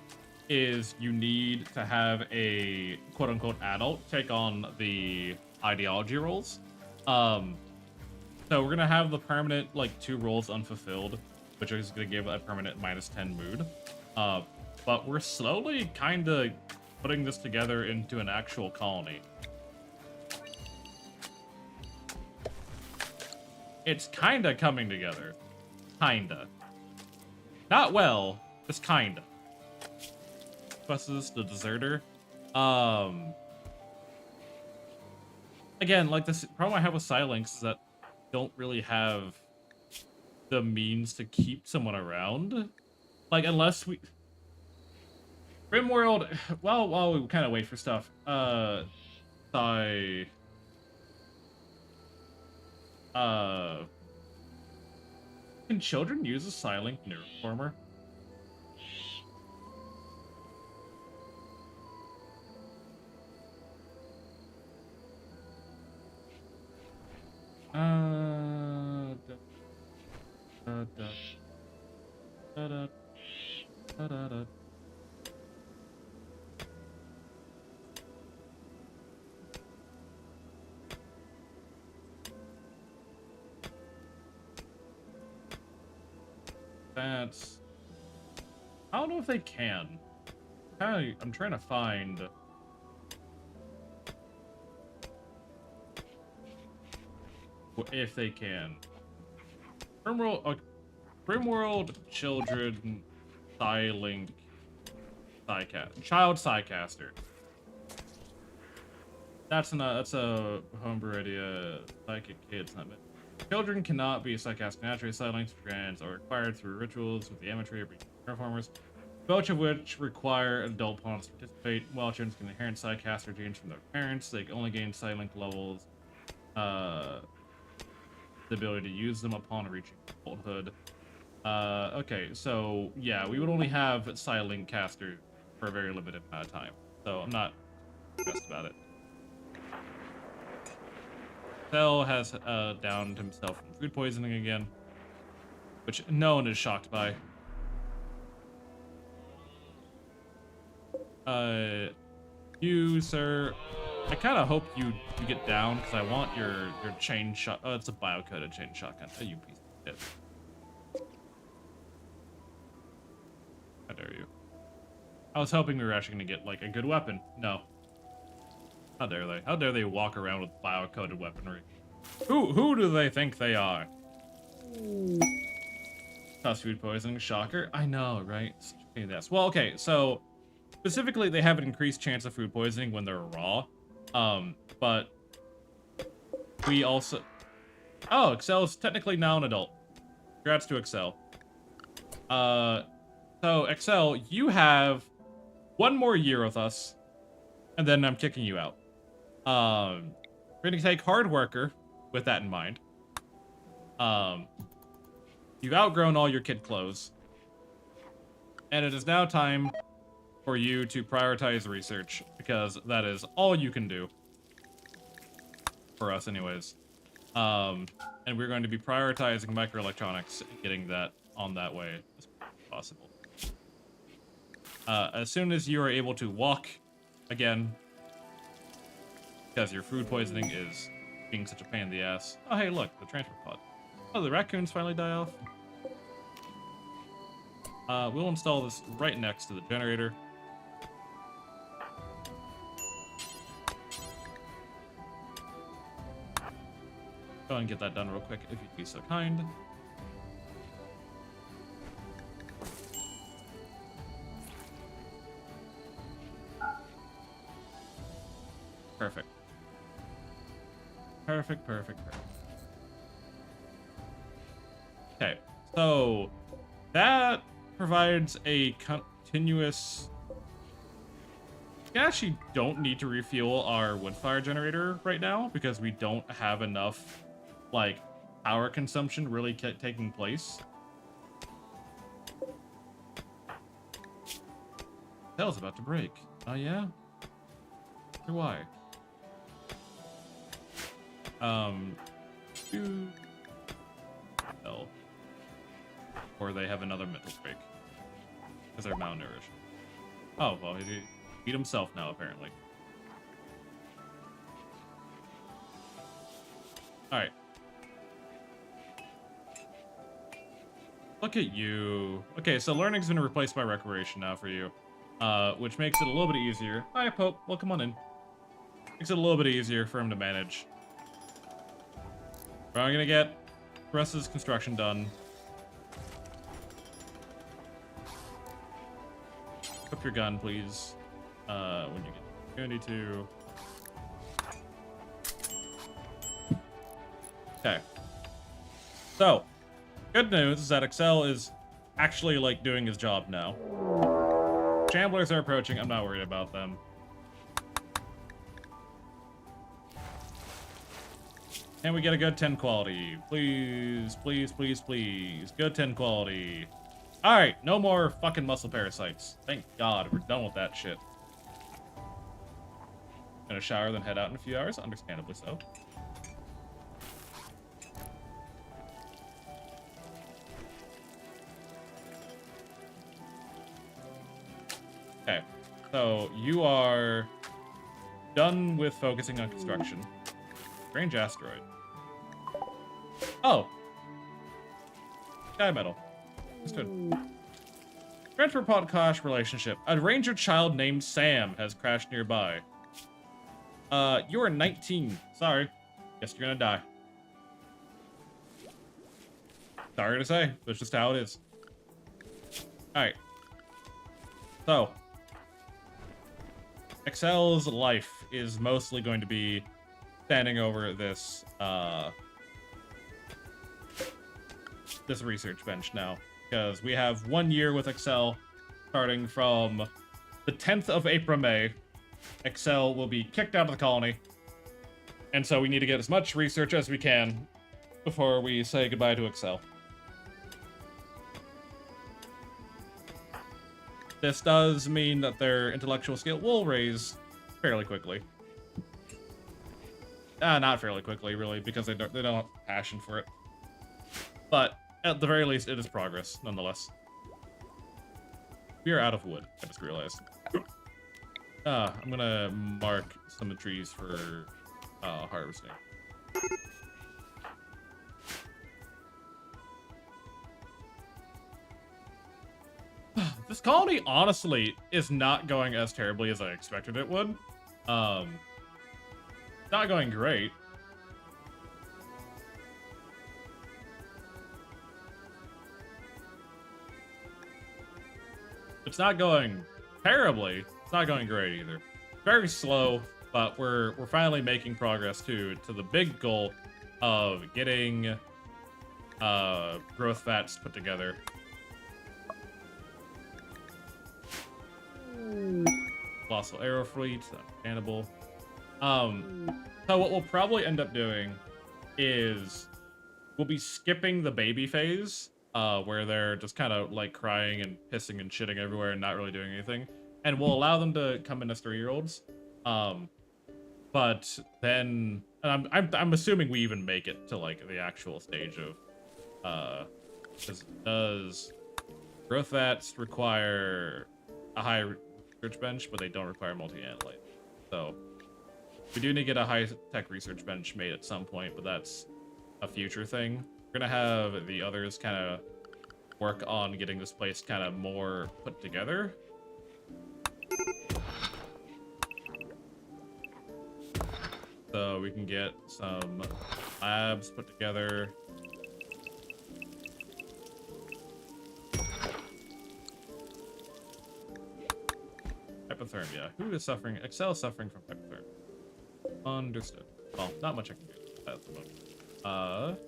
is you need to have a quote-unquote adult take on the ideology roles. So we're gonna have the permanent, like, 2 roles unfulfilled, which is gonna give a permanent -10 mood. But we're slowly kind of putting this together into an actual colony. It's kinda coming together. Kinda. Not well, just kinda. What's this? The deserter? Again, like, this problem I have with Silinx is that I don't really have the means to keep someone around. Like, unless we... Rimworld, well, while we kind of wait for stuff, can children use a Silink neuroformer? That's... I don't know if they can. I'm trying to find... if they can. Rimworld Children Psylink Child Psycaster. That's a homebrew idea. Psychic kids, not meant. Children cannot be psychastic naturally. Psylinks grants are required through rituals with the amateur performers, both of which require adult pawns to participate. While children can inherit psycaster genes from their parents, they can only gain Psylink levels. The ability to use them upon reaching adulthood. Okay, so yeah, we would only have Psylink casters for a very limited amount of time, so I'm not stressed about it. Fell has downed himself from food poisoning again, which no one is shocked by. You, sir, I kind of hope you get down, because I want your chain shot. Oh, it's a bio-coded chain shotgun. Oh, you piece of shit. How dare you? I was hoping we were actually going to get, like, a good weapon. No. How dare they? How dare they walk around with bio-coded weaponry? Who do they think they are? Cause food poisoning, shocker. I know, right? Yes. Well, okay, so specifically, they have an increased chance of food poisoning when they're raw. But we also... Oh, Excel is technically now an adult. Congrats to Excel. So, Excel, you have 1 more year with us, and then I'm kicking you out. We're gonna take Hard Worker, with that in mind. You've outgrown all your kid clothes. And it is now time for you to prioritize research, because that is all you can do. For us, anyways. And we're going to be prioritizing microelectronics and getting that on that way as possible. As soon as you are able to walk again, because your food poisoning is being such a pain in the ass. Oh, hey, look, the transport pod. Oh, the raccoons finally die off. We'll install this right next to the generator. Go ahead and get that done real quick, if you'd be so kind. Perfect. Perfect, perfect, perfect. Okay, so that provides a continuous... We actually don't need to refuel our wood fire generator right now because we don't have enough, like, power consumption really taking place. Hell's about to break. Oh, yeah? Why? Hell. Or they have another mental break. Because they're malnourished. Oh, well, he eat himself now, apparently. Alright. Look at you. Okay, so learning's been replaced by recreation now for you. Which makes it a little bit easier. Hi, Pope. Welcome on in. Makes it a little bit easier for him to manage. We're gonna get Russ's construction done. Equip your gun, please. When you get the opportunity to. Okay. So, good news is that Excel is actually, like, doing his job now. Shamblers are approaching. I'm not worried about them. Can we get a good 10 quality? Please, please, please, please. Good 10 quality. Alright, no more fucking muscle parasites. Thank God, we're done with that shit. Gonna shower, then head out in a few hours. Understandably so. Okay, so you are done with focusing on construction. Strange asteroid. Oh. Sky metal. Understood. Transfer pod crash relationship. A ranger child named Sam has crashed nearby. You are 19. Sorry. Guess you're gonna die. Sorry to say. That's just how it is. Alright. So. Excel's life is mostly going to be standing over this, this research bench now. Because we have 1 year with Excel, starting from the 10th of April, May. Excel will be kicked out of the colony. And so we need to get as much research as we can before we say goodbye to Excel. This does mean that their intellectual skill will raise fairly quickly. Not fairly quickly, really, because they don't have passion for it. But at the very least, it is progress, nonetheless. We are out of wood, I just realized. I'm gonna mark some of the trees for harvesting. This colony, honestly, is not going as terribly as I expected it would. Not going great. It's not going terribly. It's not going great either. Very slow, but we're finally making progress to the big goal of getting growth fats put together. Colossal arrow fleet, understandable. So what we'll probably end up doing is we'll be skipping the baby phase, where they're just kind of like crying and pissing and shitting everywhere and not really doing anything, and we'll allow them to come in as 3-year-olds. But then, and I'm assuming we even make it to like the actual stage of, does growth vats require a high research bench, but they don't require multi-analyte. So we do need to get a high-tech research bench made at some point, but that's a future thing. We're gonna have the others kind of work on getting this place kind of more put together. So we can get some labs put together. Hypothermia. Who is suffering? Excel is suffering from hypothermia. Understood. Well, not much I can do at the moment.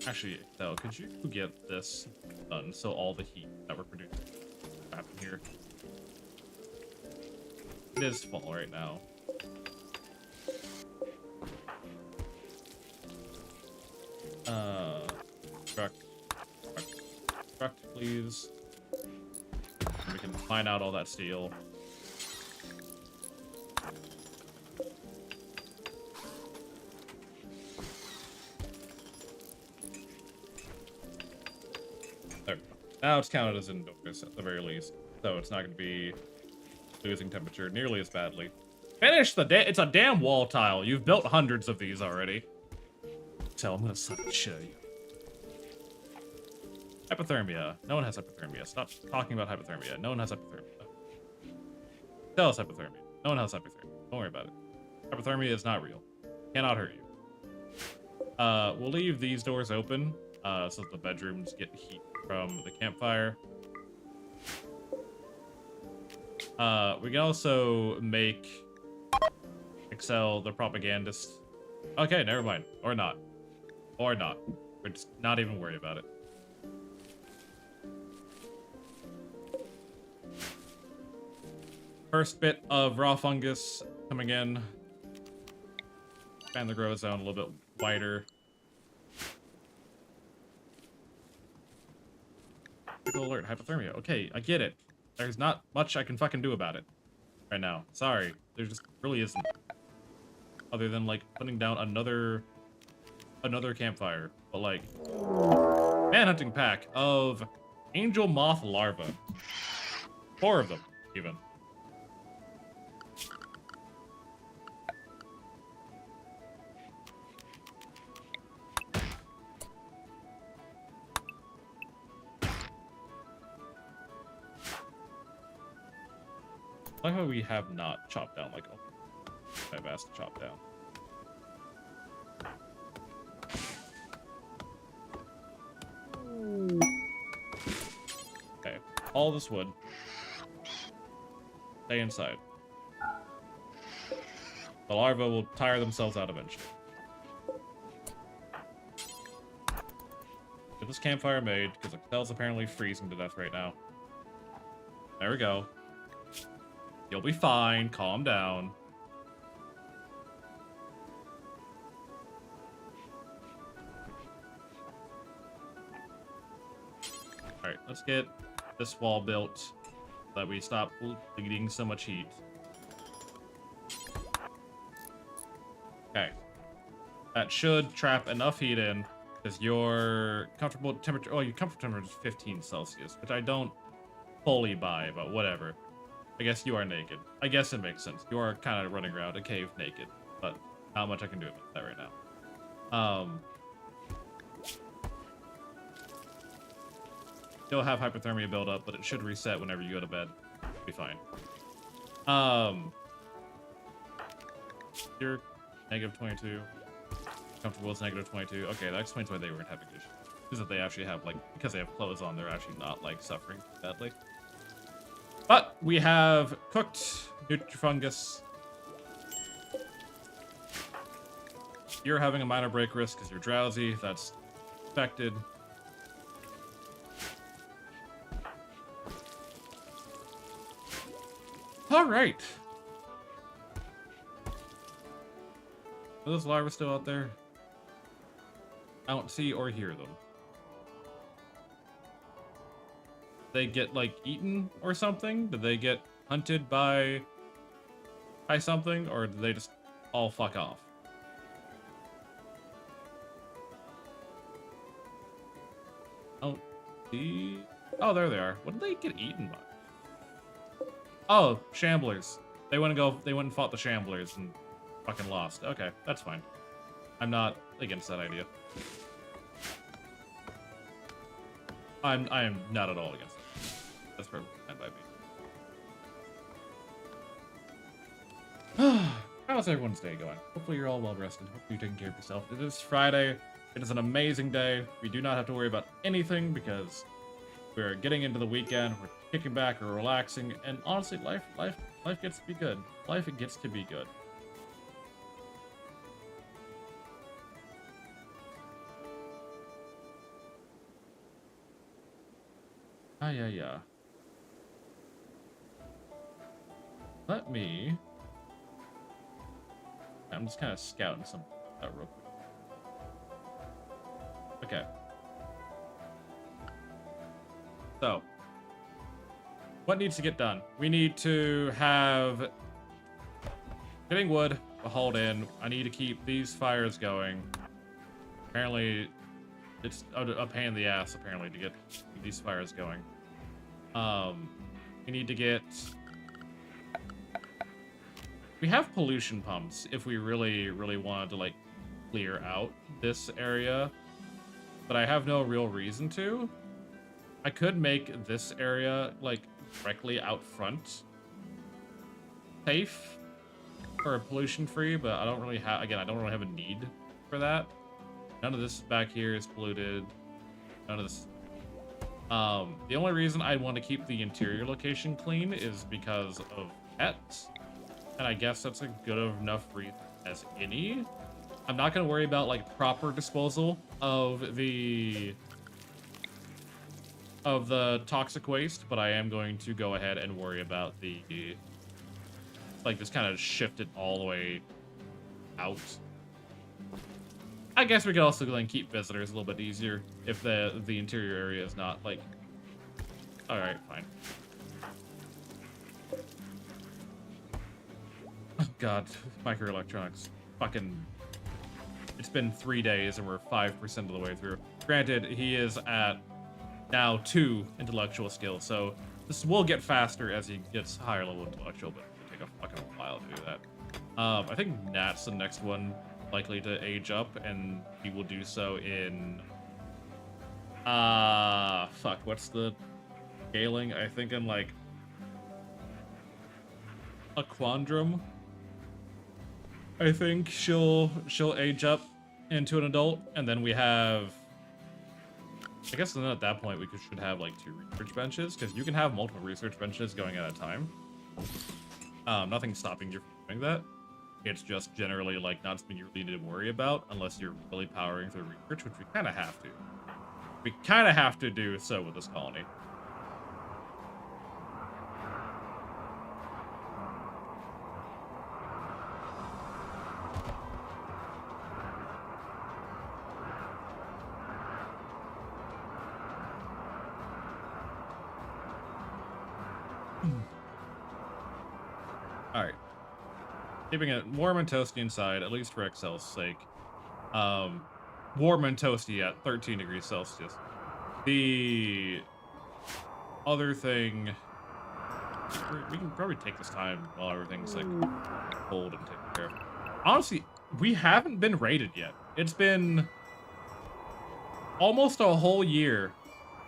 Actually, Excel, could you get this done so all the heat that we're producing happen here? It is fall right now. Construct, please. And we can mine out all that steel. There we go. Now it's counted as indoors at the very least, so it's not going to be losing temperature nearly as badly. Finish the it's a damn wall tile. You've built hundreds of these already. So I'm gonna suck the shit out of you. Hypothermia. No one has hypothermia. Stop talking about hypothermia. No one has hypothermia. Tell us hypothermia. No one has hypothermia. Don't worry about it. Hypothermia is not real. Cannot hurt you. We'll leave these doors open, so the bedrooms get heat from the campfire. We can also make Excel the propagandist. Okay, never mind. Or not. Or not. We're just not even worried about it. First bit of raw fungus coming in. Expand the grow zone a little bit wider. Critical alert, hypothermia. Okay, I get it. There's not much I can fucking do about it right now. Sorry. There just really isn't. Other than, like, putting down another campfire. But, like, manhunting pack of angel moth larvae. 4 of them, even. I like how we have not chopped down, like, I've asked to chop down. Okay, all this wood. Stay inside. The larvae will tire themselves out eventually. Get this campfire made, because Excel's apparently freezing to death right now. There we go. You'll be fine. Calm down. Alright, let's get this wall built so that we stop bleeding so much heat. Okay. That should trap enough heat in, because your comfortable temperature... Oh, your comfort temperature is 15 Celsius, which I don't fully buy, but whatever. I guess you are naked. I guess it makes sense. You are kind of running around a cave naked, but not much I can do about that right now. Still have hypothermia build up, but it should reset whenever you go to bed. It'll be fine. You're negative 22. Comfortable is negative 22. Okay, that explains why they weren't having issues. Is that they actually have, like, because they have clothes on, they're actually not, like, suffering badly. But we have cooked Nutrifungus. You're having a minor break risk because you're drowsy. That's expected. All right. Are those larvae still out there? I don't see or hear them. They get like eaten or something? Did they get hunted by something, or did they just all fuck off? Oh, see. Oh, there they are. What did they get eaten by? Oh, shamblers. They went and fought the shamblers and fucking lost. Okay, that's fine. I'm not against that idea. I am not at all against it. That's perfectly fine by me. How's everyone's day going? Hopefully you're all well rested. Hopefully you're taking care of yourself. It is Friday. It is an amazing day. We do not have to worry about anything because we're getting into the weekend. We're kicking back, we're relaxing, and honestly, life gets to be good. Life gets to be good. Yeah. Let me... I'm just kind of scouting some real quick. Okay. So, what needs to get done? We need to have getting wood hauled in. I need to keep these fires going. Apparently, it's a pain in the ass, apparently, to get these fires going. We need to get... We have pollution pumps if we really wanted to, like, clear out this area. But I have no real reason to. I could make this area, like, directly out front safe or pollution-free, but I don't really have... Again, I don't really have a need for that. None of this back here is polluted. None of this... the only reason I want to keep the interior location clean is because of pets. And I guess that's a good enough reason as any. I'm not going to worry about, like, proper disposal of the toxic waste, but I am going to go ahead and worry about the, like, just kind of shift it all the way out. I guess we could also then keep visitors a little bit easier if the interior area is not, like... Alright, fine. Oh god, microelectronics. Fucking... It's been 3 days and we're 5% of the way through. Granted, he is at now 2 intellectual skills, so this will get faster as he gets higher level intellectual, but it'll take a fucking while to do that. I think Nat's the next one likely to age up, and he will do so in... fuck, what's the scaling? I think in, like, a quadrum. I think she'll age up into an adult, and then we have... I guess then at that point we should have, like, 2 research benches, because you can have multiple research benches going at a time. Nothing's stopping you from doing that. It's just generally, like, not something you really need to worry about unless you're really powering through research, which we kind of have to. We kind of have to do so with this colony. Alright. Keeping it warm and toasty inside, at least for Excel's sake. Warm and toasty at 13 degrees Celsius. The other thing... We can probably take this time while everything's, like, cold and taken care of. Honestly, we haven't been raided yet. It's been almost a whole year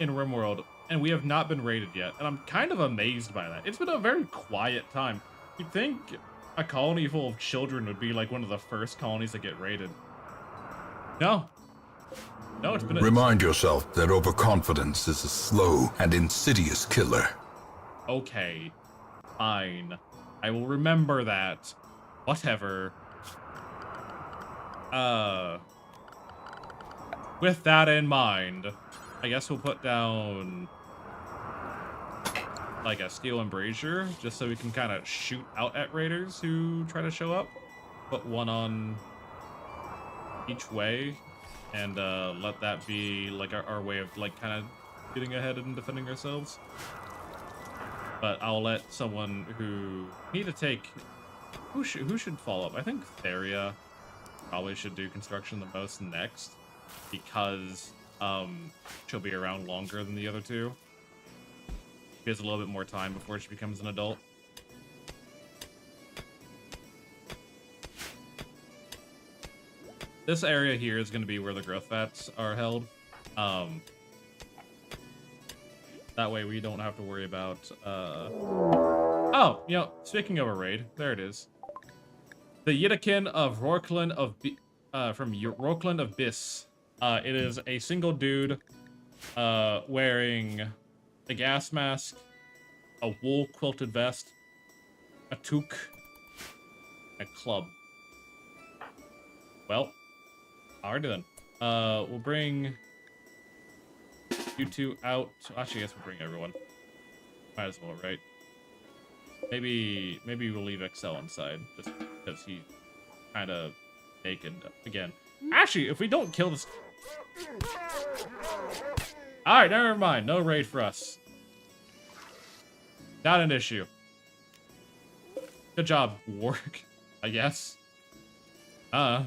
in RimWorld, and we have not been raided yet. And I'm kind of amazed by that. It's been a very quiet time. You'd think a colony full of children would be like one of the first colonies that get raided. No. No, it's been Remind yourself that overconfidence is a slow and insidious killer. Okay. Fine. I will remember that. Whatever. With that in mind, I guess we'll put down... like a steel embrasure, just so we can kind of shoot out at raiders who try to show up. Put one on each way, and let that be like our way of like kind of getting ahead and defending ourselves. But I'll let someone who need to take who should follow up. I think Theria probably should do construction the most next, because she'll be around longer than the other two. She has a little bit more time before she becomes an adult. This area here is going to be where the growth vats are held. That way we don't have to worry about... Oh, you know, speaking of a raid, there it is. The Yitakin of Rorkland of... from Rorkland of Bis. It is a single dude wearing a gas mask, a wool quilted vest, a toque, a club. Well, alrighty then. We'll bring you two out. Actually, I guess we'll bring everyone. Might as well, right? Maybe we'll leave XL inside, just because he's kind of naked again. Actually, if we don't kill this... Alright, never mind. No raid for us. Not an issue. Good job, work, I guess. But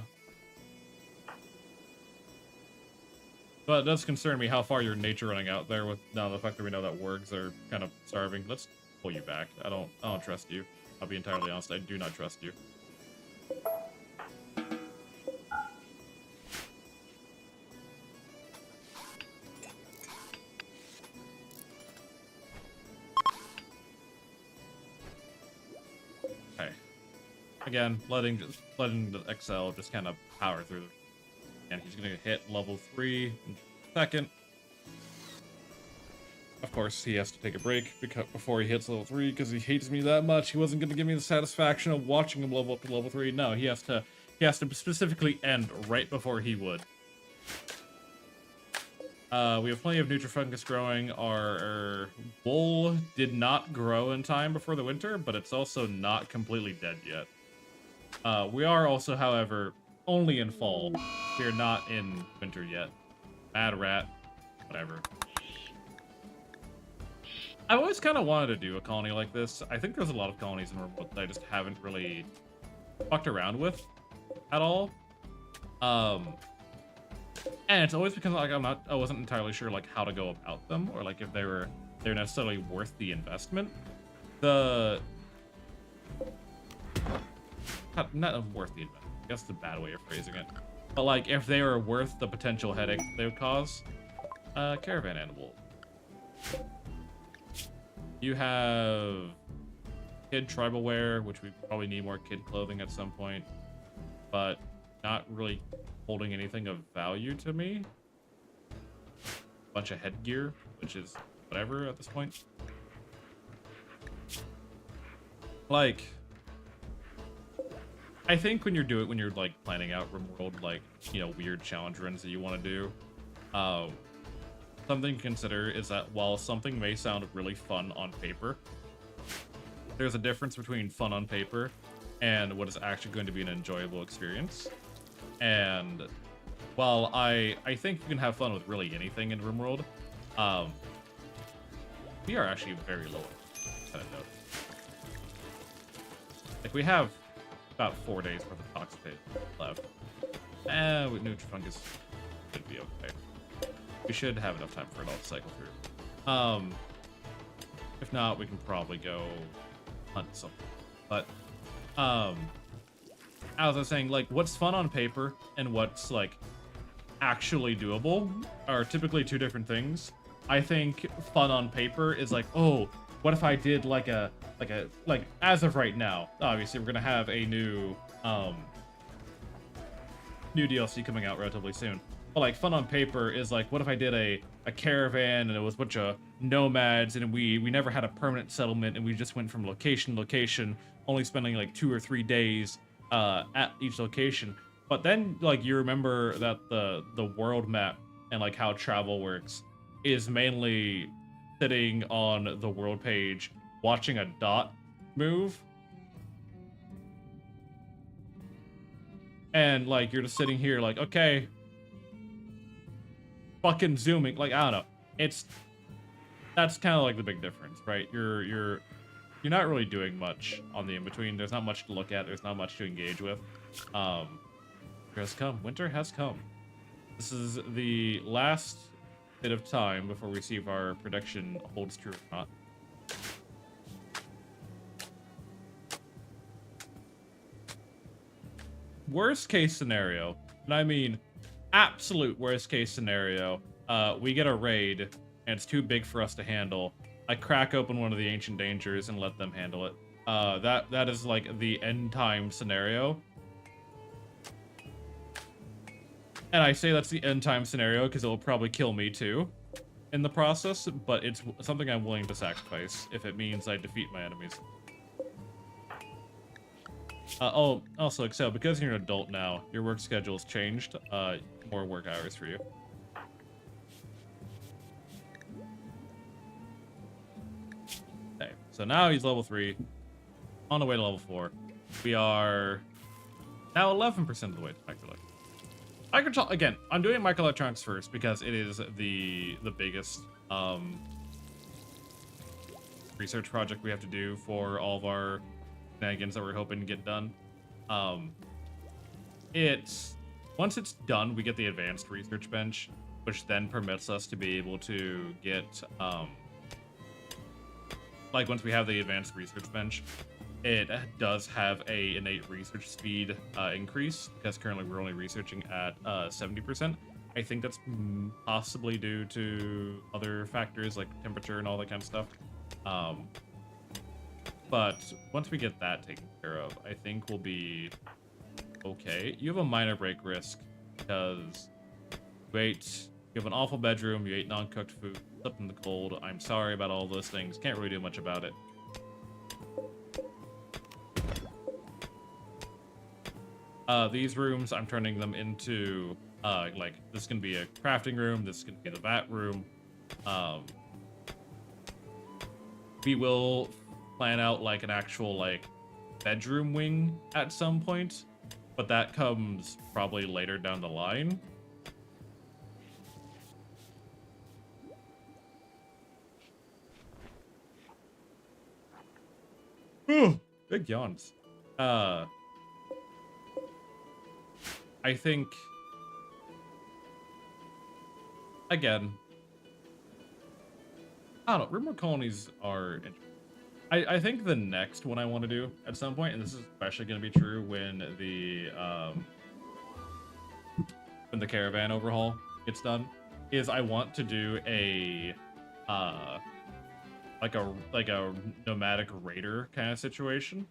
it does concern me how far your nature running out there with now the fact that we know that wargs are kind of starving. Let's pull you back. I don't trust you. I'll be entirely honest, I do not trust you. Okay. Again, letting the XL just kind of power through. And he's gonna hit level 3 in a second. Of course, he has to take a break before he hits level 3 because he hates me that much. He wasn't gonna give me the satisfaction of watching him level up to level 3. No, he has to specifically end right before he would. We have plenty of Nutrifungus growing. Our wool did not grow in time before the winter, but it's also not completely dead yet. We are also, however, only in fall. We are not in winter yet. Mad rat. Whatever. I've always kind of wanted to do a colony like this. I think there's a lot of colonies in Remote that I just haven't really fucked around with at all. And it's always because like I wasn't entirely sure like how to go about them, or like if they're necessarily worth the investment. Not worth the investment. I guess it's a bad way of phrasing it. But like if they were worth the potential headache they would cause. Caravan animal. You have kid tribal wear, which we probably need more kid clothing at some point, but not really holding anything of value to me. Bunch of headgear, which is whatever at this point. Like, I think when you're like planning out RimWorld, like, you know, weird challenge runs that you want to do, something to consider is that while something may sound really fun on paper, there's a difference between fun on paper and what is actually going to be an enjoyable experience. And while I think you can have fun with really anything in RimWorld, we are actually very low kind of note. Like we have about 4 days worth of toxic left. With Nutrifungus should be okay. We should have enough time for it all to cycle through. If not, we can probably go hunt something. But, as I was saying, like, what's fun on paper and what's, like, actually doable are typically two different things. I think fun on paper is like, oh, what if I did, like, as of right now, obviously, we're gonna have a new DLC coming out relatively soon. But like fun on paper is like, what if I did a caravan and it was a bunch of nomads and we never had a permanent settlement and we just went from location to location, only spending like 2 or 3 days at each location. But then like you remember that the world map and like how travel works is mainly sitting on the world page watching a dot move. And like you're just sitting here like, okay, fucking zooming, like I don't know. That's kind of like the big difference, right? You're not really doing much on the in-between. There's not much to look at, there's not much to engage with. Winter has come. This is the last bit of time before we see if our prediction holds true or not. Worst case scenario, and I mean absolute worst case scenario, we get a raid and it's too big for us to handle. I crack open one of the ancient dangers and let them handle it. That is like the end time scenario. And I say that's the end time scenario because it will probably kill me too in the process, but it's something I'm willing to sacrifice if it means I defeat my enemies. Oh, also, Excel, because you're an adult now, your work schedule's changed. More work hours for you. Okay, so now he's level 3, on the way to level 4. We are now 11% of the way, actually. Again, I'm doing microelectronics first because it is the biggest research project we have to do for all of our shenanigans that we're hoping to get done. Once it's done, we get the advanced research bench, which then permits us to be able to get like once we have the advanced research bench, it does have a innate research speed increase because currently we're only researching at 70%. I think that's possibly due to other factors like temperature and all that kind of stuff. But once we get that taken care of, I think we'll be okay. You have a minor break risk because you have an awful bedroom, you ate non-cooked food, slept in the cold. I'm sorry about all those things. Can't really do much about it. These rooms, I'm turning them into, like, this is going to be a crafting room, this is going to be the vat room. We will plan out, like, an actual, like, bedroom wing at some point, but that comes probably later down the line. Ooh, big yawns. I think, again, I don't know, rumor colonies are interesting. I think the next one I want to do at some point, and this is especially going to be true when the caravan overhaul gets done, is I want to do a like a nomadic raider kind of situation.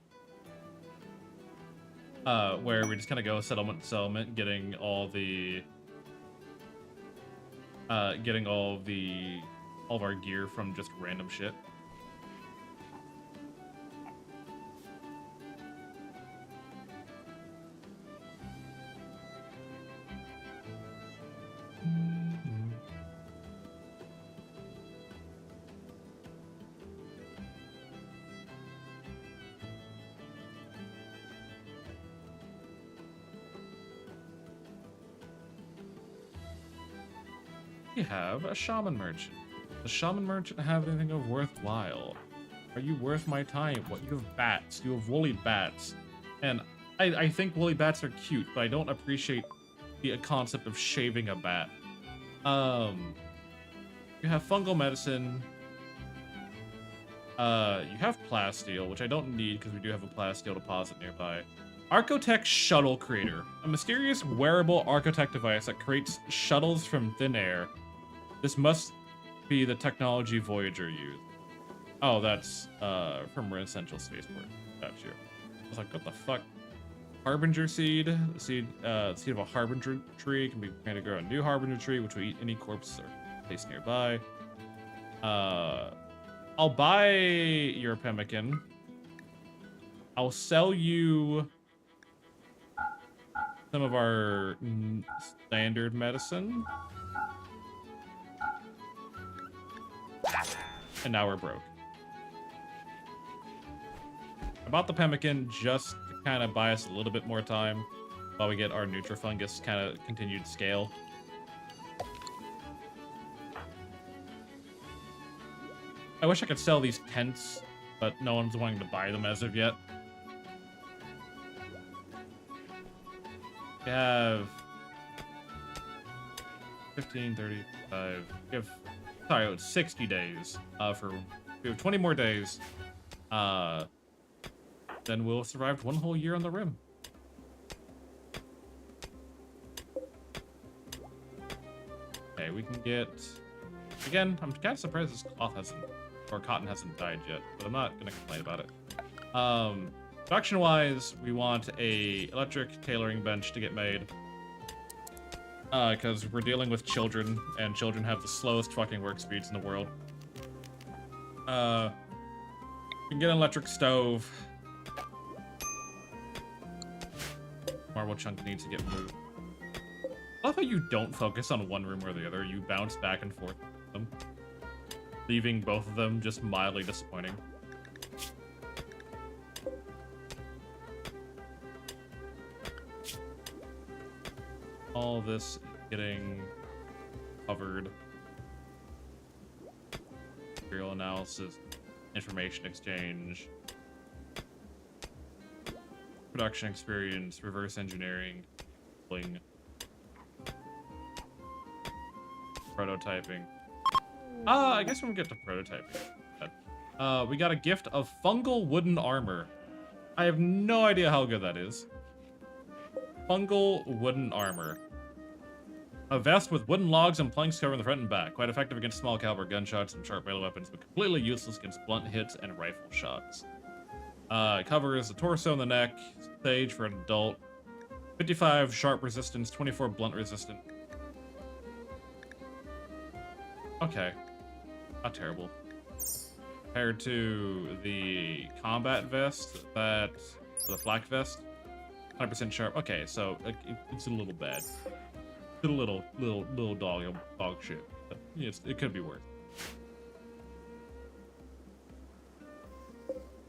Where we just kind of go settlement to settlement, getting all of our gear from just random shit. We have a shaman merchant. Does the shaman merchant have anything of worthwhile? Are you worth my time? What, you have bats. You have woolly bats. And I think woolly bats are cute, but I don't appreciate the concept of shaving a bat. You have fungal medicine. You have plasteel, which I don't need because we do have a plasteel deposit nearby. Archotech Shuttle Creator. A mysterious wearable Archotech device that creates shuttles from thin air. This must be the technology Voyager used. Oh, that's from our Essential Spaceport. Got you. I was like, what the fuck? Harbinger seed. The seed of a Harbinger tree can be planted to grow a new Harbinger tree, which will eat any corpse or place nearby. I'll buy your pemmican. I'll sell you some of our standard medicine. And now we're broke. I bought the pemmican just to kind of buy us a little bit more time. while we get our Nutrifungus kind of continued scale. I wish I could sell these tents, but no one's wanting to buy them as of yet. We have 15, 35. We have, sorry, it's 60 days. We have 20 more days. Then we'll have survived one whole year on the rim. Okay, we can get. Again, I'm kind of surprised this cotton hasn't died yet, but I'm not gonna complain about it. Production-wise, we want a electric tailoring bench to get made. Because we're dealing with children, and children have the slowest fucking work speeds in the world. We can get an electric stove. Marble chunk needs to get moved. I love how you don't focus on one room or the other. You bounce back and forth with them, leaving both of them just mildly disappointing. All this is getting covered. Material analysis, information exchange, production experience, reverse engineering, prototyping. I guess when we get to prototyping, we got a gift of fungal wooden armor. I have no idea how good that is. Fungal wooden armor. A vest with wooden logs and planks covering the front and back. Quite effective against small caliber gunshots and sharp melee weapons, but completely useless against blunt hits and rifle shots. It covers the torso and the neck. Stage for an adult. 55 sharp resistance, 24 blunt resistance. Okay. Not terrible. Compared to the combat vest, the flak vest, 100% sharp. Okay, so it's a little bad. It's a little dog shit. But yes, it could be worse.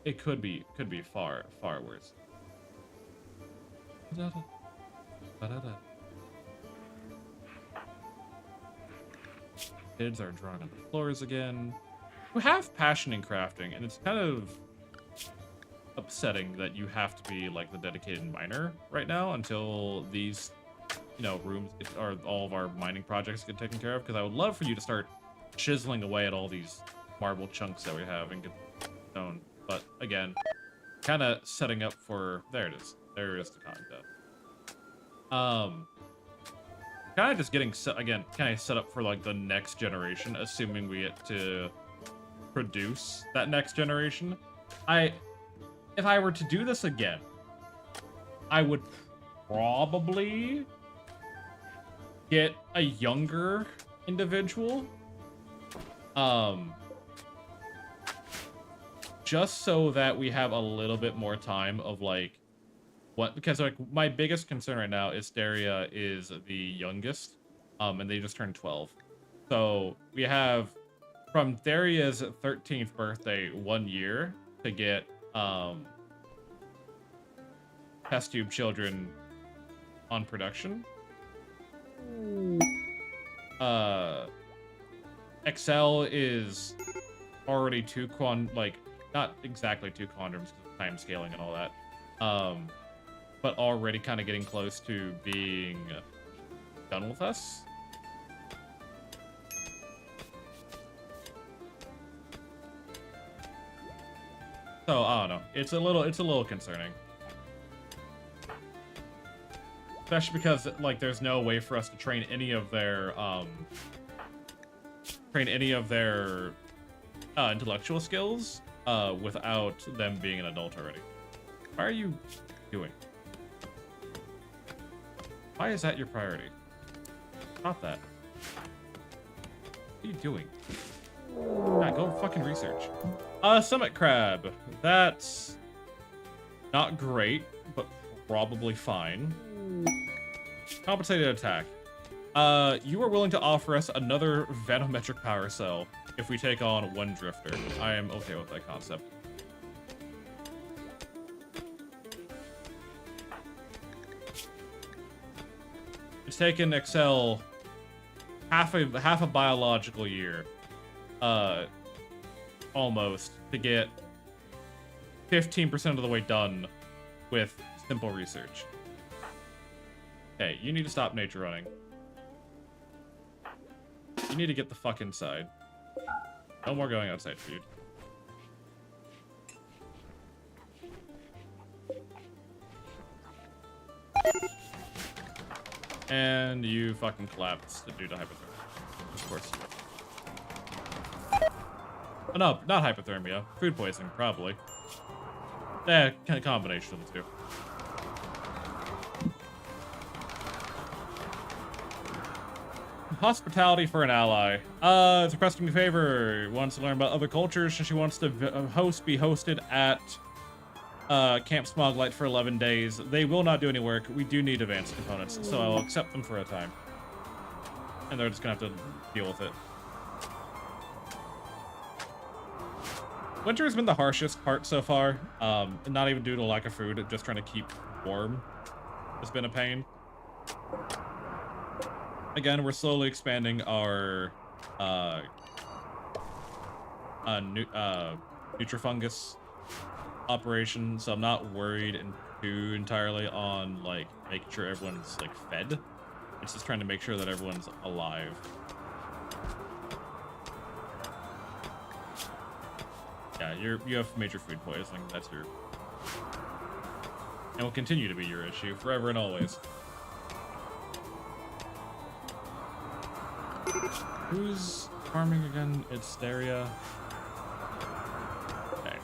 It could be far worse. Kids are drawing on the floors again. We have passion in crafting, and it's kind of upsetting that you have to be like the dedicated miner right now until these, rooms or all of our mining projects get taken care of. Because I would love for you to start chiseling away at all these marble chunks that we have and get stone. But again, kind of setting up for there it is. There is the contest. Kind of just getting set up for like the next generation, assuming we get to produce that next generation. If I were to do this again, I would probably get a younger individual. Just so that we have a little bit more time of like because like my biggest concern right now is Daria is the youngest, and they just turned 12. So we have from Daria's 13th birthday 1 year to get test tube children on production. Excel is already not exactly two quadrants because of time scaling and all that. But already kind of getting close to being done with us. So I don't know. It's a little concerning. Especially because like there's no way for us to train any of their intellectual skills without them being an adult already. Why are you doing? Why is that your priority? Stop that. What are you doing? Nah, go fucking research. Summit crab. That's not great, but probably fine. Compensated attack. You are willing to offer us another venometric power cell if we take on one drifter. I am okay with that concept. It's taken Excel half a biological year, almost, to get 15% of the way done with simple research. Hey, you need to stop nature running. You need to get the fuck inside. No more going outside, dude. And you fucking collapsed due to hypothermia. Of course. Oh, no, not hypothermia. Food poisoning, probably. Yeah, kind of combination of the two. Hospitality for an ally. It's requesting a favor. Wants to learn about other cultures. She wants to be hosted at Camp Smoglight for 11 days. They will not do any work. We do need advanced components, so I'll accept them for a time. And they're just gonna have to deal with it. Winter has been the harshest part so far. Not even due to lack of food, just trying to keep warm has been a pain. Again, we're slowly expanding our Nutrifungus operation, so I'm not worried too entirely on like making sure everyone's like fed. It's just trying to make sure that everyone's alive. Yeah, you have major food poisoning. That's your, and will continue to be your issue forever and always. Who's farming again? It's Steria. Okay.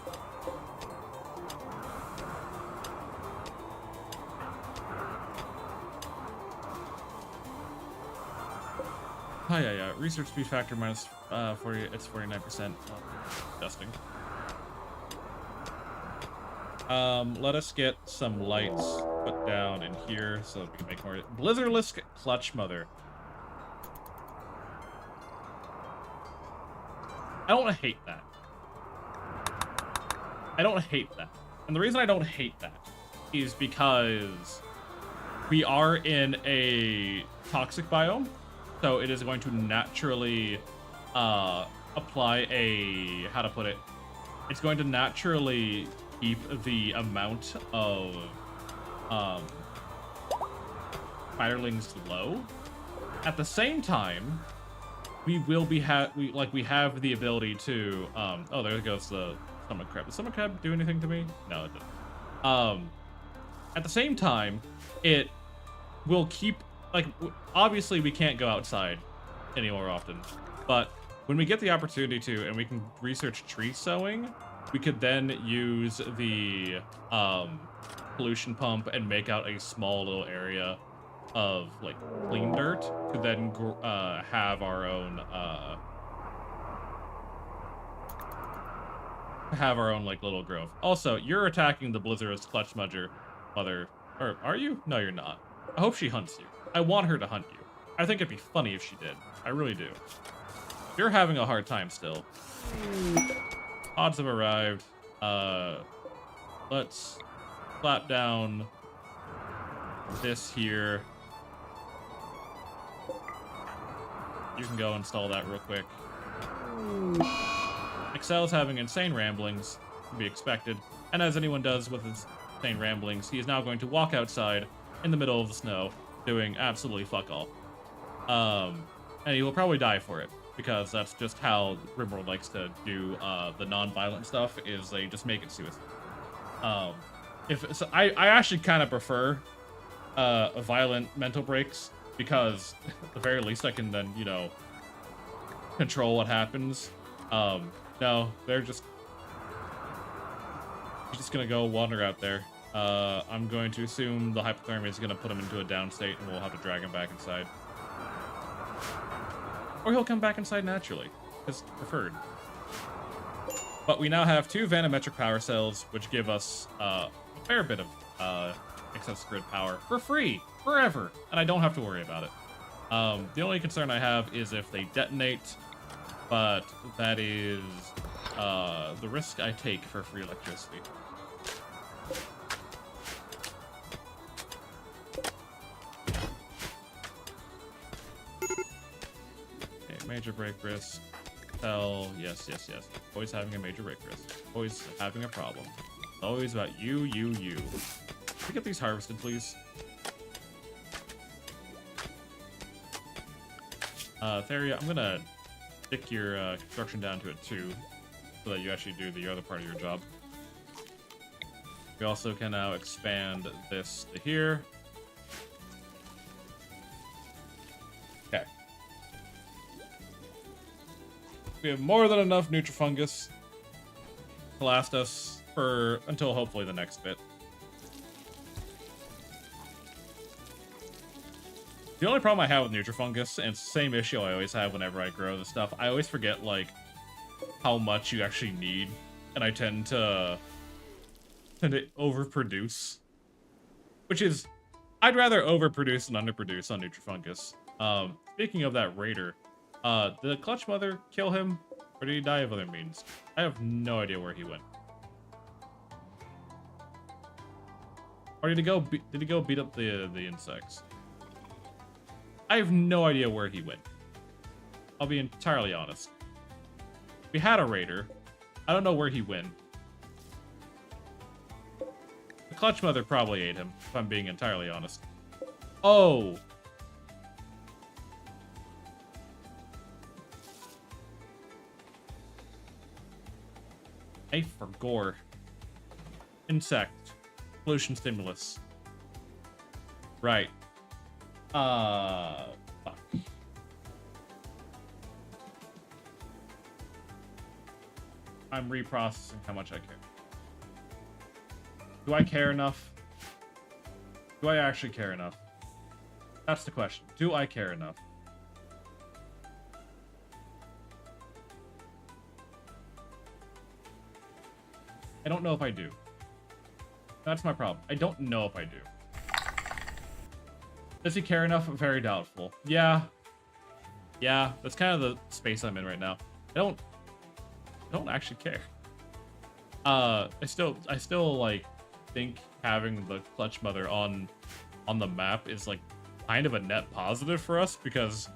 Oh, yeah. Research speed factor minus 40. It's 49%. Disgusting. Let us get some lights put down in here so we can make more. Blizzardless Clutch Mother. I don't hate that. I don't hate that. And the reason I don't hate that is because we are in a toxic biome, so it is going to naturally apply a, how to put it, it's going to naturally keep the amount of spiderlings low. At the same time, we will be we have the ability to oh, there goes the stomach crab. Does stomach crab do anything to me? No, it doesn't. At the same time, it will keep, like, obviously we can't go outside any more often, but when we get the opportunity to and we can research tree sowing, we could then use the pollution pump and make out a small little area of like clean dirt to then have our own like little grove. Also, you're attacking the Blizzard's Clutch Mother, or are you? No, you're not. I hope she hunts you. I want her to hunt you. I think it'd be funny if she did. I really do. You're having a hard time still. Odds have arrived. Let's slap down this here. You can go install that real quick. Excel's having insane ramblings, to be expected. And as anyone does with insane ramblings, he is now going to walk outside in the middle of the snow, doing absolutely fuck all. And he will probably die for it, because that's just how Rimworld likes to do the non-violent stuff, is they just make it suicide. I actually kind of prefer violent mental breaks, because at the very least I can then, you know, control what happens. No, he's just gonna go wander out there. I'm going to assume the hypothermia is gonna put him into a down state and we'll have to drag him back inside. Or he'll come back inside naturally, as preferred. But we now have 2 vanometric power cells, which give us a fair bit of excess grid power for free, forever, and I don't have to worry about it. The only concern I have is if they detonate, but that is the risk I take for free electricity. Major break risk. Tell. Yes, yes, yes. Always having a major break risk. Always having a problem. It's always about you. Can we get these harvested, please? Theria, I'm gonna stick your construction down to a 2 so that you actually do the other part of your job. We also can now expand this to here. Okay. We have more than enough Nutrifungus to last us for until hopefully the next bit. The only problem I have with Nutrifungus, and it's the same issue I always have whenever I grow this stuff, I always forget, like, how much you actually need, and I tend to overproduce. Which is, I'd rather overproduce than underproduce on Nutrifungus. Speaking of that raider, did the Clutch Mother kill him, or did he die of other means? I have no idea where he went. Or did he go beat up the insects? I have no idea where he went. I'll be entirely honest. We had a raider. I don't know where he went. The Clutch Mother probably ate him, if I'm being entirely honest. Oh! A for gore. Insect. Pollution stimulus. Right. Fuck. I'm reprocessing how much I care. Do I care enough? Do I actually care enough? That's the question. Do I care enough? I don't know if I do. That's my problem. I don't know if I do. Does he care enough? Very doubtful. Yeah. Yeah, that's kind of the space I'm in right now. I don't actually care. I still like think having the Clutch Mother on the map is like kind of a net positive for us because,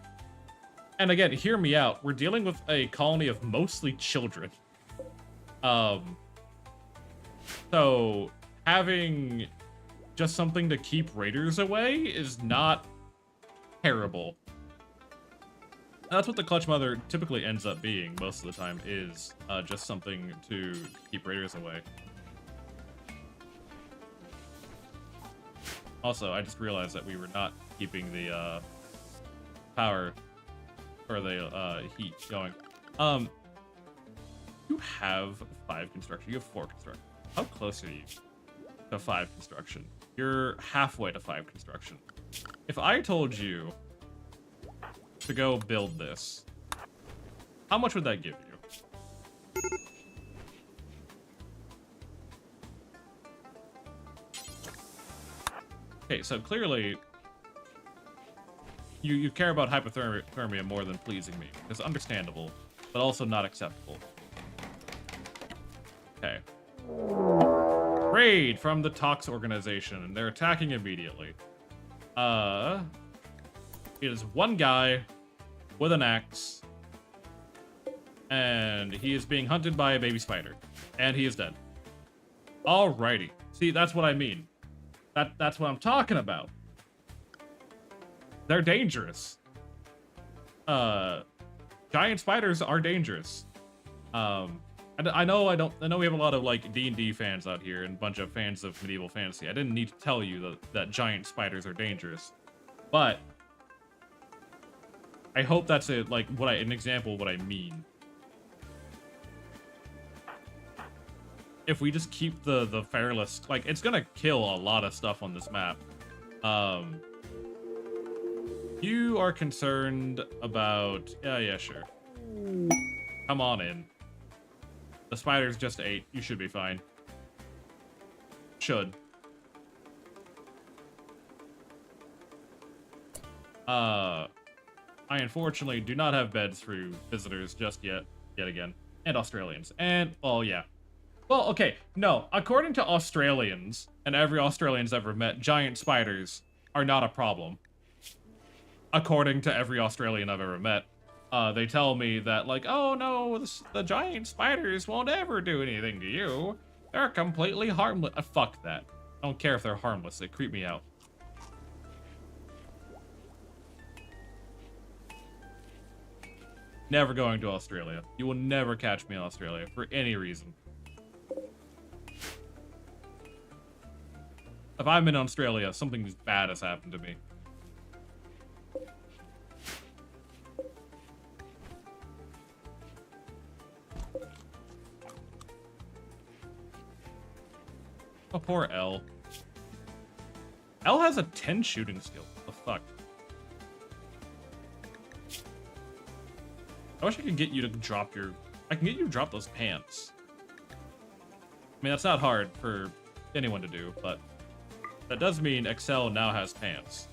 and again, hear me out. We're dealing with a colony of mostly children. So having just something to keep raiders away is not terrible. That's what the Clutch Mother typically ends up being most of the time, is just something to keep raiders away. Also, I just realized that we were not keeping the power or the heat going. You have 5 construction. You have 4 construction. How close are you to 5 construction? You're halfway to 5 construction. If I told you to go build this, how much would that give you? Okay, so clearly you care about hypothermia more than pleasing me. It's understandable, but also not acceptable. Okay. Raid from the Tox organization, and they're attacking immediately. It is one guy with an axe, and he is being hunted by a baby spider, and he is dead. Alrighty. See, that's what I mean. That's what I'm talking about. They're dangerous. Giant spiders are dangerous. I know we have a lot of like D&D fans out here and a bunch of fans of medieval fantasy. I didn't need to tell you that giant spiders are dangerous, but I hope that's an example of what I mean. If we just keep the Fairless, like, it's gonna kill a lot of stuff on this map. You are concerned about, yeah, sure. Come on in. The spider's just 8. You should be fine. Should. I unfortunately do not have beds for visitors just yet again. And Australians. And, oh yeah. Well, okay, no. According to Australians, and every Australian's ever met, giant spiders are not a problem. According to every Australian I've ever met. they tell me that, like, oh no, the giant spiders won't ever do anything to you. They're completely harmless. Fuck that. I don't care if they're harmless. They creep me out. Never going to Australia. You will never catch me in Australia for any reason. If I'm in Australia, something bad has happened to me. Oh, poor L. L has a 10 shooting skill. What the fuck? I wish I could get you to drop your... I can get you to drop those pants. I mean, that's not hard for anyone to do, but... that does mean Excel now has pants.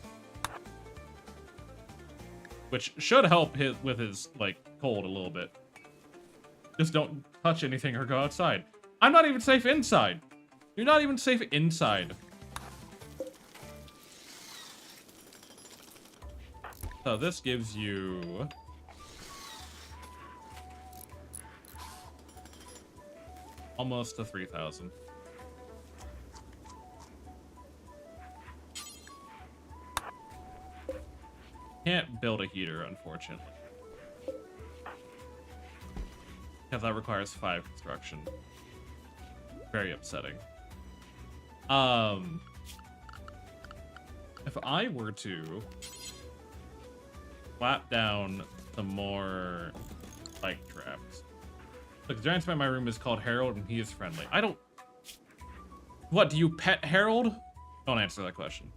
Which should help with his, like, cold a little bit. Just don't touch anything or go outside. I'm not even safe inside. You're not even safe inside. So this gives you... almost to 3,000. Can't build a heater, unfortunately. Because that requires 5 construction. Very upsetting. If I were to slap down some more bike traps. Look, the giant spider in my room is called Harold, and he is friendly. I don't... What, do you pet Harold? Don't answer that question.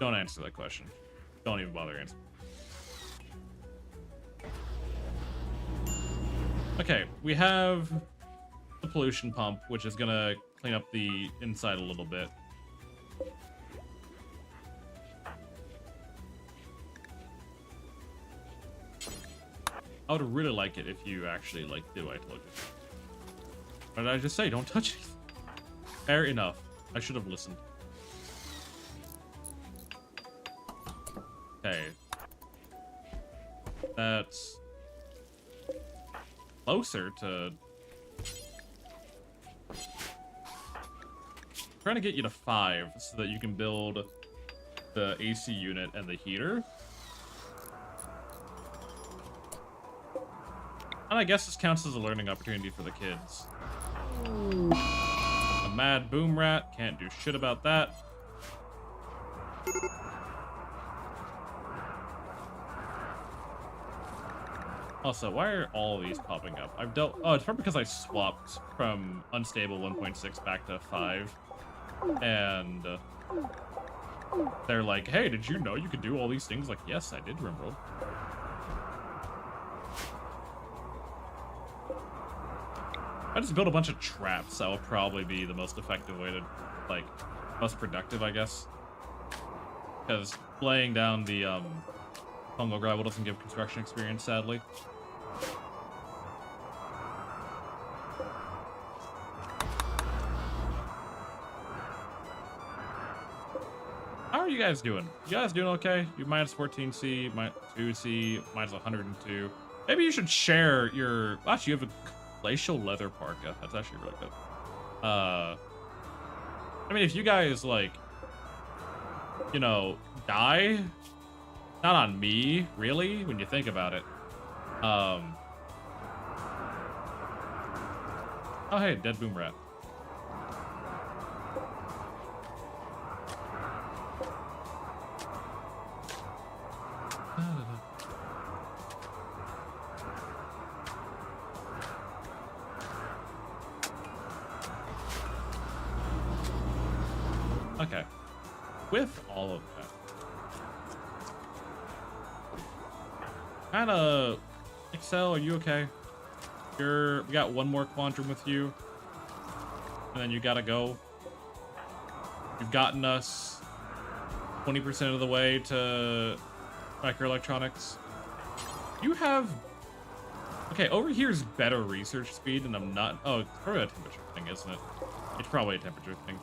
Don't answer that question. Don't even bother answering. Okay, we have the pollution pump, which is gonna clean up the inside a little bit. I would really like it if you actually, like, did what I told you. What did I just say? Don't touch it. Fair enough. I should have listened. Okay. That's closer to... trying to get you to 5 so that you can build the AC unit and the heater. And I guess this counts as a learning opportunity for the kids. A mad boom rat, can't do shit about that. Also, why are all of these popping up? I've dealt... oh, it's probably because I swapped from unstable 1.6 back to 5. And they're like, hey, did you know you could do all these things? Like, yes, I did, Rimworld. I just build a bunch of traps. That will probably be the most effective way to, like, most productive, I guess. Because laying down the fungal gravel doesn't give construction experience, sadly. How are you guys doing? You guys doing okay? You minus 14C, minus 2C, minus 102. Maybe you should share your... actually, you have a glacial leather parka. That's actually really good. I mean, if you guys, like, you know, die, not on me, really, when you think about it. Oh, hey, dead boom rat. Okay. With all of that, kinda, Excel, are you okay? We got one more quantum with you, and then you gotta go. You've gotten us 20% of the way to microelectronics. You have... okay, over here's better research speed, and I'm not... oh, it's probably a temperature thing, isn't it? It's probably a temperature thing.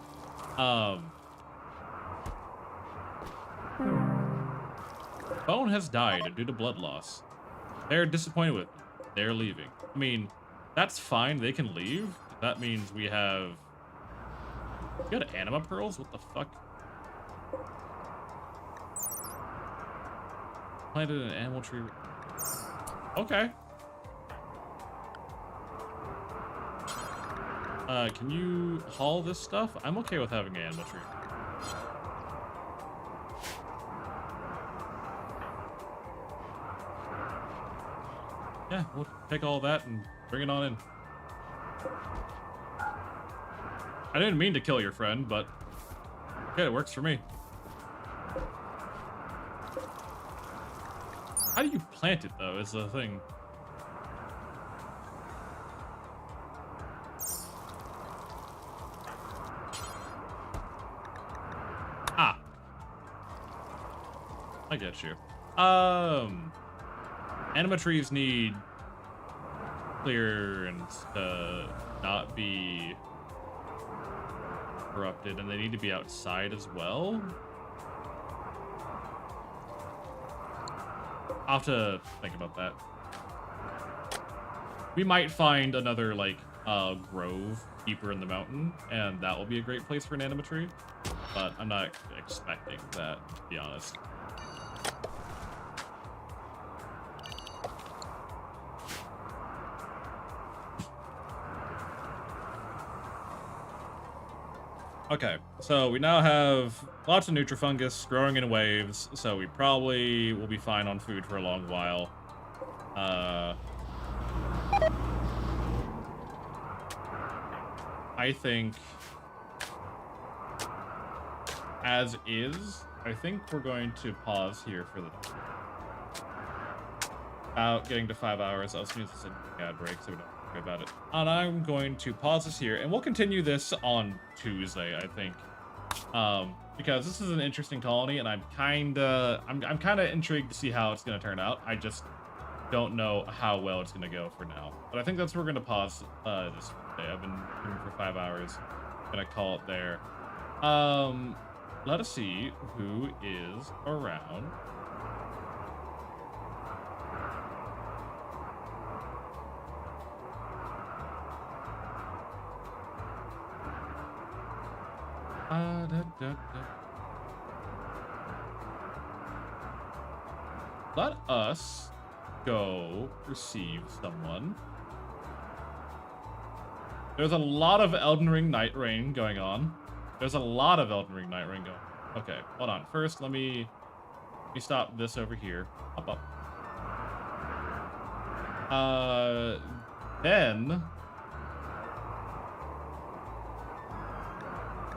Bone has died due to blood loss. They're disappointed with me. They're leaving. I mean, that's fine. They can leave. That means we have... You got anima pearls? What the fuck? Planted an animal tree. Okay. Can you haul this stuff? I'm okay with having an animal tree. Yeah, we'll take all that and bring it on in. I didn't mean to kill your friend, but okay, it works for me. How do you plant it, though, is the thing. Ah. I get you. Anima trees need clearance to not be corrupted, and they need to be outside as well. I'll have to think about that. We might find another, like, grove deeper in the mountain, and that will be a great place for an anima tree, but I'm not expecting that, to be honest. Okay, so we now have lots of nutrifungus growing in waves, so we probably will be fine on food for a long while. I think, as is, I think we're going to pause here for the... getting to 5 hours. I'll snooze this a ad break so we don't worry about it. And I'm going to pause this here, and we'll continue this on Tuesday, I think. Because this is an interesting colony, and I'm kinda intrigued to see how it's gonna turn out. I just don't know how well it's gonna go for now. But I think that's where we're gonna pause this day. I've been doing for 5 hours. Gonna call it there. Let us see who is around. Let us go receive someone. There's a lot of Elden Ring Night Rain going on. There's a lot of Elden Ring Night Rain going on. Okay, hold on. First, let me stop this over here. Up. Then